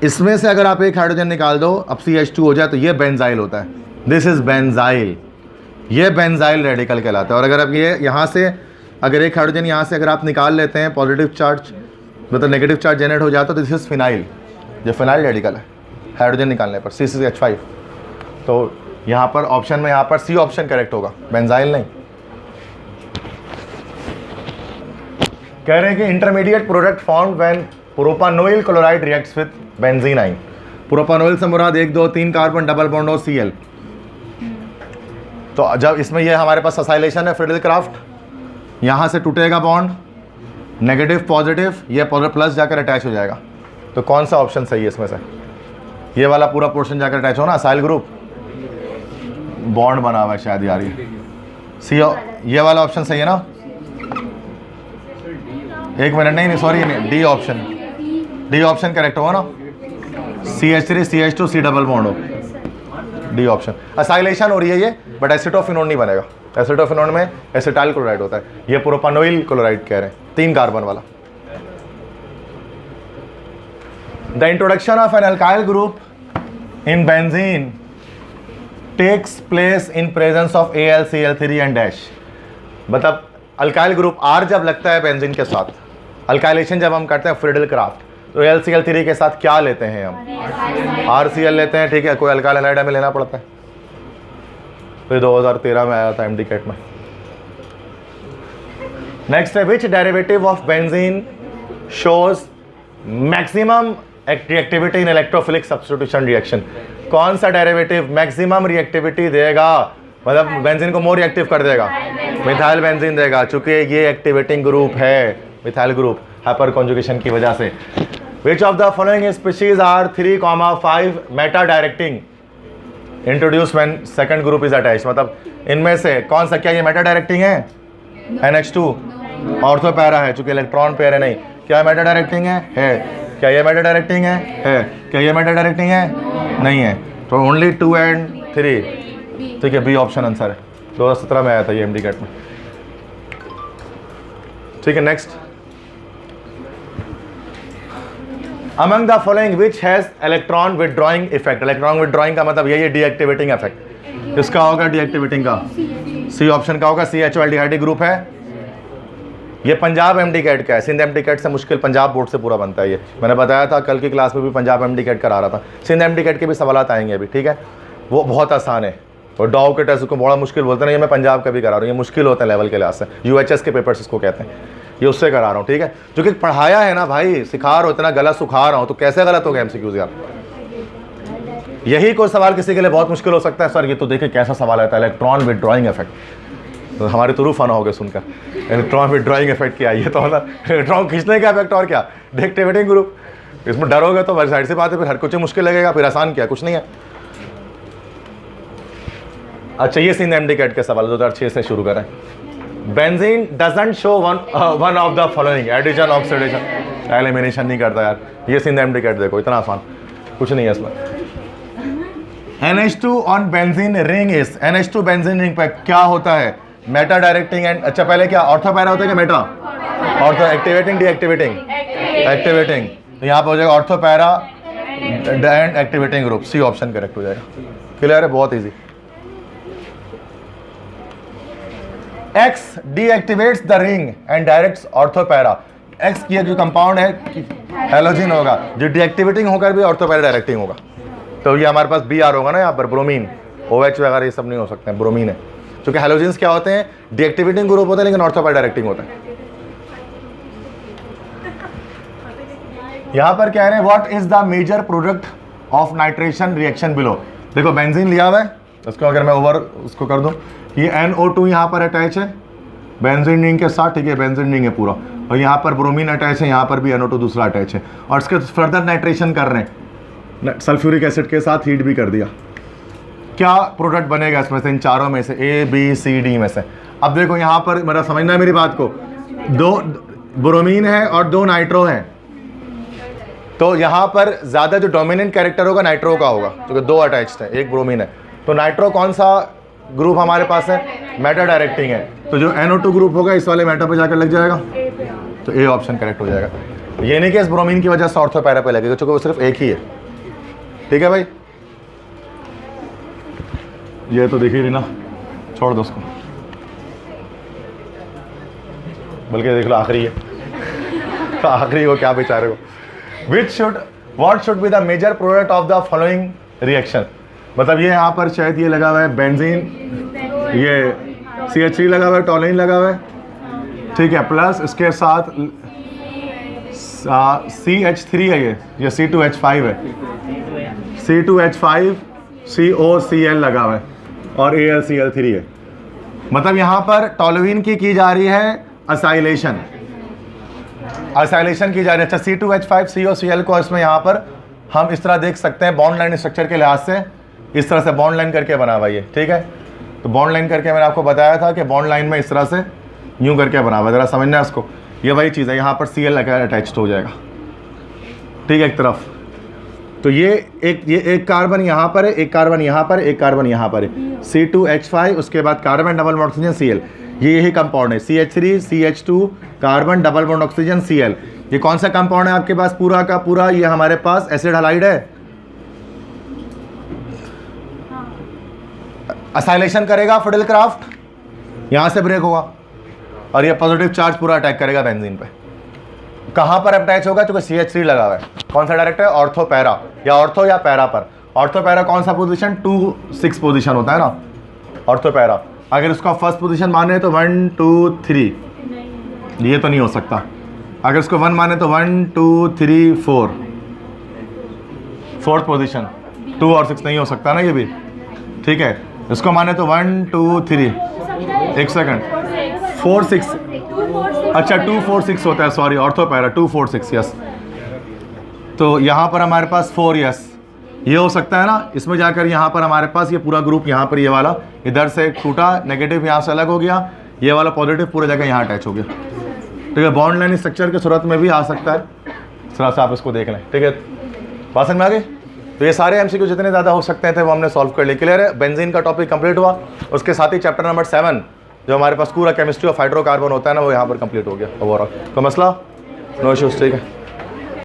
इसमें से अगर आप एक हाइड्रोजन निकाल दो, अब CH2 हो जाए, तो ये बेंजाइल होता है। दिस इज बेंजाइल, ये बेंजाइल रेडिकल कहलाता है। और अगर आप ये यहाँ से अगर एक हाइड्रोजन यहाँ से अगर आप निकाल लेते हैं, पॉजिटिव चार्ज मतलब नेगेटिव चार्ज जनरेट हो जाता है, तो दिस इज फिनाइल, जो फिनाइल रेडिकल है हाइड्रोजन निकालने पर, C6H5। तो यहाँ पर ऑप्शन में यहाँ पर सी ऑप्शन करेक्ट होगा, बेंजाइल नहीं। कह रहे हैं कि intermediate product formed when propanoyl chloride reacts with benzene ion. Propanoyl से मुराद 1 2 3 कार्बन डबल बॉन्ड और Cl। तो जब इसमें ये हमारे पास ससाइलेशन है, फ्रिडल क्राफ्ट, यहाँ से टूटेगा बॉन्ड, नेगेटिव पॉजिटिव, ये प्लस जाकर अटैच हो जाएगा। तो कौन सा ऑप्शन सही है इसमें से? ये वाला पूरा पोर्शन जाकर अटैच हो ना, असाइल ग्रुप, बॉन्ड बना हुआ है शायद यार, ये वाला ऑप्शन सही है ना? एक मिनट, नहीं sorry, D option, D option correct होगा ना? CH3 CH2 C double bond हो, डी ऑप्शन। असाइलेशन हो रही है ये, बट एसिटोफिनोन नहीं बनेगा। एसिटोफिनोन में एसिटाइल क्लोराइड होता है, ये प्रोपानोइल क्लोराइड कह रहे हैं, 3 कार्बन वाला। The introduction of an alkyl group in benzene takes place in presence of AlCl3 and dash. मतलब अल्काइल ग्रुप R जब लगता है बेंजीन के साथ, अल्काइलेशन जब हम करते हैं फ्रिडल क्राफ्ट, तो AlCl3 के साथ क्या लेते हैं हम? RCl लेते हैं, ठीक है। कोई अल्काइल हैलाइड हमें लेना पड़ता है। तो 2013 में आया था MD-CAT में। नेक्स्ट है which derivative of benzene shows maximum reactivity in electrophilic substitution reaction. कौन सा डेरिवेटिव मैक्सिमम रिएक्टिविटी देगा, मतलब बेंजीन को मोर रिएक्टिव कर देगा? मिथाइल बेंजीन देगा, चूंकि ये एक्टिवेटिंग ग्रुप है, मिथाइल ग्रुप, हाइपर कॉन्जुगेशन की वजह से। Which of the following species are 3,5 meta directing introduce when second group is attached. मतलब इनमें से कौन सा, क्या ये मेटा डायरेक्टिंग है? NH2 ऑर्थो पैरा है, चूंकि इलेक्ट्रॉन पेयर है नहीं। क्या मेटा डायरेक्टिंग है? क्या ये मेटा डायरेक्टिंग है? क्या ये मेटा डायरेक्टिंग है? नहीं है। तो ओनली 2 and 3, ठीक है, बी ऑप्शन आंसर है। 2017 में आया था ये MD-CAT में, ठीक है। Next, among the following which has electron withdrawing effect. Electron withdrawing का मतलब यही है डीएक्टिवेटिंग इफेक्ट। किसका होगा डीएक्टिवेटिंग का? सी ऑप्शन का होगा। CHO एल्डिहाइड ग्रुप है। ये पंजाब MD-CAT का है, सिंध MD-CAT से मुश्किल पंजाब बोर्ड से पूरा बनता है ये। मैंने बताया था कल की क्लास में भी पंजाब MD-CAT करा रहा था। सिंध MD-CAT के भी सवाल आएंगे अभी, ठीक है। वो बहुत आसान है, और डॉव के टेस्ट को बड़ा मुश्किल बोलते हैं। ये मैं पंजाब का भी करा रहा हूँ, ये मुश्किल होता है लेवल के लिहाज से। UHS के पेपर्स इसको कहते हैं, ये उससे करा रहा हूँ, ठीक है। जो कि पढ़ाया है ना भाई, सिखा रहा हूँ, इतना गलत सुखा रहा हूँ, तो कैसे गलत हो गया MCQs यार। यही कोई सवाल किसी के लिए बहुत मुश्किल हो सकता है, सर ये तो देखिए कैसा सवाल आता है, इलेक्ट्रॉन विदड्रॉइंग इफेक्ट। तो हमारे तो रूफ आना हो गए सुनकर, इलेक्ट्रॉन विदड्रॉइंग इफेक्ट क्या है? ये तो मतलब इलेक्ट्रॉन खींचने का इफेक्ट, और क्या डीएक्टिवेटिंग ग्रुप। इसमें डरोगे तो साइड से बात है, फिर हर कुछ मुश्किल लगेगा, फिर आसान क्या, कुछ नहीं है। अच्छा, ये सिंध MD-CAT के सवाल 2006 से शुरू करें। Benzene doesn't show one of the following, addition, oxidation, elimination नहीं करता यार। ये सिंध MD-CAT देखो, इतना आसान कुछ नहीं है इसमें। NH2 on benzene ring is, NH2 benzene ring पे क्या होता है? मेटा डायरेक्टिंग एंड, अच्छा पहले क्या ऑर्थो पैरा होता है क्या meta? Ortho activating, deactivating, activating. तो यहाँ पे हो जाएगा ortho para and activating group. C option correct हो जाएगा। क्लियर है? बहुत easy. X deactivates the ring and directs ortho para. X की जो कंपाउंड है हेलोजिन होगा, जो डीएक्टिवेटिंग होकर भी ऑर्थो पैरा डायरेक्टिंग होगा। तो ये हमारे पास Br होगा ना यहाँ पर, ब्रोमीन, OH वगैरह ये सब नहीं हो सकते हैं, ब्रोमीन है। क्योंकि हेलोजिन्स क्या होते हैं? डीएक्टिवेटिंग ग्रुप होते हैं, लेकिन ऑर्थो पैरा डायरेक्टिंग होता है। यहाँ पर कह रहे हैं what is the major product of nitration reaction below. देखो बेंजीन लिया हुआ है, उसको अगर मैं ओवर उसको कर दूं, ये NO2 यहाँ पर अटैच है बेंजीन रिंग के साथ, ठीक है, बेंजीन रिंग है पूरा, और यहाँ पर ब्रोमीन अटैच है, यहाँ पर भी NO2 दूसरा अटैच है, और इसके फर्दर नाइट्रेशन कर रहे हैं सल्फ्यूरिक एसिड के साथ, हीट भी कर दिया। क्या प्रोडक्ट बनेगा इसमें से, इन चारों में से, A, B, C, D में से? अब देखो यहाँ पर मेरा समझना है मेरी बात को, 2 ब्रोमीन है और 2 नाइट्रो हैं, तो यहाँ पर ज़्यादा जो डोमिनेंट कैरेक्टर होगा नाइट्रो का होगा, क्योंकि 2 अटैच्ड है, 1 ब्रोमीन है। तो नाइट्रो कौन सा ग्रुप हमारे पास है? मेटा डायरेक्टिंग है। तो जो NO2 ग्रुप होगा इस वाले मेटा पे जाकर लग जाएगा, तो A ऑप्शन करेक्ट हो जाएगा। ये नहीं कि इस ब्रोमीन की वजह से ऑर्थो पैरा पे लगेगा, क्योंकि वो सिर्फ एक ही है, ठीक है भाई। ये तो देखिए ना, छोड़ दो उसको, बल्कि देख लो आखिरी है, तो आखिरी को क्या बेचारे को। What should be the major product of the following reaction. मतलब ये यहाँ पर शायद ये लगा हुआ है बेंजीन, ये CH3 लगा हुआ है, टॉलिन लगा हुआ है, ठीक है, प्लस इसके साथ CH3 है, ये C2H5 है, C2H5 COCl लगा हुआ है, और AlCl3 है। मतलब यहाँ पर टॉलुइन की जा रही है असाइलेशन, असाइलेशन की जा रही है। अच्छा, C2H5 COCl को इसमें यहाँ पर हम इस तरह देख सकते हैं, बॉन्ड लाइन स्ट्रक्चर के लिहाज से इस तरह से बॉन्ड लाइन करके बना हुआ है, ठीक है। तो बॉन्ड लाइन करके मैंने आपको बताया था कि बॉन्ड लाइन में इस तरह से यूं करके बना हुआ है, ज़रा समझना है इसको। ये वही चीज़ है, यहाँ पर Cl अटैच्ड हो जाएगा, ठीक है, एक तरफ। तो ये एक कार्बन यहाँ पर है, एक कार्बन यहाँ पर, एक कार्बन यहाँ पर है, C2H5, उसके बाद carbon double bond oxygen Cl, ये यही कंपाउंड है, CH3 CH2 carbon double bond oxygen Cl। ये कौन सा कंपाउंड है आपके पास? पूरा का पूरा ये हमारे पास एसिड हैलाइड है, असाइलेशन करेगा फिडेलक्राफ्ट, यहाँ से ब्रेक होगा और ये पॉजिटिव चार्ज पूरा अटैक करेगा बेंजीन पे। कहाँ पर अटैच होगा? क्योंकि CH3 लगा हुआ है। कौन सा डायरेक्ट है? ऑर्थो पैरा, या ऑर्थो या पैरा पर। ऑर्थो पैरा कौन सा पोजीशन? 2-6 पोजीशन होता है ना ऑर्थो पैरा। अगर इसका फर्स्ट पोजीशन माने तो 1 2 3, ये तो नहीं हो सकता। अगर इसको 1 माने तो 1 2 3 4, फोर्थ पोजीशन 2 और 6 नहीं हो सकता ना ये भी, ठीक है। इसको माने तो 1 2 3, एक सेकंड, 4 6, अच्छा 2 4 6 होता है, सॉरी ऑर्थो पैरा 2 4 6, यस। तो यहाँ पर हमारे पास 4, यस ये हो सकता है ना। इसमें जाकर यहाँ पर हमारे पास ये पूरा ग्रुप, यहाँ पर ये वाला इधर से टूटा, नेगेटिव यहाँ से अलग हो गया, ये वाला पॉजिटिव पूरे जगह यहाँ अटैच हो गया, ठीक है। बॉन्ड लाइन स्ट्रक्चर की सूरत में भी आ सकता है, थोड़ा सा आप इसको देख लें, ठीक है। बात समझ में आ गई? तो ये सारे MCQ जितने ज़्यादा हो सकते थे वो हमने सॉल्व कर लिए। क्लियर है? बेंजीन का टॉपिक कंप्लीट हुआ। उसके साथ ही चैप्टर नंबर 7 जो हमारे पास पूरा केमिस्ट्री ऑफ हाइड्रोकार्बन होता है ना, वो यहाँ पर कंप्लीट हो गया ओवरऑल। तो मसला नो इश्यूज, ठीक है।